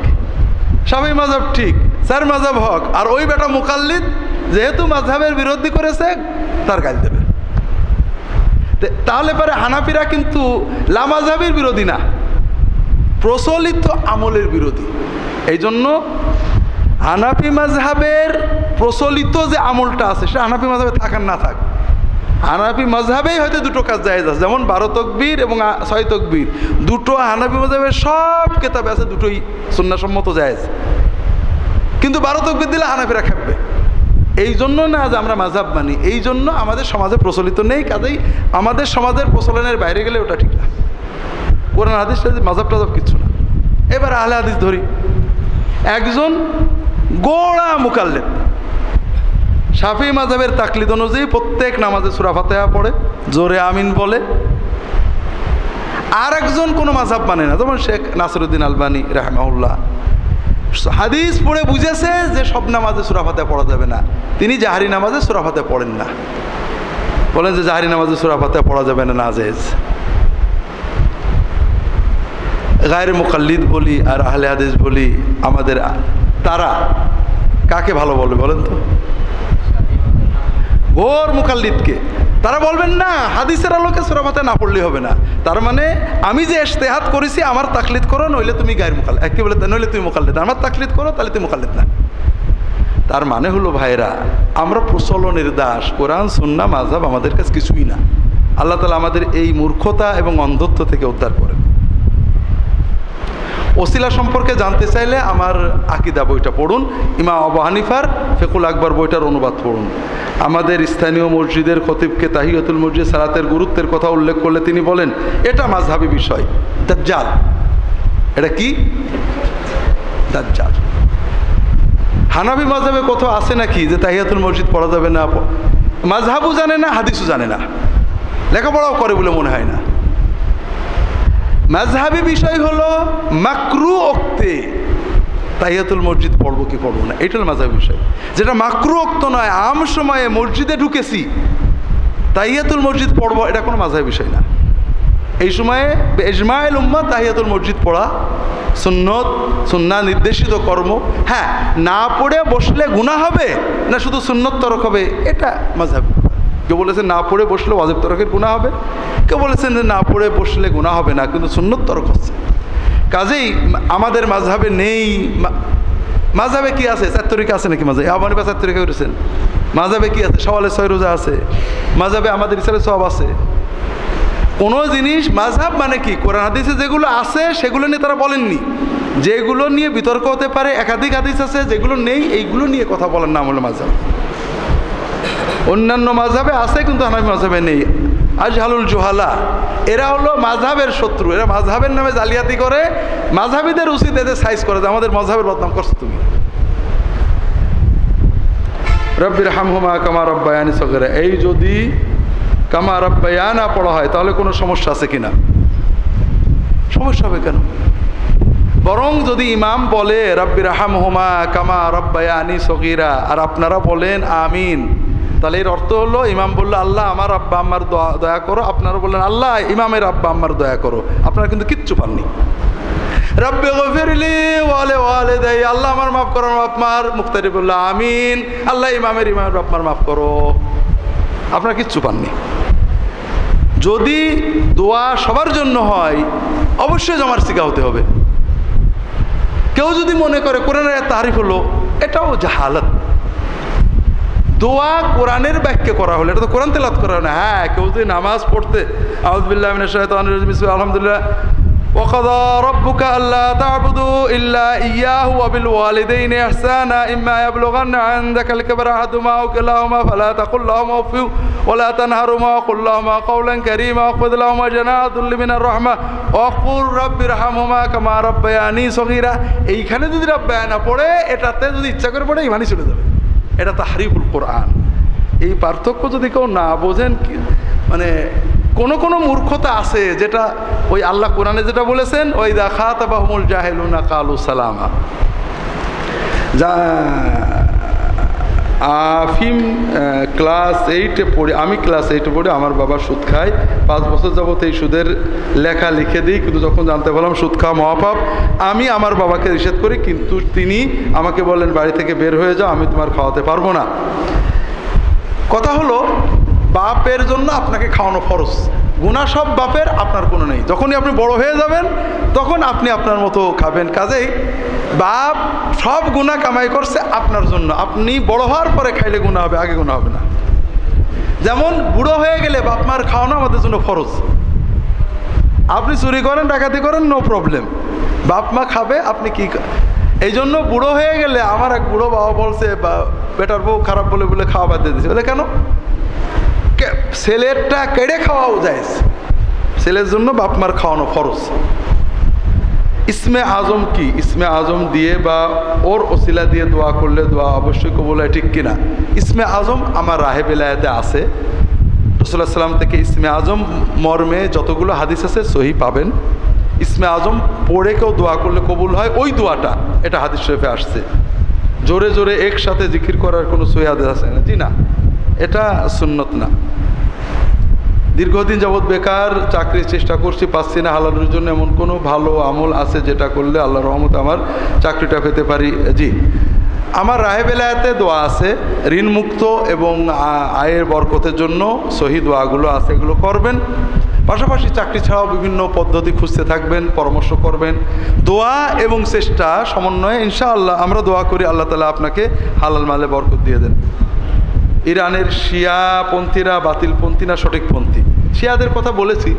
শাফিঈ মাযহাব ঠিক, চার মাযহাব হক, আর ওই বেটা মুকাল্লিদ যেহেতু মাযহাবের বিরোধী করেছে তার গাল দেবে। তাহলে পরে হানাফিরা কিন্তু লামাযহাবের বিরোধী না, প্রচলিত আমলের বিরোধী। এই জন্য হানাফি মাযহাবের প্রচলিত যে আমলটা আছে সেটা হানাফি মাযহাবে থাকার না থাক, হানাফি মাযহাবেই হয়তো দুটো কাজ জায়েজ আছে, যেমন 12 তাকবীর এবং 6 তাকবীর দুটো হানাফি মাযহাবের সব কিতাবে আছে, দুটোই সুন্নাহসম্মত জায়েজ। কিন্তু 12 তাকবীর দিলে হানাফিরা খেপবে। এই জন্য না যে আমরা মাযহাব মানি, এই জন্য আমাদের সমাজে প্রচলিত নেই, কাজেই আমাদের সমাজের প্রচলনের বাইরে গেলে ওটা ঠিক না। কোরআন হাদিস মাযহাব টাযহাব কিচ্ছু না। এবার আহলে হাদিস ধরি, একজন গোড়া মুকাল্লিদ শাফিঈ মাযহাবের তাকলিদ অনুযায়ী প্রত্যেক নামাজে সূরা ফাতিহা পড়ে, জোরে আমিন বলে। আর একজন কোনো মাযহাব মানে না, যেমন শেখ নাসিরউদ্দিন আলবানী রাহিমাহুল্লাহ, হাদিস পড়ে বুঝেছে যে সব নামাজে সূরা ফাতিহা পড়া যাবে না, তিনি জাহরি নামাজে সূরা ফাতিহা পড়েন না, বলেন যে জাহরি নামাজে সূরা ফাতিহা পড়া যাবে না, নাজেজ। গায়রে মুকাল্লিদ বলি আর আহলে হাদিস বলি, আমাদের তারা কাকে ভালো বলবে বলেন তো? ঘোর মুকাল্লিদকে। তারা বলবেন না হাদিসের আলোকে সূরা ফাতিহা না পড়লেই হবে না, তার মানে আমি যে ইজতিহাদ করেছি আমার তাকলিদ করো, নইলে তুমি গায়রে মুকাল্লিদ, কি বলে, নইলে তুমি মুকাল্লিদ, আমার তাকলিদ করো তাহলে তুমি মুকাল্লিদ না। তার মানে হলো ভাইরা, আমরা প্রচলনের দাস, কোরআন সুন্নাহ মাযহাব আমাদের কাছে কিছুই না। আল্লাহ তাআলা আমাদের এই মূর্খতা এবং অন্ধত্ব থেকে উদ্ধার করেন। ওসিলা সম্পর্কে জানতে চাইলে আমার আকিদা বইটা পড়ুন, ইমাম আবু হানিফার ফিকহুল আকবর বইটার অনুবাদ পড়ুন। আমাদের স্থানীয় মসজিদের খতিবকে তাহিয়াতুল মসজিদ সালাতের গুরুত্বের কথা উল্লেখ করলে তিনি বলেন এটা মাযহাবী বিষয়, দাজ্জাল। এটা কি? দাজ্জাল। হানাফি মাযহাবে কোথাও আছে নাকি যে তাহিয়াতুল মসজিদ পড়া যাবে না? মাযহাবও জানে না, হাদিসও জানে না, লেখাপড়াও করে বলে মনে হয় না। মাযহাবী বিষয় হলো মাকরু ওক্তে তাহিয়াতুল মসজিদ পড়বো কি পড়বো না, এটা হলো মাযহাবী বিষয়। যেটা মাকরু ওক্ত নয়, আম সময়ে মসজিদে ঢুকেছি তাহিয়াতুল মসজিদ পড়বো, এটা কোনো মাযহাবী বিষয় না। এই সময়ে ইজমাউল উম্মাহ তাহিয়াতুল মসজিদ পড়া সুন্নত, সুন্নাহ নির্দেশিত কর্ম। হ্যাঁ, না পড়ে বসলে গুনাহ হবে না শুধু সুন্নত তরক হবে, এটা মাযহাবী। কেউ বলেছেন না পড়ে বসলে ওয়াজিব তরকের গুনাহ হবে, কেউ বলেছেন যে না পড়ে বসলে গুনাহ হবে না কিন্তু সুন্নত তরক হচ্ছে। কাজেই আমাদের মাযহাবে নেই। মাযহাবে কি আছে? 4 তরিকা আছে নাকি? মাযহাবে আবু হানিফা 4 তরিকা করেছেন। মাযহাবে কি আছে? সওয়ালে 6 রোজা আছে। মাযহাবে আমাদের ইসলামে সওয়াব আছে। কোনো জিনিস মাযহাব মানে কি? কোরআন হাদিসে যেগুলো আছে সেগুলো নিয়ে তারা বলেননি, যেগুলো নিয়ে বিতর্ক হতে পারে, একাধিক হাদিস আছে যেগুলো নেই, এইগুলো নিয়ে কথা বলার নাম হলো মাযহাব। অন্যান্য মাযহাবে আছে কিন্তু হানাফি মাযহাবে নেই। আজহালুল জুহালা এরা হলো মাযহাবের শত্রু, এরা মাযহাবের নামে জালিয়াতি করে। মাযহাবিদের উচিত এদের সাইজ করে যে আমাদের মাযহাবের বদনাম করছো তুমি। রব্বির হামহুমা কামা রব্বায়ানি সগীরা, এই যদি কামা রব্বায়ানা পড়া হয় তাহলে কোনো সমস্যা আছে কিনা? সমস্যা হবে কেন? বরং যদি ইমাম বলে রব্বির হামহুমা কামা রব্বায়ানি সগীরা আর আপনারা বলেন আমিন, তাহলে এর অর্থ হলো ইমাম বললো আল্লাহ আমার আব্বা আম্মার দয়া করো, আপনারা বললেন আল্লাহ ইমামের আব্বা আম্মার দয়া করো, আপনারা কিন্তু কিচ্ছু পাননি। রব্বি গফিরলি ওয়া লিওয়ালিদাই, আল্লাহ আমার মাফ করো, আমার বাপ মার। মুক্তারি বললো আমিন, আল্লাহ ইমামের বাপ মার মাফ করো, আপনারা কিচ্ছু পাননি। যদি দোয়া সবার জন্য হয় অবশ্যই জমার শিখা হতে হবে। কেউ যদি মনে করে কোরআনের তারিফ হলো, এটাও জাহালাত। দোয়া কোরআনের ব্যাখ্যা করা হলো, এটা তো কোরআন তেলাওয়াত করা না। হ্যাঁ, কেউ যদি নামাজ পড়তে আউযু বিল্লাহি মিনাশ শাইতানির রাজিম বিসমিল্লাহির আলহামদুলিল্লাহ ওয়া কাযা রাব্বুকা আল্লা তা'বুদু ইল্লা ইয়্যাহু ওয়া বিল ওয়ালিদাইনি ইহসানা ইম্মা ইয়াবলুগান্না 'ইনদাকাল কিবরা আহাদুহুমা আও কিলাহুমা ফালা তাকুল লাহুমা উফ ওয়া লা তানহারহুমা ওয়া কুল লাহুমা কাওলান কারীমা ওয়াখফিদ লাহুমা জানাহা যুল্লি মিনার রাহমা ওয়া কুল রাব্বিরহামহুমা কামা রাব্বায়ানি সগীরা। এইখানে যদি রাব্বায়ানা পড়ে, এটাতে যদি ইচ্ছা করে পড়ে ইমানই চলে যাবে। এটা তাহরিফুল কোরআন। এই পার্থক্য যদি কেউ না বোঝেন, মানে কোনো মূর্খতা আছে যেটা ওই আল্লাহ কোরআনে যেটা বলেছেন ওই দা খাতাবাহুমুল জাহিলুনা কালু সালামা, আফিম ক্লাস 8-এ পড়ি, আমি ক্লাস 8-এ পড়ি, আমার বাবা সুদ খায়। 5 বছর যাবত এই সুদের লেখা লিখে দিই, কিন্তু যখন জানতে পারলাম সুদ খাওয়া মহাপাপ, আমি আমার বাবাকে নিষেধ করি, কিন্তু তিনি আমাকে বললেন বাড়ি থেকে বের হয়ে যাও, আমি তোমার খাওয়াতে পারবো না। কথা হলো, বাপের জন্য আপনাকে খাওয়ানো ফরজ, গুনাহ সব বাপের, আপনার কোনো নেই। যখনই আপনি বড় হয়ে যাবেন তখন আপনি আপনার মতো খাবেন। কাজেই বাপ সব গুনাহ কামাই করছে আপনার জন্য, আপনি বড় হওয়ার পরে খাইলে গুনাহ হবে, আগে গুনাহ হবে না। যেমন বুড়ো হয়ে গেলে বাপ মার খাওয়ানো আমাদের জন্য ফরজ। আপনি চুরি করেন, ডাকাতি করেন, নো প্রবলেম, বাপ মা খাবে, আপনি কি। এই জন্য বুড়ো হয়ে গেলে, আমার এক বুড়ো বাবা বলছে, বেটার বউ খারাপ বলে বলে খাওয়া বাদ দিয়ে দিয়েছে। বলে কেন? ছেলেরটা কেড়ে খাওয়াও যায়, ছেলের জন্য বাপ মার খাওয়ানো ফরজ। ইসমে আজম কি? ইসমে আজম দিয়ে বা ওর ওসিলা দিয়ে দোয়া করলে দোয়া অবশ্যই কবুল হয়, ঠিক কিনা? ইসমে আজম আমার রাহে বেলায়েতে আছে, রাসূলুল্লাহ সাল্লাম থেকে ইসমে আজম মর্মে যতগুলো হাদিস আছে সহি পাবেন। ইসমে আজম পড়ে কেউ দোয়া করলে কবুল হয়, ওই দোয়াটা, এটা হাদিস শরীফে আসছে। জোরে জোরে একসাথে জিকির করার কোনো সহি হাদিস আছে না? জি না, এটা সুন্নত না। দীর্ঘদিন যাবৎ বেকার, চাকরির চেষ্টা করছি, পাচ্ছি না। হালালের জন্য এমন কোনো ভালো আমল আছে যেটা করলে আল্লাহর রহমতে আমার চাকরিটা পেতে পারি? জি, আমার রাহে বেলায়েতে দোয়া আছে, ঋণ মুক্ত এবং আয়ের বরকতের জন্য সহি দোয়াগুলো আছে, এগুলো করবেন। পাশাপাশি চাকরি ছাড়াও বিভিন্ন পদ্ধতি খুঁজতে থাকবেন, পরামর্শ করবেন। দোয়া এবং চেষ্টা সমন্বয়ে ইনশাআল্লাহ আমরা দোয়া করি আল্লাহ তাআলা আপনাকে হালাল মালে বরকত দিয়ে দেন। ইরানের শিয়াপন্থীরা বাতিলপন্থী না সঠিকপন্থী? শিয়াদের কথা বলেছি।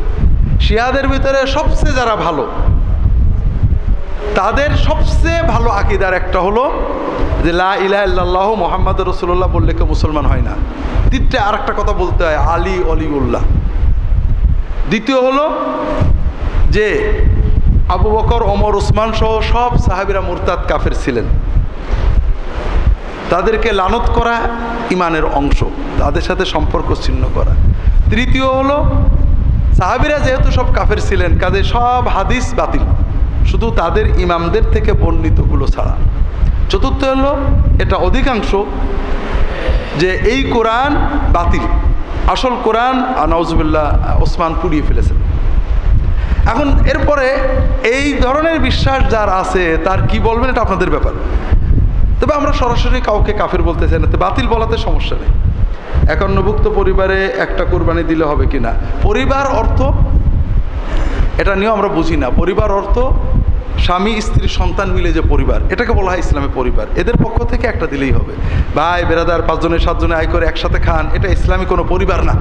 শিয়াদের ভিতরে সবচেয়ে যারা ভালো, তাদের সবচেয়ে ভালো আকীদার একটা হলো যে লা ইলাহা ইল্লাল্লাহ মুহাম্মাদুর রাসূলুল্লাহ বললে কেউ মুসলমান হয় না। দ্বিতীয় আর একটা কথা বলতে হয়, আলী অলিউল্লাহ। দ্বিতীয় হলো যে আবু বকর, ওমর, উসমান সহ সব সাহাবীরা মুরতাদ কাফের ছিলেন, তাদেরকে লানত করা ইমানের অংশ, তাদের সাথে সম্পর্ক ছিন্ন করা। তৃতীয় হলো সাহাবীরা যেহেতু সব কাফের ছিলেন, কাজে সব হাদিস বাতিল, শুধু তাদের ইমামদের থেকে বর্ণিতগুলো ছাড়া। চতুর্থ হলো এটা অধিকাংশ যে এই কোরআন বাতিল, আসল কোরআন নাউজুবিল্লাহ ওসমান পুড়িয়ে ফেলেছেন। এখন এরপরে এই ধরনের বিশ্বাস যার আছে তার কি বলবেন, এটা আপনাদের ব্যাপার। তবে আমরা সরাসরি কাউকে কাফের বলতে চাই না, তো বাতিল বলাতে সমস্যা নেই। একান্নভুক্ত পরিবারে একটা কোরবানি দিলে হবে কি না? পরিবার অর্থ এটা নিয়েও আমরা বুঝি না। পরিবার অর্থ স্বামী, স্ত্রী, সন্তান মিলে যে পরিবার, এটাকে বলা হয় ইসলামী পরিবার। এদের পক্ষ থেকে একটা দিলেই হবে। ভাই বেরাদার 5 জনে 7 জনে আয় করে একসাথে খান, এটা ইসলামী কোনো পরিবার না।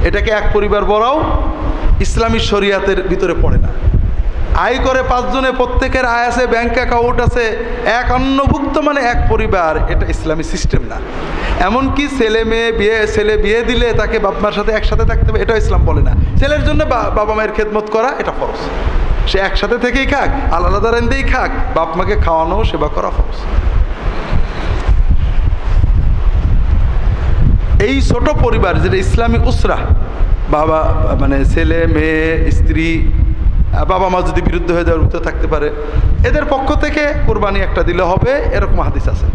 এটাকে এক পরিবার বলাও ইসলামী শরিয়াতের ভিতরে পড়ে না। আয় করে 5 জনে, প্রত্যেকের আয় আছে, ব্যাংক অ্যাকাউন্ট আছে, এক অন্নভুক্ত মানে এক পরিবার, এটা ইসলামী সিস্টেম না। এমনকি ছেলে বিয়ে দিলে তাকে বাপ মার সাথে একসাথে থাকতে হবে, এটা ইসলাম বলে না। ছেলের জন্য বাবা মায়ের খেদমত করা এটা ফরজ, সে একসাথে থেকেই খাক, আলাদা রেন্দেই খাক, বাপ মাকে খাওয়ানো সেবা করা ফরজ। এই ছোট পরিবার যেটা ইসলামী উসরা, বাবা মানে ছেলে মেয়ে স্ত্রী, বাবা মা যদি বিরুদ্ধ হয়ে যাওয়ার ভিতরে থাকতে পারে, এদের পক্ষ থেকে কোরবানি একটা দিলে হবে, এরকম হাদিস আছে।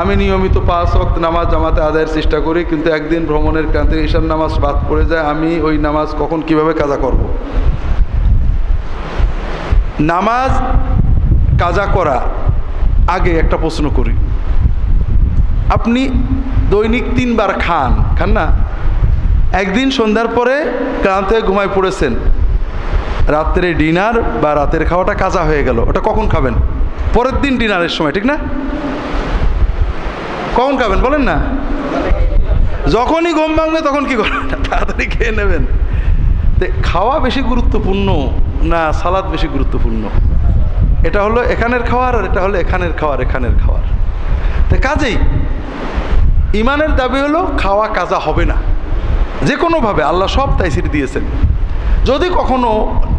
আমি নিয়মিত 5 ওয়াক্ত নামাজ জামাতে আদায়ের চেষ্টা করি, কিন্তু একদিন ভ্রমণের ক্রান্তি ঈশার নামাজ বাদ পড়ে যায়, আমি ওই নামাজ কখন কিভাবে কাজা করব? নামাজ কাজা করা আগে একটা প্রশ্ন করি, আপনি দৈনিক 3 বার খান না? একদিন সন্ধ্যার পরে ক্লান্ত হয়ে ঘুমায় পড়েছেন, রাত্রে ডিনার বা রাতের খাওয়াটা কাজা হয়ে গেল, ওটা কখন খাবেন? পরের দিন ডিনারের সময়, ঠিক না? কখন খাবেন বলেন না? যখনই ঘুম ভাঙবে তখন কি করেন? তাড়াতাড়ি খেয়ে নেবেন। খাওয়া বেশি গুরুত্বপূর্ণ না সালাদ বেশি গুরুত্বপূর্ণ? এটা হলো এখানের খাওয়ার, আর এটা হলো এখানের খাওয়ার। তো কাজেই ইমানের দাবি হলো খাওয়া কাজা হবে না যে কোনোভাবে, আল্লাহ সব তাইসির দিয়েছেন। যদি কখনো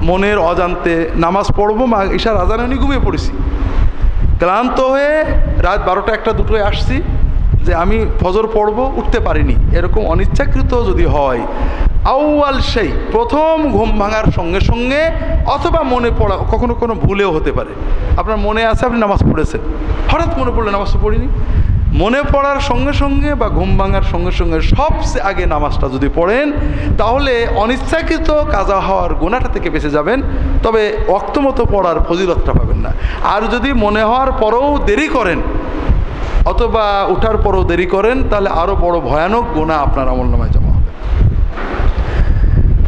মনের অজান্তে নামাজ পড়বো, মা ঈশার আজানে উনি ঘুমিয়ে পড়েছি, ক্লান্ত হয়ে রাত 12টা 1টা 2টোয় আসছি যে আমি ফজর পড়বো, উঠতে পারিনি, এরকম অনিচ্ছাকৃত যদি হয়, আউয়াল সেই প্রথম ঘুম ভাঙার সঙ্গে সঙ্গে, অথবা মনে পড়া, কখনো ভুলেও হতে পারে, আপনার মনে আছে আপনি নামাজ পড়েছেন, হঠাৎ মনে পড়লে নামাজ তো পড়িনি, মনে পড়ার সঙ্গে সঙ্গে বা ঘুম ভাঙার সঙ্গে সঙ্গে সবচেয়ে আগে নামাজটা যদি পড়েন, তাহলে অনিচ্ছাকৃত কাজা হওয়ার গুনাহটা থেকে বেঁচে যাবেন, তবে ওয়াক্ত মতো পড়ার ফজিলতটা পাবেন না। আর যদি মনে হওয়ার পরেও দেরি করেন অথবা উঠার পরেও দেরি করেন, তাহলে আরও বড় ভয়ানক গুনাহ আপনার আমলনামায় জমা হবে।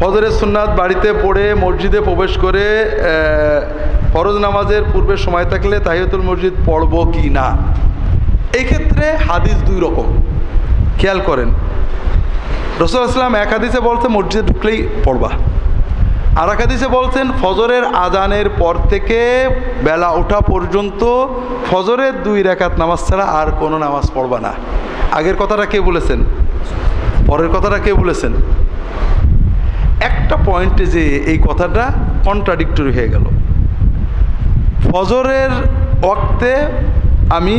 ফজরের সুন্নাত বাড়িতে পড়ে মসজিদে প্রবেশ করে ফরজ নামাজের পূর্বে সময় থাকলে তাহিয়াতুল মসজিদ পড়ব কি না, এই ক্ষেত্রে হাদিস দুই রকম, খেয়াল করেন। রাসূলুল্লাহ সাল্লাল্লাহু আলাইহি ওয়াসাল্লাম এক হাদিসে বলতে মসজিদে ঢুকলেই পড়বা, আর এক হাদিসে বলছেন ফজরের আজানের পর থেকে বেলা ওঠা পর্যন্ত ফজরের 2 রাকাত নামাজ ছাড়া আর কোনো নামাজ পড়বা না। আগের কথাটা কে বলেছেন? পরের কথাটা কে বলেছেন? একটা পয়েন্টে যে এই কথাটা কন্ট্রাডিক্টরি হয়ে গেল। ফজরের ওয়াক্তে আমি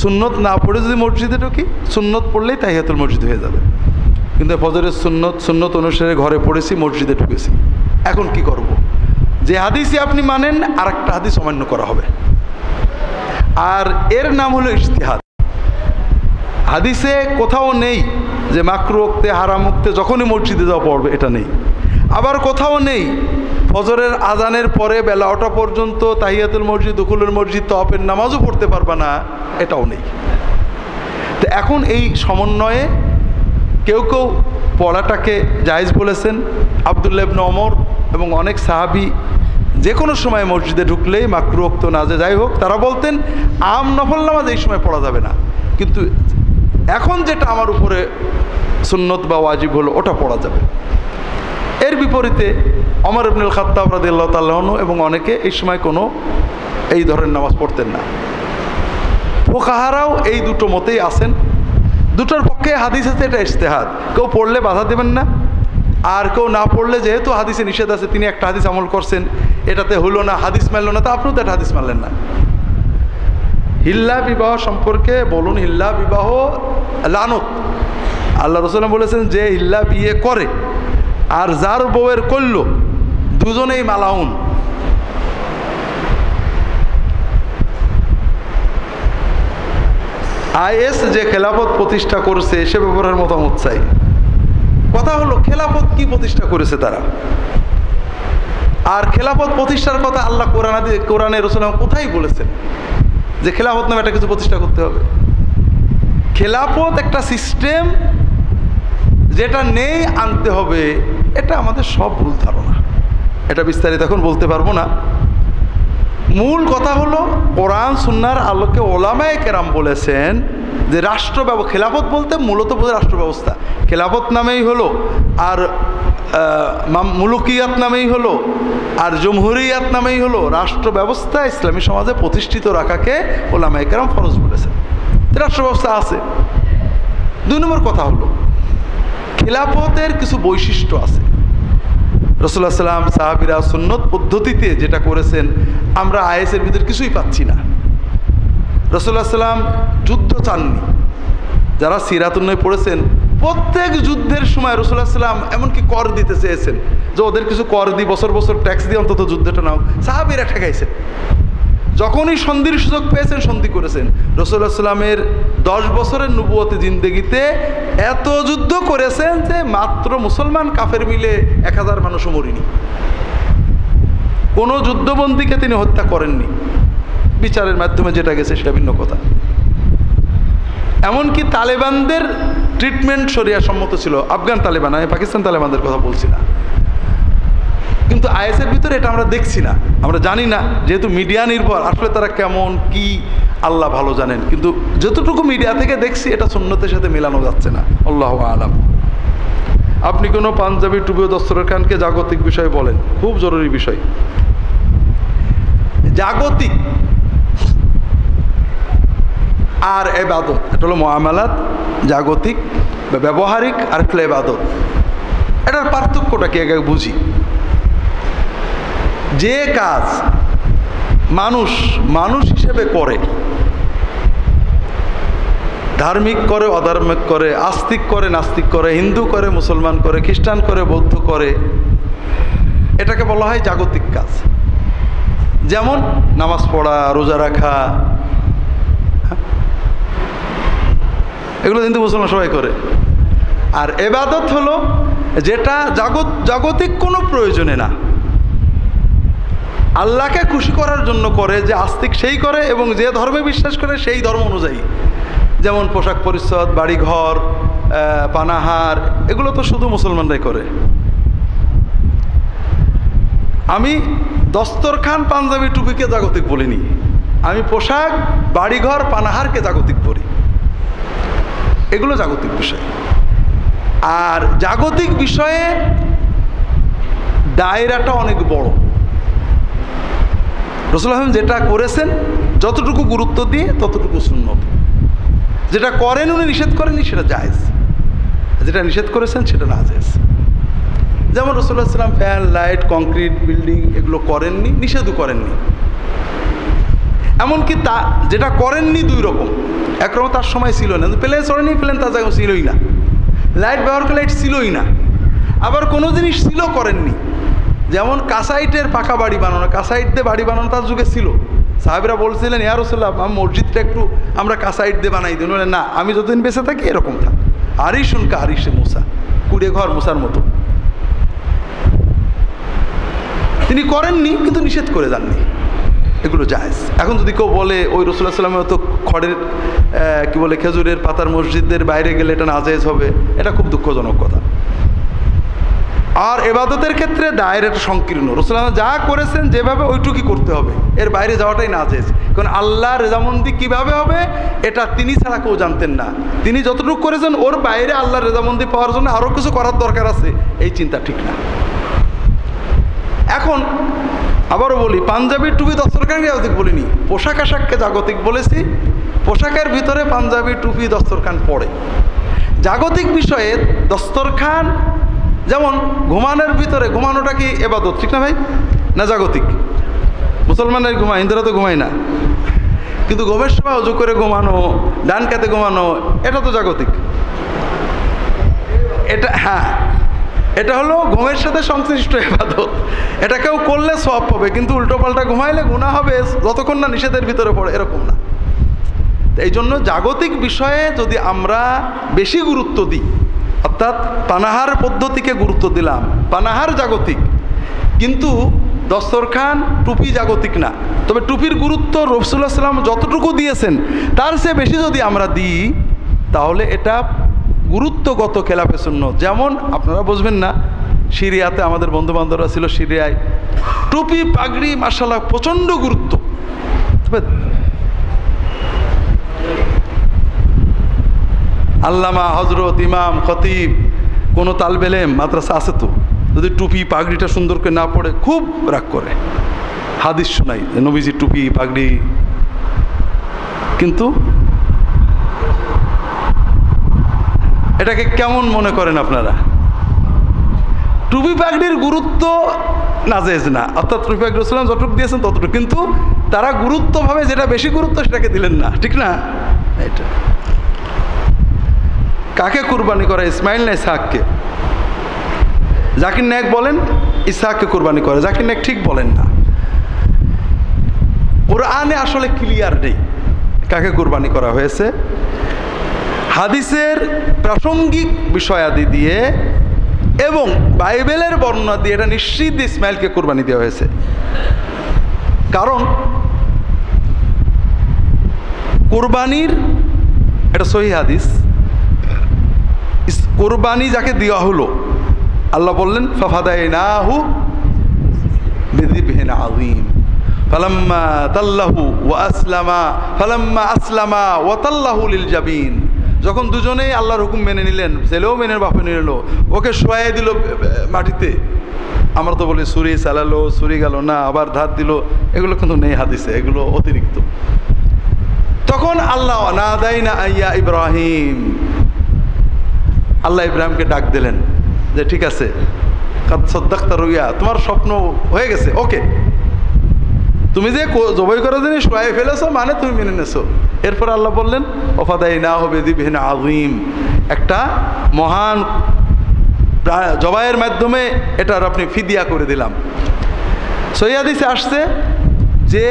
সুন্নত না পড়ে যদি মসজিদে ঢুকি, সুন্নত পড়লেই তাহিয়াতুল মসজিদ হয়ে যাবে, কিন্তু ফজরের সুন্নত অনুসারে ঘরে পড়েছি, মসজিদে ঢুকেছি। এখন কি করব? যে হাদিসে আপনি মানেন আর একটা হাদিস অমান্য করা হবে, আর এর নাম হলো ইজতিহাদ। হাদিসে কোথাও নেই যে মাকরুহ ওয়াক্তে হারাম ওয়াক্তে যখনই মসজিদে যাওয়া পড়বে, এটা নেই। আবার কোথাও নেই ফজরের আজানের পরে বেলা ওঠা পর্যন্ত তাহিয়াতুল মসজিদ, দুখুলুল মসজিদ, তওয়াফের নামাজও পড়তে পারবে না, এটাও নেই। তো এখন এই সমন্বয়ে কেউ কেউ পড়াটাকে জায়েজ বলেছেন। আব্দুল্লাহ ইবনে ওমর এবং অনেক সাহাবী যে কোনো সময় মসজিদে ঢুকলেই মাকরুহ ওয়াক্ত নাজে যাই হোক, তারা বলতেন আম নফল নামাজ এই সময় পড়া যাবে না, কিন্তু এখন যেটা আমার উপরে সুন্নত বা ওয়াজিব হলো ওটা পড়া যাবে। এর বিপরীতে ওমর ইবনুল খাত্তাব রাদিয়াল্লাহু তাআলা আনহু এবং অনেকে এই সময় কোনো এই ধরনের নামাজ পড়তেন না। ফুকাহারাও এই দুটো মতেই আছেন, দুটোর পক্ষে হাদিস আছে, এটা ইজতিহাদ। কেউ পড়লে বাধা দেবেন না, আর কেউ না পড়লে যেহেতু হাদিসে নিষেধ আছে, তিনি একটা হাদিস আমল করছেন, এটাতে হলো না, হাদিস মানল না, তা আপনিও তো একটা হাদিস মানলেন না। হিল্লা বিবাহ সম্পর্কে বলুন, হিল্লা বিবাহ লানত। আল্লাহ রাসূল বলেছেন যে হিল্লা বিয়ে করে আর যার বউয়ের করল, দুজনেই মালাউন। আইএস যে খেলাফত প্রতিষ্ঠা করছে সে ব্যাপারের মতামত চাই। কথা হলো খেলাফত কি প্রতিষ্ঠা করেছে তারা, আর খেলাফত প্রতিষ্ঠার কথা আল্লাহ কোরআনে রাসূল কোথায় বলেছেন যে খেলাফত নামে একটা কিছু প্রতিষ্ঠা করতে হবে? খেলাফত একটা সিস্টেম, যেটা নেই আনতে হবে, এটা আমাদের সব ভুল ধারণা। এটা বিস্তারিত এখন বলতে পারবো না। মূল কথা হলো কোরআন সুন্নাহর আলোকে ওলামায়ে কেরাম বলেছেন যে খেলাফত বলতে মূলত বোঝে রাষ্ট্র ব্যবস্থা। খেলাফত নামেই হলো, আর মুলুকিয়াত নামেই হলো, আর জমহুরিয়াত নামেই হলো। রাষ্ট্র ব্যবস্থা ইসলামী সমাজে প্রতিষ্ঠিত রাখাকে ওলামায়ে কেরাম ফরজ বলেছেন। রাষ্ট্র ব্যবস্থা আছে। 2 নম্বর কথা হলো খেলাফতের কিছু বৈশিষ্ট্য আছে। রাসূলুল্লাহ সাল্লাল্লাহু আলাইহি ওয়াসাল্লাম সাহাবীরা সুন্নত পদ্ধতিতে যেটা করেছেন, আমরা আইএসের ভিতরে কিছুই পাচ্ছি না। রাসূলুল্লাহ সাল্লাল্লাহু আলাইহি ওয়াসাল্লাম যুদ্ধ চাননি। যারা সিরাতুন্নবী পড়েছেন, প্রত্যেক যুদ্ধের সময় রাসূলুল্লাহ সাল্লাল্লাহু আলাইহি ওয়াসাল্লাম এমনকি কর দিতে চেয়েছেন যে ওদের কিছু কর দিই, বছর বছর ট্যাক্স দিয়ে অন্তত যুদ্ধটা নাও। সাহাবীরা ঠেকাইছেন। যখনই সন্ধির সুযোগ পেয়েছেন সন্ধি করেছেন। রাসূলুল্লাহ সাল্লামের 10 বছরের নবুয়তি জিন্দেগিতে এত যুদ্ধ করেছেন যে মাত্র মুসলমান কাফের মিলে 1000 মানুষও মরিনি। কোনো যুদ্ধবন্দীকে তিনি হত্যা করেননি। বিচারের মাধ্যমে যেটা গেছে সেটা ভিন্ন কথা। এমনকি তালেবানদের ট্রিটমেন্ট শরিয়া সম্মত ছিল। আফগান তালেবান, আমি পাকিস্তান তালেবানদের কথা বলছি না। কিন্তু আইএসের ভিতরে এটা আমরা দেখছি না, আমরা জানি না, যেহেতু মিডিয়া নির্ভর। আসলে তারা কেমন কি আল্লাহ ভালো জানেন, কিন্তু যতটুকু মিডিয়া থেকে দেখছি এটা সুন্নতের সাথে মেলানো যাচ্ছে না। আল্লাহু আলাম। আপনি কোনো পাঞ্জাবি টুপি ও দস্তরখানকে জাগতিক বিষয় বলেন, খুব জরুরি বিষয়। জাগতিক আর ইবাদত, এটা হলো মুআমালাত। জাগতিক বা ব্যবহারিক আর হলো ইবাদত। এটার পার্থক্যটা কি আগে বুঝি। যে কাজ মানুষ হিসেবে করে, ধার্মিক করে অধার্মিক করে, আস্তিক করে নাস্তিক করে, হিন্দু করে মুসলমান করে, খ্রিস্টান করে বৌদ্ধ করে, এটাকে বলা হয় জাগতিক কাজ। যেমন নামাজ পড়া, রোজা রাখা। এগুলো হিন্দু মুসলমান সবাই করে। আর ইবাদত হলো যেটা জাগতিক কোনো প্রয়োজনে না, আল্লাহকে খুশি করার জন্য করে, যে আস্তিক সেই করে এবং যে ধর্মে বিশ্বাস করে সেই ধর্ম অনুযায়ী। যেমন পোশাক পরিচ্ছদ, বাড়িঘর, পানাহার, এগুলো তো শুধু মুসলমানরাই করে। আমি দস্তরখান, পাঞ্জাবি, টুপিকে জাগতিক বলিনি, আমি পোশাক, বাড়িঘর, পানাহারকে জাগতিক বলি। এগুলো জাগতিক বিষয়। আর জাগতিক বিষয়ে দায়রাটা অনেক বড়। রাসূলুল্লাহ যেটা করেছেন যতটুকু গুরুত্ব দিয়ে ততটুকু সুন্নত, যেটা করেন উনি নিষেধ করেননি সেটা জায়েজ, যেটা নিষেধ করেছেন সেটা না জায়েজ। যেমন রাসূলুল্লাহ সাল্লাল্লাহু আলাইহি ওয়াসাল্লাম ফ্যান, লাইট, কংক্রিট, বিল্ডিং এগুলো করেননি, নিষেধও করেননি। এমনকি তা যেটা করেননি দুই রকম, একরকম তার সময় ছিল না, প্লেন চড়েনি, প্লেন তার জায়গায় ছিলই না, লাইট ব্যবহার করে লাইট ছিলই না। আবার কোনো জিনিস ছিল করেননি, যেমন কাসাইটের পাকা বাড়ি বানানো, কাসাইট দিয়ে বাড়ি বানানো তার যুগে ছিল। সাহাবীরা বলছিলেন, ইয়া রাসূলুল্লাহ মসজিদটা একটু আমরা কাসাইট দিয়ে বানাই দিই। বলে না, আমি যতদিন বেঁচে থাকি এরকম থাক। আরিশুন কা আরিশে মুসা, কুড়ে ঘর মুসার মতো। তিনি করেননি কিন্তু নিষেধ করে যাননি, এগুলো জায়েজ। এখন যদি কেউ বলে ওই রাসূলুল্লাহ সাল্লাল্লাহু আলাইহি ওয়াসাল্লাম তো খড়ের কি বলে খেজুরের পাতার মসজিদের বাইরে গেলে এটা নাজায়েজ হবে, এটা খুব দুঃখজনক কথা। আর ইবাদতের ক্ষেত্রে দায়রাটা সংকীর্ণ। রাসূলুল্লাহ যা করেছেন যেভাবে ওইটুকুই করতে হবে, এর বাইরে যাওয়াটাই নাজায়েজ। কারণ আল্লাহর রেজামন্দি কিভাবে হবে এটা তিনি ছাড়া কেউ জানতেন না। তিনি যতটুকু করেছেন ওর বাইরে আল্লাহর রেজামন্দি পাওয়ার জন্য আরও কিছু করার দরকার আছে, এই চিন্তা ঠিক না। এখন আবারও বলি, পাঞ্জাবি, টুপি, দস্তরখান জাগতিক বলিনি, পোশাক আশাককে জাগতিক বলেছি। পোশাকের ভিতরে পাঞ্জাবি, টুপি, দস্তরখান পড়ে। জাগতিক বিষয়ে দস্তরখান, যেমন ঘুমানোর ভিতরে, ঘুমানোটা কি ইবাদত, ঠিক না ভাই? না জাগতিক? মুসলমানের ঘুমায়, হিন্দুরা তো ঘুমায় না, কিন্তু ঘুমের সময় অজু করে ঘুমানো, ডান কাতে ঘুমানো, এটা তো জাগতিক। এটা হ্যাঁ, এটা হলো ঘুমের সাথে সংশ্লিষ্ট ইবাদত। এটা কেউ করলে সওয়াব পাবে, কিন্তু উল্টোপাল্টা ঘুমাইলে গুনাহ হবে যতক্ষণ না নিষেধের ভিতরে পড়ে, এরকম না। এই জন্য জাগতিক বিষয়ে যদি আমরা বেশি গুরুত্ব দিই, অর্থাৎ পানাহার পদ্ধতিকে গুরুত্ব দিলাম, পানাহার জাগতিক, কিন্তু দস্তরখান, টুপি জাগতিক না। তবে টুপির গুরুত্ব রাসূলুল্লাহ সাল্লাল্লাহু আলাইহি ওয়াসাল্লাম যতটুকু দিয়েছেন তার চেয়ে বেশি যদি আমরা দিই তাহলে এটা গুরুত্বগত খেলাফে সুন্নাত। যেমন আপনারা বুঝবেন না, সিরিয়াতে আমাদের বন্ধুবান্ধবরা ছিল সিরিয়ায়, টুপি, পাগড়ি মাশাআল্লাহ প্রচণ্ড গুরুত্ব। আল্লামা, হজরত, ইমাম, খতিব, কোনো তালবেলেম মাদ্রাসা আছে তো, যদি টুপি পাগড়িটা সুন্দর করে না পড়ে খুব রাগ করে, হাদিস শোনাই নবীজি টুপি পাগড়ি। কিন্তু এটাকে কেমন মনে করেন আপনারা? টুপি পাগড়ির গুরুত্ব নাজায়েজ না, অর্থাৎ টুপি পাগড়ি রাসূলুল্লাহ যতটুকু দিয়েছেন ততটুকু, কিন্তু তারা গুরুত্বভাবে যেটা বেশি গুরুত্ব সেটাকে দিলেন না, ঠিক না? এটা কাকে কুরবানি করে, ইসমাইল না ইসহাককে? জাকির নায়েক বলেন ইসহাককে কুরবানি করে, জাকির নায়েক ঠিক বলেন না। কোরআনে আসলে ক্লিয়ার নেই কাকে কুরবানি করা হয়েছে। হাদিসের প্রাসঙ্গিক বিষয়াদি দিয়ে এবং বাইবেলের বর্ণনা দিয়ে এটা নিশ্চিত ইসমাইলকে কুরবানি দেওয়া হয়েছে। কারণ কুরবানির এটা সহিহ হাদিস, কুরবানি যাকে দেওয়া হলো আল্লাহ বললেন ফাফাদাইনাহু বিযিবহিন আযীম ফালাম্মা তাল্লাহু ওয়া আসলামা ফালাম্মা আসলামা ওয়া তাল্লাহু লিল জাবিন। যখন দুজনেই আল্লাহর হুকুম মেনে নিলেন, ছেলেও মেনে বাপে নিয়ে নিল, ওকে শোয়াই দিল মাটিতে। আমরা তো বলি ছুরি চালালো, ছুরি গেল না, আবার ধার দিল, এগুলো কিন্তু নেই হাদিসে, এগুলো অতিরিক্ত। তখন আল্লাহ নাদাইনা আইয়া ইব্রাহিম, আল্লাহ ইব্রাহিমকে ডাক দিলেন যে ঠিক আছে, কাদ সাদ্দাকতা রুইয়া, তোমার স্বপ্ন হয়ে গেছে, ওকে, তুমি যে জবাই করার জন্য শোয়াই ফেলেছো মানে তুমি মেনে নেছো। এরপর আল্লাহ বললেন ওয়াফাদাইনাহু বিযিবহিন আযীম, একটা মহান জবাইয়ের মাধ্যমে এটার আপনি ফিদিয়া করে দিলাম। সহিহ হাদিসে আসছে যে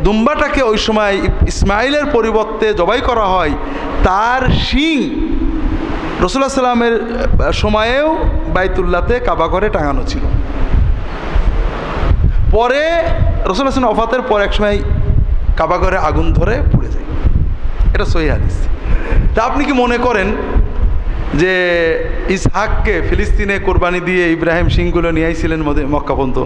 দুম্বাটাকে ওই সময় ইসমাইলের পরিবর্তে জবাই করা হয়, তার শিং রাসূলুল্লাহ সাল্লামের সময়েও বাইতুল্লাহতে কাবা ঘরে টাঙানো ছিল। পরে রাসূলুল্লাহ সাল্লাম ওফাতের পর এক সময় কাবা ঘরে আগুন ধরে পুড়ে যায়। এটা সহিহ হাদিস। তা আপনি কি মনে করেন যে ইসহাককে ফিলিস্তিনে কোরবানি দিয়ে ইব্রাহিম শিংগুলো নিয়ে আইছিলেন মক্কা পর্যন্ত?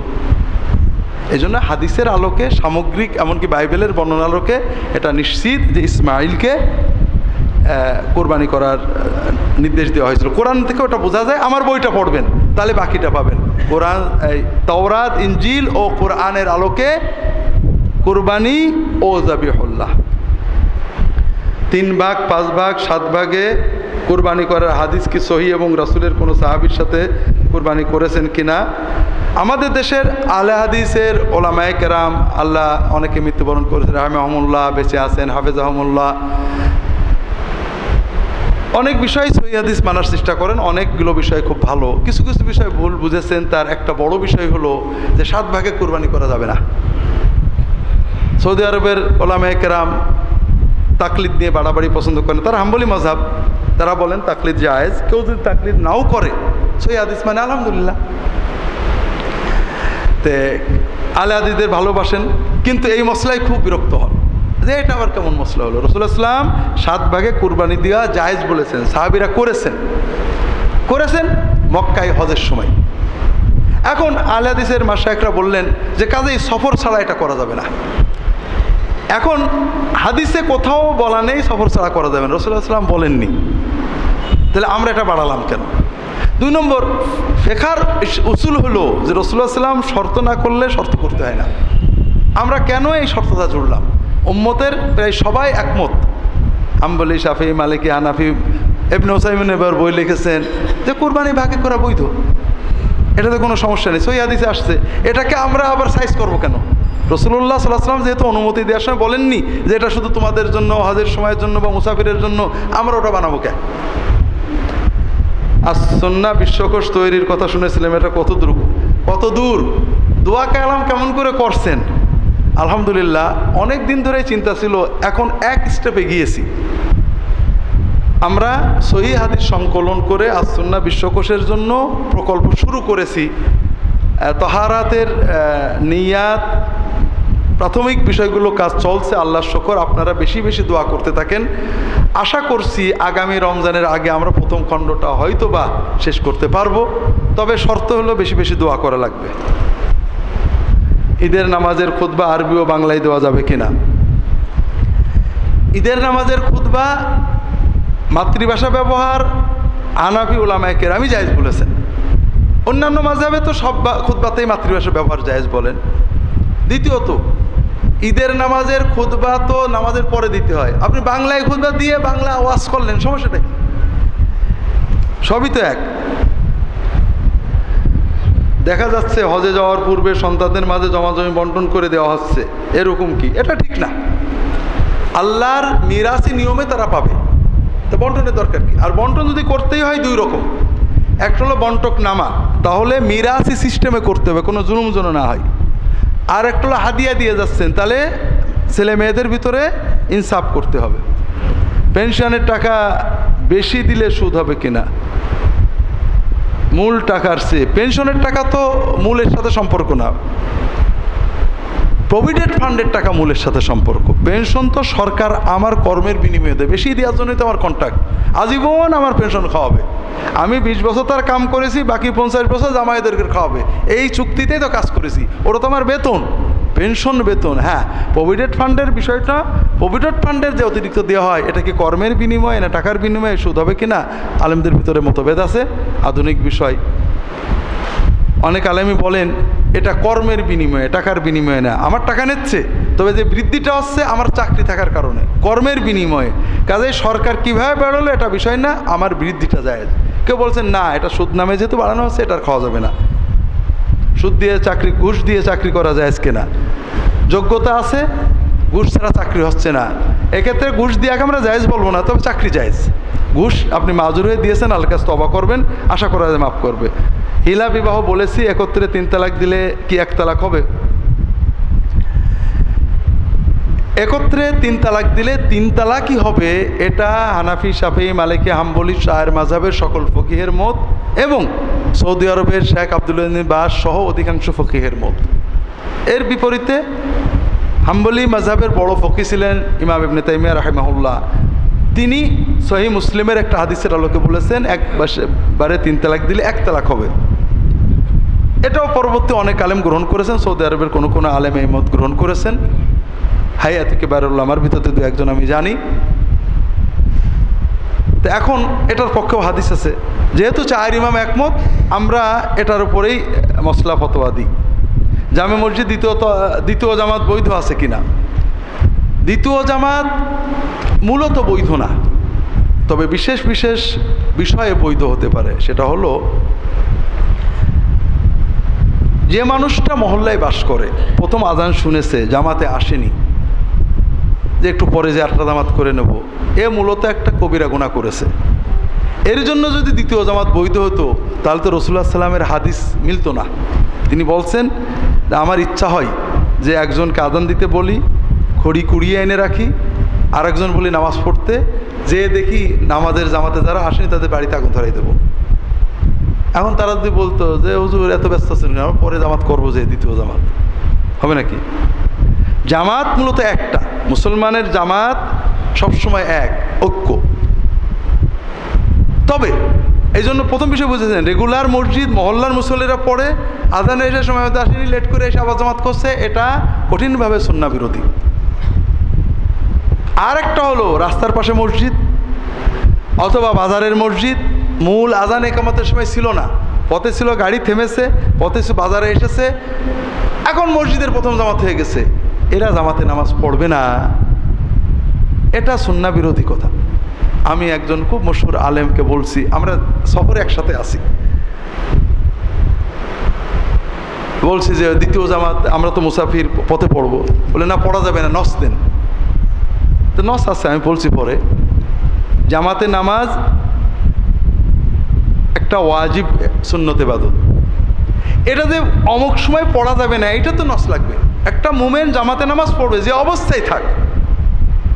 এই জন্য হাদিসের আলোকে, সামগ্রিক এমনকি বাইবেলের বর্ণনার আলোকে এটা নিশ্চিত যে ইসমাইলকে কোরবানি করার নির্দেশ দেওয়া হয়েছিল। কোরআন থেকে ওটা বোঝা যায়। আমার বইটা পড়বেন, তাহলে বাকিটা পাবেন। কোরআন, তাওরাত, ইনজিল ও কোরআনের আলোকে কোরবানি ও যাবিহুল্লাহ 3 ভাগ, 5 ভাগ, 7 ভাগে কোরবানি করার হাদিস কি সহিহ এবং রাসূলের কোনো সাহাবীর সাথে কোরবানি করেছেন কিনা? আমাদের দেশের আলে হাদিসের ওলামায়ে কেরাম, আল্লাহ অনেকে মৃত্যুবরণ করেছেন, রাহিমাহুমুল্লাহ বেঁচে আছেন, হাফেজাহুমুল্লাহ, অনেক বিষয় সহিহ হাদিস মানার চেষ্টা করেন। অনেকগুলো বিষয় খুব ভালো, কিছু কিছু বিষয় ভুল বুঝেছেন। তার একটা বড় বিষয় হলো যে 7 ভাগে কোরবানি করা যাবে না। সৌদি আরবের ওলামায়ে কেরাম তাকলিদ নিয়ে বাড়াবাড়ি পছন্দ করেন। তারা হাম্বলি মাযহাব, তারা বলেন তাকলিদ জায়েজ। কেউ যদি তাকলিদ নাও করে সহিহ হাদিস মানে আলহামদুলিল্লাহ। তে আলে হাদিসদের ভালোবাসেন, কিন্তু এই মশলায় খুব বিরক্ত হন যে এটা আবার কেমন মশলা হলো। রাসূলুল্লাহ সাল্লাম 7 ভাগে কুরবানি দেওয়া জায়েজ বলেছেন, সাহাবীরা করেছেন মক্কায় হজের সময়। এখন আলে হাদিসের মাশায়েখরা বললেন যে কাজেই সফর ছাড়া এটা করা যাবে না। এখন হাদিসে কোথাও বলা নেই সফর ছাড়া করা যাবে না, রাসূলুল্লাহ সাল্লাম বলেননি, তাহলে আমরা এটা বাড়ালাম কেন? 2 নম্বর, ফিকহার উসুল হলো যে রাসূলুল্লাহ সাল্লাম শর্ত না করলে শর্ত করতে হয় না। আমরা কেন এই শর্তটা জুড়লাম? উম্মতের প্রায় সবাই একমত, হাম্বলি, শাফিঈ, মালিকি, হানাফি, ইবনে উসাইমিন এবার বই লিখেছেন যে কুরবানি ভাগে করা বৈধ, এটাতে কোনো সমস্যা নেই, সহিহ হাদিসে আসছে। এটাকে আমরা আবার সাইজ করবো কেন? রাসূলুল্লাহ সাল্লাল্লাহু আলাইহি ওয়াসাল্লাম যেহেতু অনুমতি দেওয়ার সময় বলেননি যে এটা শুধু তোমাদের জন্য, হজের সময়ের জন্য বা মুসাফিরের জন্য, আমরা ওটা বানাবো কেন? আর সুন্নাহ বিশ্বকোষ তৈরির কথা শুনেছিলাম, এটা কত দূর দোয়া কালাম কেমন করে করছেন। আলহামদুলিল্লাহ, অনেক দিন ধরে চিন্তা ছিল, এখন এক স্টেপে গিয়েছি। আমরা সহিহ হাদিস সংকলন করে আস-সুন্নাহ বিশ্বকোষের জন্য প্রকল্প শুরু করেছি। তাহারাতের নিয়াত, প্রাথমিক বিষয়গুলো কাজ চলছে, আল্লাহর শুকর। আপনারা বেশি বেশি দোয়া করতে থাকেন। আশা করছি আগামী রমজানের আগে আমরা প্রথম খণ্ডটা হয়তো বা শেষ করতে পারবো। তবে শর্ত হলো বেশি বেশি দোয়া করা লাগবে। ঈদের নামাজের খুতবা আরবি ও বাংলায় দেওয়া যাবে কিনা? ঈদের নামাজের খুতবা মাতৃভাষা ব্যবহার হানাফি উলামায়ে কেরাম জায়েজ বলেছেন। অন্যান্য মাযহাবে তো সব খুতবাতেই মাতৃভাষা ব্যবহার জায়েজ বলেন। দ্বিতীয়ত, ঈদের নামাজের খুতবা তো নামাজের পরে দিতে হয়। আপনি বাংলায় খুতবা দিয়ে বাংলা ওয়াজ করলেন, সমস্যাটা কি? সবই তো এক। দেখা যাচ্ছে হজে যাওয়ার পূর্বে সন্তানদের মাঝে জমাজমি বন্টন করে দেওয়া হচ্ছে, এরকম কি? এটা ঠিক না। আল্লাহর মিরাসি নিয়মে তারা পাবে, তো বন্টনের দরকার কি? আর বন্টন যদি করতেই হয় 2 রকম, একটা হলো বন্টক নামা, তাহলে মিরাসি সিস্টেমে করতে হবে, কোনো জুলুম যেন না হয়। আর একটা হলো হাদিয়া দিয়ে যাচ্ছেন, তাহলে ছেলে মেয়েদের ভিতরে ইনসাফ করতে হবে। পেনশনের টাকা বেশি দিলে সুদ হবে কিনা? মূল টাকার চেয়ে পেনশনের টাকা তো মূলের সাথে সম্পর্ক না, প্রভিডেন্ট ফান্ডের টাকা মূলের সাথে সম্পর্ক। পেনশন তো সরকার আমার কর্মের বিনিময়ে দেয়, বেশি দেওয়ার জন্যই তো আমার কন্ট্রাক্ট, আজীবন আমার পেনশন খাওয়াবে। আমি 20 বছর তার কাম করেছি, বাকি 50 বছর জামাইদেরকে খাওয়াবে, এই চুক্তিতেই তো কাজ করেছি, ওটা তো আমার বেতন, পেনশন বেতন। হ্যাঁ, প্রভিডেন্ট ফান্ডের বিষয়টা, প্রভিডেন্ট ফান্ডের যে অতিরিক্ত দেওয়া হয়, এটা কি কর্মের বিনিময়ে না টাকার বিনিময়ে সুদ হবে কিনা, আলেমদের ভিতরে মতভেদ আছে। আধুনিক বিষয়, অনেক আলেমই বলেন এটা কর্মের বিনিময়ে, টাকার বিনিময়ে না। আমার টাকা নিচ্ছে, তবে যে বৃদ্ধিটা হচ্ছে আমার চাকরি থাকার কারণে, কর্মের বিনিময়ে। কাজেই সরকার কীভাবে বাড়ালো এটা বিষয় না, আমার বৃদ্ধিটা জায়েজ। কেউ বলছেন না, এটা সুদ নামে যেহেতু বাড়ানো হচ্ছে, এটা খাওয়া যাবে না। সুদ দিয়ে চাকরি, ঘুষ দিয়ে চাকরি করা জায়েজ কিনা? যোগ্যতা আছে, ঘুষ ছাড়া চাকরি হচ্ছে না, এক্ষেত্রে ঘুষ দিয়ে আমরা জায়েজ বলবো না, তবে চাকরি জায়েজ। ঘুষ আপনি মাজুর হয়ে দিয়েছেন, আল্লাহর কাছে তওবা করবেন, আশা করা যায় মাফ করবে। হিলা বিবাহ বলেছি, একত্রে 3 তালাক দিলে কি 1 তালাক হবে? একত্রে 3 তালাক দিলে 3 তালাকই হবে, এটা হানাফি, শাফিঈ, মালিকি, হাম্বলি, শায়ের মাযহাবের সকল ফকিহের মত এবং সৌদি আরবের শেখ আব্দুল্লাহ ইবনে বাজ সহ অধিকাংশ ফকিহের মত। এর বিপরীতে হাম্বলি মাযহাবের বড় ফকি ছিলেন ইমাম ইবনে তাইমিয়া রাহিমাহুল্লাহ। তিনি সহিহ মুসলিমের একটা হাদিসের আলোকে বলেছেন একবারে 3 তালাক দিলে 1 তালাক হবে। এটাও পরবর্তী অনেক আলেম গ্রহণ করেছেন, সৌদি আরবের কোনো কোনো আলেম এই মত গ্রহণ করেছেন। হায়াত কিবারুল উলামার ভিতরে 2-1 জন আমি জানি। তো এখন এটার পক্ষেও হাদিস আছে, যেহেতু 4 ইমাম একমত, আমরা এটার উপরেই মসলা ফতোয়া দিই। জামে মসজিদ দ্বিতীয় জামাত বৈধ আছে কিনা? দ্বিতীয় জামাত মূলত বৈধ না, তবে বিশেষ বিশেষ বিষয়ে বৈধ হতে পারে। সেটা হলো, যে মানুষটা মহল্লায় বাস করে, প্রথম আজান শুনেছে, জামাতে আসেনি, যে একটু পরে যে 8টা জামাত করে নেব, এ মূলত একটা কবিরা গুনাহ করেছে। এর জন্য যদি দ্বিতীয় জামাত বৈধ হতো, তাহলে তো রাসূলুল্লাহ সাল্লামের হাদিস মিলতো না। তিনি বলছেন, আমার ইচ্ছা হয় যে একজনকে আজান দিতে বলি, খড়ি কুড়িয়ে এনে রাখি, আর একজন বলি নামাজ পড়তে, যে দেখি নামাজের জামাতে যারা আসেনি তাদের বাড়িতে আগুন ধরাই দেবো। এখন তারা যদি বলতো যে হুজুর এত ব্যস্ত আছেন, আমরা পরে জামাত করবো, যে দ্বিতীয় জামাত হবে নাকি? জামাত মূলত একটা, মুসলমানের জামাত সবসময় এক, ঐক্য। তবে এই জন্য প্রথম বিষয় বুঝেছেন, রেগুলার মসজিদ মহল্লার মুসল্লিরা পড়ে, আজানে এসে সময় মতো আসেনি, লেট করে এসে আবার জামাত করছে, এটা কঠিনভাবে সুন্নাহ বিরোধী। আর একটা হলো রাস্তার পাশে মসজিদ অথবা বাজারের মসজিদ, মূল আজান একামতের সময় ছিল না, পথে ছিল, গাড়ি থেমেছে, পথে বাজারে এসেছে, এখন মসজিদের প্রথম জামাত হয়ে গেছে, এরা জামাতে নামাজ পড়বে না, এটা সুন্নাহ বিরোধী কথা। আমি একজন খুব মশহুর আলেমকে বলছি, আমরা সফরে একসাথে আছি, বলছি যে দ্বিতীয় জামাত আমরা তো মুসাফির, পথে পড়বো। বলে না, পড়া যাবে না, নস দেন। তো নস আছে, আমি বলছি পরে, জামাতে নামাজ একটা ওয়াজিব সুন্নত ইবাদত, এটা যে অমুক সময় পড়া যাবে না, এটা তো নস লাগবে। একটা মুমিন জামাতে নামাজ পড়বে যে অবস্থায় থাক,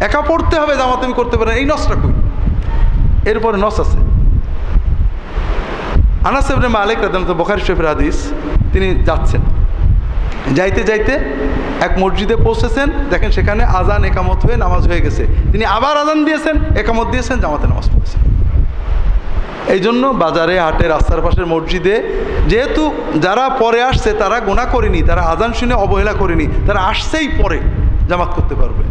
একা পড়তে হবে, জামাতে আমি করতে পারি না, এই নসটা কই? এরপরে নস আছে। আনাস ইবনে মালিক রাদিয়াল্লাহু, বুখারী শরীফের হাদিস, তিনি যাচ্ছেন, যাইতে যাইতে এক মসজিদে পৌঁছেছেন, দেখেন সেখানে আজান একামত হয়ে নামাজ হয়ে গেছে, তিনি আবার আজান দিয়েছেন, একামত দিয়েছেন, জামাতে নামাজ পড়েছেন। এই জন্য বাজারে, হাটে, রাস্তার পাশের মসজিদে, যেহেতু যারা পরে আসছে তারা গুনাহ করেনি, তারা আজান শুনে অবহেলা করেনি, তারা আসছেই পরে জামাত করতে পারবে।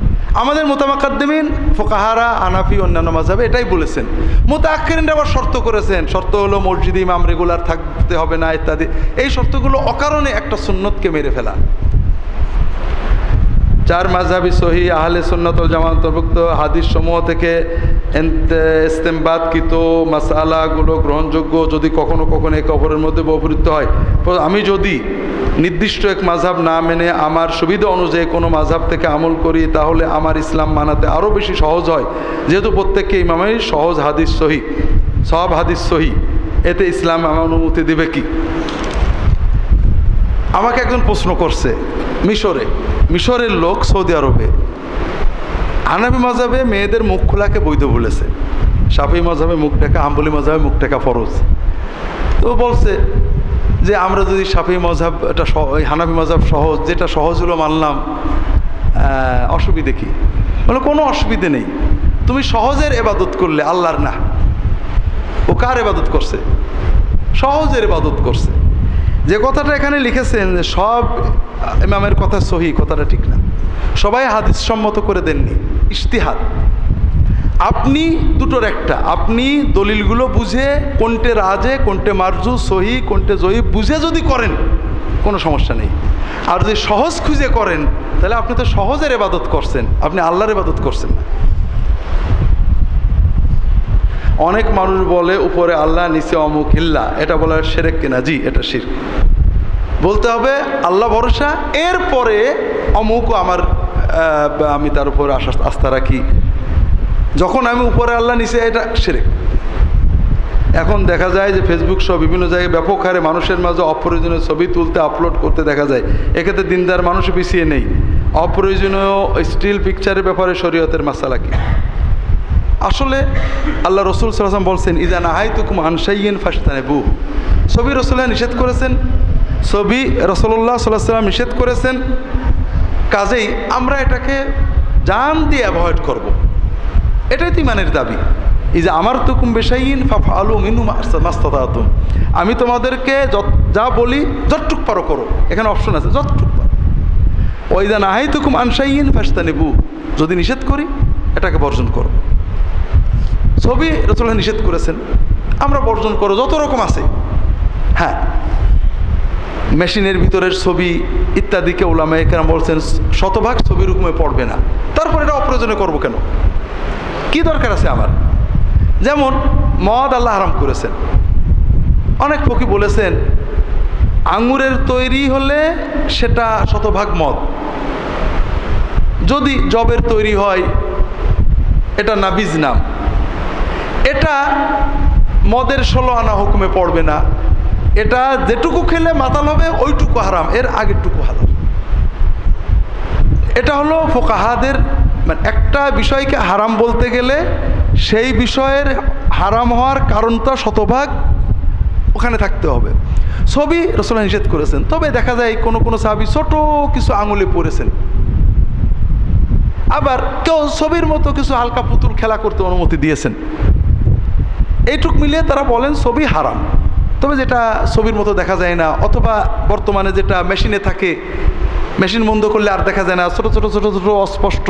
আমাদের মুতামাক্কাদ্দিমিন ফুকাহারা, হানাফি, অন্যান্য মাযহাবে এটাই বলেছেন। মুতাআক্খিরিনরা আবার শর্ত করেছেন, শর্ত হলো মসজিদে ইমাম রেগুলার থাকতে হবে না ইত্যাদি। এই শর্তগুলো অকারণে একটা সুন্নতকে মেরে ফেলা। 4 মাযহাবি সহিহ আহলে সুন্নাত ওয়াল জামাত অন্তর্ভুক্ত হাদিস সমূহ থেকে ইস্তেমবাদকৃত মাসালাগুলো গ্রহণযোগ্য যদি কখনো কখনো একে অপরের মধ্যে ব্যবহৃত হয়। আমি যদি নির্দিষ্ট এক মাযহাব না মেনে আমার সুবিধা অনুযায়ী কোনো মাযহাব থেকে আমল করি, তাহলে আমার ইসলাম মানাতে আরও বেশি সহজ হয়, যেহেতু প্রত্যেককে ইমামের সহজ হাদিস সহিহ, সব হাদিস সহিহ, এতে ইসলাম আমার অনুমতি দেবে কি? আমাকে একজন প্রশ্ন করছে, মিশরের লোক সৌদি আরবে হানাফি মাযহাবে মেয়েদের মুখ খোলাকে বৈধ বলেছে, শাফিঈ মাযহাবে মুখ ঢাকা, হাম্বলি মাযহাবে মুখ ঢাকা ফরজ। তো বলছে যে আমরা যদি শাফিঈ মাযহাব, এটা হানাফি মাযহাব সহজ, যেটা সহজ হলো মানলাম, অসুবিধে কি? বলে কোনো অসুবিধে নেই, তুমি সহজের ইবাদত করলে, আল্লাহর না। ও কার ইবাদত করছে? সহজের ইবাদত করছে। যে কথাটা এখানে লিখেছেন যে সব ইমামের কথা সহিহ, কথাটা ঠিক না, সবাই হাদিস সম্মত করে দেননি, ইজতিহাদ। আপনি দুটোর একটা, আপনি দলিলগুলো বুঝে কোনটে রাজে, কোনটে মারজু, সহিহ, কোনটে জয়ীফ বুঝে যদি করেন কোনো সমস্যা নেই। আর যদি সহজ খুঁজে করেন, তাহলে আপনি তো সহজের ইবাদত করছেন, আপনি আল্লাহর ইবাদত করছেন না। অনেক মানুষ বলে উপরে আল্লাহ, নিচে অমুক ইল্লা, এটা বলা শিরক কিনা? জি, এটা শিরক। বলতে হবে আল্লাহ ভরসা, এরপরে অমুক আমার, আমি তার উপরে আস্থা রাখি। যখন আমি উপরে আল্লাহ, নিচে, এটা শিরক। এখন দেখা যায় যে ফেসবুক সহ বিভিন্ন জায়গায় ব্যাপক হারে মানুষের মাঝে অপ্রয়োজনীয় ছবি তুলতে, আপলোড করতে দেখা যায়। এক্ষেত্রে দিনদার মানুষ পিছিয়ে নেই, অপ্রয়োজনীয় স্টিল পিকচারের ব্যাপারে শরীয়তের মাসালা কি? আসলে আল্লাহ রসুল সাল্লাল্লাহু আলাইহি ওয়াসাল্লাম বলছেন, ইযা নাহাইতুকুম আন শাইইন ফাশতানিবু। ছবি রাসূলুল্লাহ নিষেধ করেছেন, ছবি রাসূলুল্লাহ সাল্লাল্লাহু আলাইহি ওয়াসাল্লাম নিষেধ করেছেন, কাজেই আমরা এটাকে জান দিয়ে অ্যাভয়েড করব। এটাই তো ঈমানের দাবি। এই যে আমারতুকুম বিশাইইন ফাফআলু মিনহু মাস্তাতাতুম, আমি তোমাদেরকে যা বলি যতটুক পারো করো, এখানে অপশন আছে যতটুক পারো। ওয়া ইযা নাহাইতুকুম আন শাইইন ফাশতানিবু, যদি নিষেধ করি এটাকে বর্জন করো। ছবি রাসূলুল্লাহ নিষেধ করেছেন, আমরা বর্জন করো, যত রকম আছে। হ্যাঁ, মেশিনের ভিতরের ছবি ইত্যাদিকে উলামায়ে কেরাম বলছেন শতভাগ ছবির হুকুমে পড়বে না। তারপর এটা অপ্রয়োজনে করব কেন? কি দরকার আছে আমার? যেমন মদ আল্লাহ হারাম করেছেন, অনেক ফকি বলেছেন আঙুরের তৈরি হলে সেটা শতভাগ মদ, যদি জবের তৈরি হয় এটা নাবিজ নাম, এটা মদের 16 আনা হুকুমে পড়বে না। এটা যেটুকু খেলে মাতাল হবে ওইটুকু হারাম, এর আগেরটুকু হালাল। এটা হলো ফুকাহাদের, মানে একটা বিষয়কে হারাম বলতে গেলে সেই বিষয়ের হারাম হওয়ার কারণটা শতভাগ ওখানে থাকতে হবে। ছবি রাসূলুল্লাহ নিষেধ করেছেন, তবে দেখা যায় কোনো কোনো সাহাবী ছোট কিছু আঙুলে পড়েছেন, আবার কেউ ছবির মতো কিছু হালকা পুতুল খেলা করতে অনুমতি দিয়েছেন। এইটুক মিলিয়ে তারা বলেন ছবি হারাম। তবে যেটা ছবির মতো দেখা যায় না, অথবা বর্তমানে যেটা মেশিনে থাকে, মেশিন বন্ধ করলে আর দেখা যায় না, ছোটো ছোটো ছোটো ছোটো অস্পষ্ট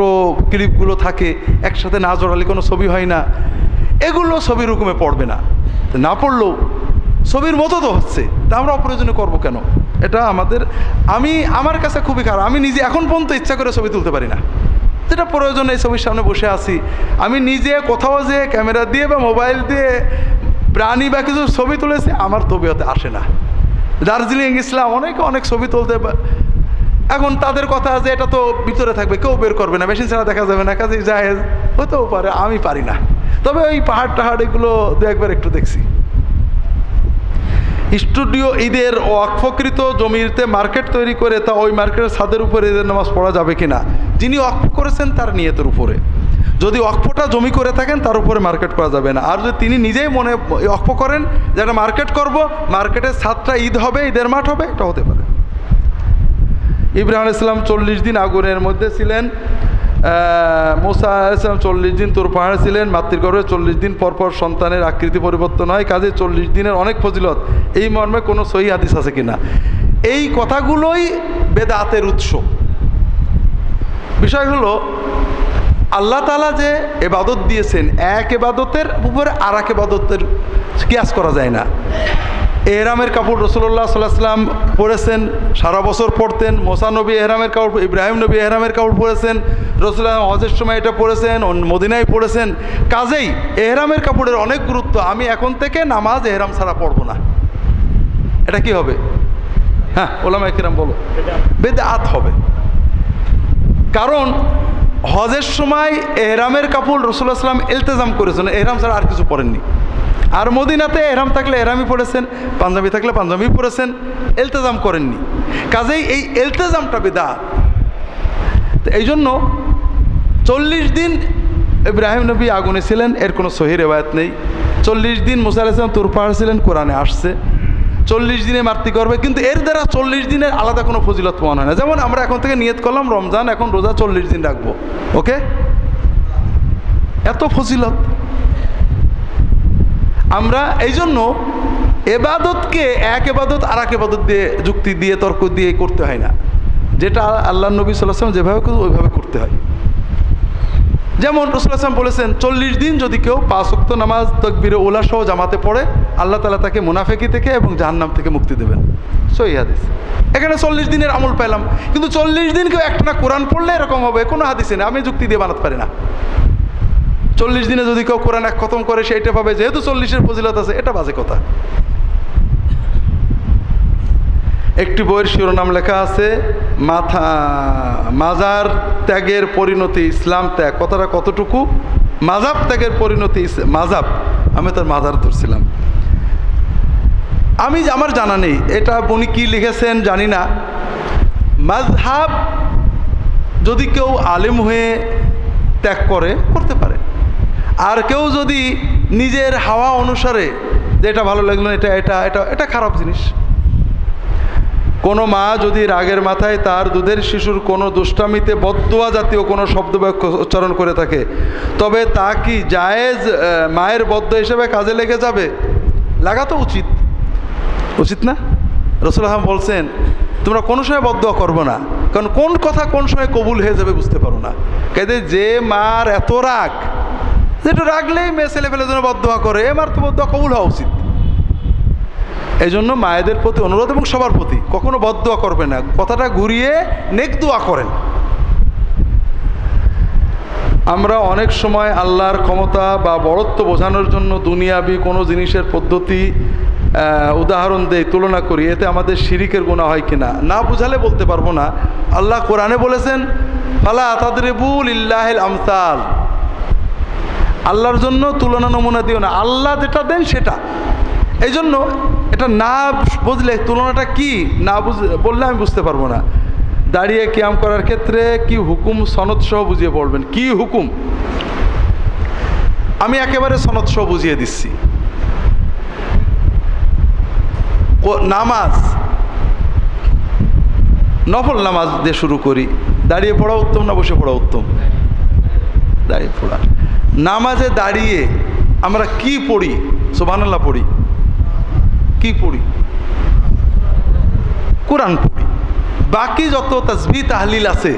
ক্লিপগুলো থাকে, একসাথে না জড়ালে কোনো ছবি হয় না, এগুলো ছবির হুকুমে পড়বে না। না পড়লেও ছবির মতো তো হচ্ছে, তা আমরা অপ্রয়োজনে করবো কেন? এটা আমার কাছে খুবই খারাপ। আমি নিজে এখন পর্যন্ত ইচ্ছা করে ছবি তুলতে পারি না, যেটা প্রয়োজন এই ছবির সামনে বসে আছি। আমি নিজে কোথাও যে ক্যামেরা দিয়ে বা মোবাইল দিয়ে প্রাণী বা কিছু ছবি তুলেছি, আমার তবিয়তে আসে না। দার্জিলিং ইসলাম অনেক ছবি তুলতে, এখন তাদের কথা যে এটা তো ভিতরে থাকবে, কেউ বের করবে না, মেশিন ছাড়া দেখা যাবে না, কাজে জায়েজ হতেও পারে, আমি পারি না। তবে ওই পাহাড় টাহাড় এগুলো দু একবার একটু দেখছি। স্টুডিও ঈদের ওয়াকফকৃত জমিতে মার্কেট তৈরি করে তা ওই মার্কেটের ছাদের উপরে ঈদের নামাজ পড়া যাবে কিনা? যিনি ওয়াকফ করেছেন তার নিয়তের উপরে, যদি ওয়াকফটা জমি করে থাকেন তার উপরে মার্কেট করা যাবে না। আর যদি তিনি নিজেই মনে ওয়াকফ করেন যে একটা মার্কেট করব, মার্কেটের ছাদটা ঈদ হবে, ঈদের মাঠ হবে, এটা হতে পারে। ইব্রাহিম আলাইহিস সালাম 40 দিন আগুনের মধ্যে ছিলেন, মুসা আলাইহিস সালাম 40 দিন তুর পাহাড়ে ছিলেন, মাতৃগর্ভে 40 দিন পরপর সন্তানের আকৃতি পরিবর্তন হয়, কাজে 40 দিনের অনেক ফজিলত, এই মর্মে কোনো সহিহ হাদিস আছে কিনা? এই কথাগুলোই বেদাতের উৎস। বিষয় হলো আল্লাহ তাআলা যে ইবাদত দিয়েছেন, এক ইবাদতের উপরে আর এক ইবাদতের কিয়াস করা যায় না। এহরামের কাপড় রাসূলুল্লাহ সাল্লাল্লাহু আলাইহি ওয়াসাল্লাম পরেছেন, সারা বছর পরতেন। মুসা নবী এহরামের কাপড়, ইব্রাহিম নবী এহরামের কাপড় পরেছেন, রাসূলুল্লাহ হজের সময় এটা পরেছেন, মদিনায় পরেছেন। কাজেই এহরামের কাপড়ের অনেক গুরুত্ব। আমি এখন থেকে নামাজ এহরাম ছাড়া পড়ব না, এটা কি হবে? হ্যাঁ, ওলামায়ে কেরাম বলো বেদাত হবে। কারণ হজের সময় এহরামের কাপড় রাসূলুল্লাহ সাল্লাল্লাহু আলাইহি ওয়াসাল্লাম ইলতিজাম করেছেন, এহরাম ছাড়া আর কিছু পরেননি। আর মদিনাতে এহরাম থাকলে এহরামই পড়েছেন, পাঞ্জাবি থাকলে পাঞ্জাবি পরেছেন, ইলতিজাম করেননি। কাজেই এই ইলতিজামটা বিদআত। তো এই জন্য 40 দিন ইব্রাহিম নবী আগুনে ছিলেন, এর কোনো সহিহ রিওয়ায়াত নেই। 40 দিন মুসা আলাইহিস সালাম তুর পাহাড়ে ছিলেন, কোরআনে আসছে। 40 দিনে মাতৃ করবে, কিন্তু এর দ্বারা 40 দিনের আলাদা কোনো ফজিলত প্রমাণ হয় না। যেমন আমরা এখন থেকে নিয়ত করলাম রমজান, এখন রোজা 40 দিন রাখবো, ওকে, এত ফজিলত। আমরা এই জন্য এবাদতকে এক এবাদত আর এক এবাদত দিয়ে যুক্তি দিয়ে তর্ক দিয়ে করতে হয় না। যেটা আল্লাহ নবী সাল্লাল্লাহু আলাইহি ওয়াসাল্লাম যেভাবে ওইভাবে করতে হয়। যেমন রাসূলুল্লাহ সাল্লাল্লাহু আলাইহি ওয়াসাল্লাম বলেছেন 40 দিন যদি কেউ 5 ওয়াক্ত নামাজ তাকবীরে উলা সহ জামাতে পড়ে, আল্লাহ তাআলা তাকে মুনাফিকি থেকে এবং জাহান্নাম থেকে মুক্তি দেবেন। সহিহ হাদিস। এখানে 40 দিনের আমল পেলাম, কিন্তু 40 দিন কেউ একটানা কোরআন পড়লে এরকম হবে কোনো হাদিসে নেই, আমি যুক্তি দিয়ে বানাতে পারি না। 40 দিনে যদি কেউ কোরআন এক খতম করে সেইটা পাবে, যেহেতু 40-এর ফজিলত আছে, এটা বাজে কথা। একটি বইয়ের শিরোনাম লেখা আছে মাজার ত্যাগের পরিণতি ইসলাম ত্যাগ। কথাটা কতটুকু? মাজাব ত্যাগের পরিণতি মাজাব, আমি তার মাজার ধরছিলাম। আমার জানা নেই এটা উনি কি লিখেছেন জানি না। মাযহাব যদি কেউ আলেম হয়ে ত্যাগ করতে পারে, আর কেউ যদি নিজের হাওয়া অনুসারে যে এটা ভালো লাগলো না, এটা এটা এটা এটা খারাপ জিনিস। কোনো মা যদি রাগের মাথায় তার দুধের শিশুর কোনো দুষ্টামিতে বদদোয়া জাতীয় কোনো শব্দবাক্য উচ্চারণ করে থাকে, তবে তা কি জায়েজ মায়ের বদ্দোয়া হিসেবে কাজে লেগে যাবে? লাগা তো উচিত না? রাসূল বলছেন তোমরা কোনো সময় বদদোয়া করবো না, কারণ কোন কথা কোন সময় কবুল হয়ে যাবে বুঝতে পারো না। কাজে যে মার এত রাগ, যেটা রাগলেই মেয়ে ছেলে ফেলে জন্য বদদোয়া করে, এ মার তো বদদোয়া কবুল হওয়া উচিত। এই জন্য মায়েদের প্রতি অনুরোধ এবং সবার প্রতি কখনো বদদোয়া করবে না, কথাটা ঘুরিয়ে নেক দোয়া করেন। আমরা অনেক সময় আল্লাহর ক্ষমতা বা বড়ত্ব বোঝানোর জন্য দুনিয়াবি কোনো জিনিসের পদ্ধতি উদাহরণ দেই, তুলনা করি, এতে আমাদের শিরিকের গুনাহ হয় কিনা না বুঝালে বলতে পারবো না। আল্লাহ কোরআনে বলেছেন ফালা তাদরিবু লিল্লাহিল আমসাল, আল্লাহর জন্য তুলনা নমুনা দিও না, আল্লাহ যেটা দেন সেটা। এই জন্য এটা না বুঝলে তুলনাটা কি না বললে আমি বুঝতে পারবো না। দাঁড়িয়ে কিয়াম করার ক্ষেত্রে কি হুকুম সনদ সহ বুঝিয়ে পড়বেন। কি হুকুম আমি একেবারে সনদ সহ বুঝিয়ে দিচ্ছি। নামাজ, নফল নামাজ দিয়ে শুরু করি। দাঁড়িয়ে পড়া উত্তম না বসে পড়া উত্তম? দাঁড়িয়ে পড়া। নামাজে দাঁড়িয়ে আমরা কি পড়ি? সুবহানাল্লাহ পড়ি। কি পড়ি? কোরআন পড়ি। বাকি যত তাসবিহ তাহলিল আছে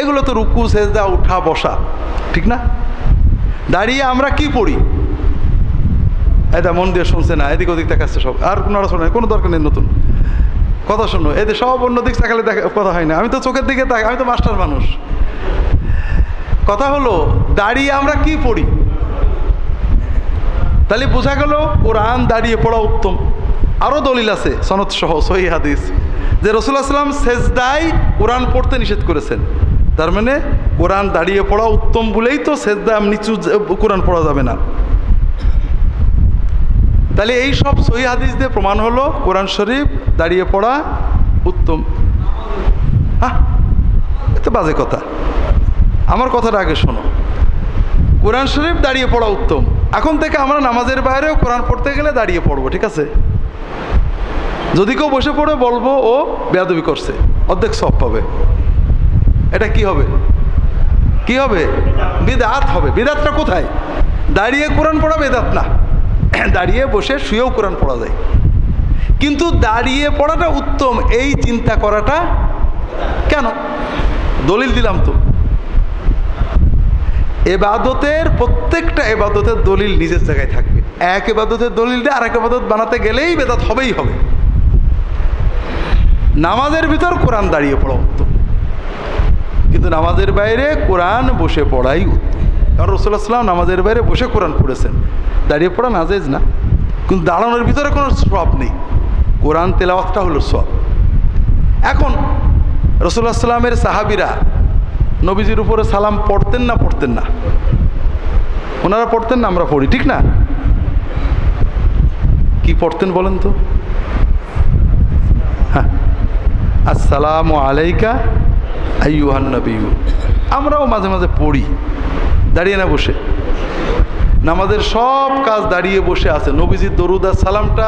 এগুলো তো রুকু সেজদা উঠা বসা, ঠিক না? দাঁড়িয়ে আমরা কি পড়ি? এটা মন দিয়ে শুনছে না, এদিক ওদিক দেখাচ্ছে সব, আর কোনো শোনে কোনো দরকার নেই, নতুন কথা শোনো। এদের সব অন্য দিক তাকালে কথা হয় না। আমি তো চোখের দিকে তাকাই, আমি তো মাস্টার মানুষ। কথা হলো দাঁড়িয়ে আমরা কি পড়ি? তাহলে বোঝা গেল কোরআন দাঁড়িয়ে পড়া উত্তম। আরও দলিল আছে সনদ সহ সহিহ হাদিস যে রাসূলুল্লাহ সাল্লাল্লাহু আলাইহি ওয়াসাল্লাম সেজদায় কোরআন পড়তে নিষেধ করেছেন। তার মানে কোরআন দাঁড়িয়ে পড়া উত্তম বলেই তো সেজদায় নিচু কোরআন পড়া যাবে না। তাহলে এই সব সহিহ হাদিস দিয়ে প্রমাণ হলো কোরআন শরীফ দাঁড়িয়ে পড়া উত্তম। হ্যাঁ, এটা বাজে কথা। আমার কথাটা আগে শোনো। কোরআন শরীফ দাঁড়িয়ে পড়া উত্তম। এখন থেকে আমরা নামাজের বাইরেও কোরআন পড়তে গেলে দাঁড়িয়ে পড়বো, ঠিক আছে? যদি কেউ বসে পড়ে বলবো ও বেয়াদবি করছে, অর্ধেক সব পাবে। এটা কি হবে? কি হবে? বিদআত হবে। বিদআতটা কোথায়? দাঁড়িয়ে কোরআন পড়া বিদআত না। দাঁড়িয়ে বসে শুয়েও কোরআন পড়া যায়, কিন্তু দাঁড়িয়ে পড়াটা উত্তম এই চিন্তা করাটা কেন? দলিল দিলাম তো। এবাদতের প্রত্যেকটা এবাদতের দলিল নিজের জায়গায় থাকবে। এক এবাদতের দলিল দিয়ে আরেক এবাদত বানাতে গেলেই বেদাত হবেই হবে। নামাজের ভিতর কোরআন দাঁড়িয়ে পড়া উত্তম, কিন্তু নামাজের বাইরে কোরআন বসে পড়াই উত্তম। কারণ রাসূলুল্লাহ সাল্লাল্লাহু আলাইহি ওয়াসাল্লাম নামাজের বাইরে বসে কোরআন পড়েছেন। দাঁড়িয়ে পড়া নাজায়েজ না, কিন্তু দাঁড়ানোর ভিতরে কোনো সওয়াব নেই। কোরআন তেলাওয়াতটা হলো সওয়াব। এখন রাসূলুল্লাহ সাল্লাল্লাহু আলাইহি ওয়াসাল্লামের সাহাবীরা নবীজির উপরে সালাম পড়তেন না পড়তেন না? ওনারা পড়তেন না, আমরা পড়ি, ঠিক না? কি পড়তেন বলেন তো? হ্যাঁ, আসসালামু আলাইকা আইয়ুহান নবিয়্যু। আমরাও মাঝে মাঝে পড়ি, দাঁড়িয়ে না বসে। নামাজের সব কাজ দাঁড়িয়ে বসে আছে। নবীজির দরুদ আর সালামটা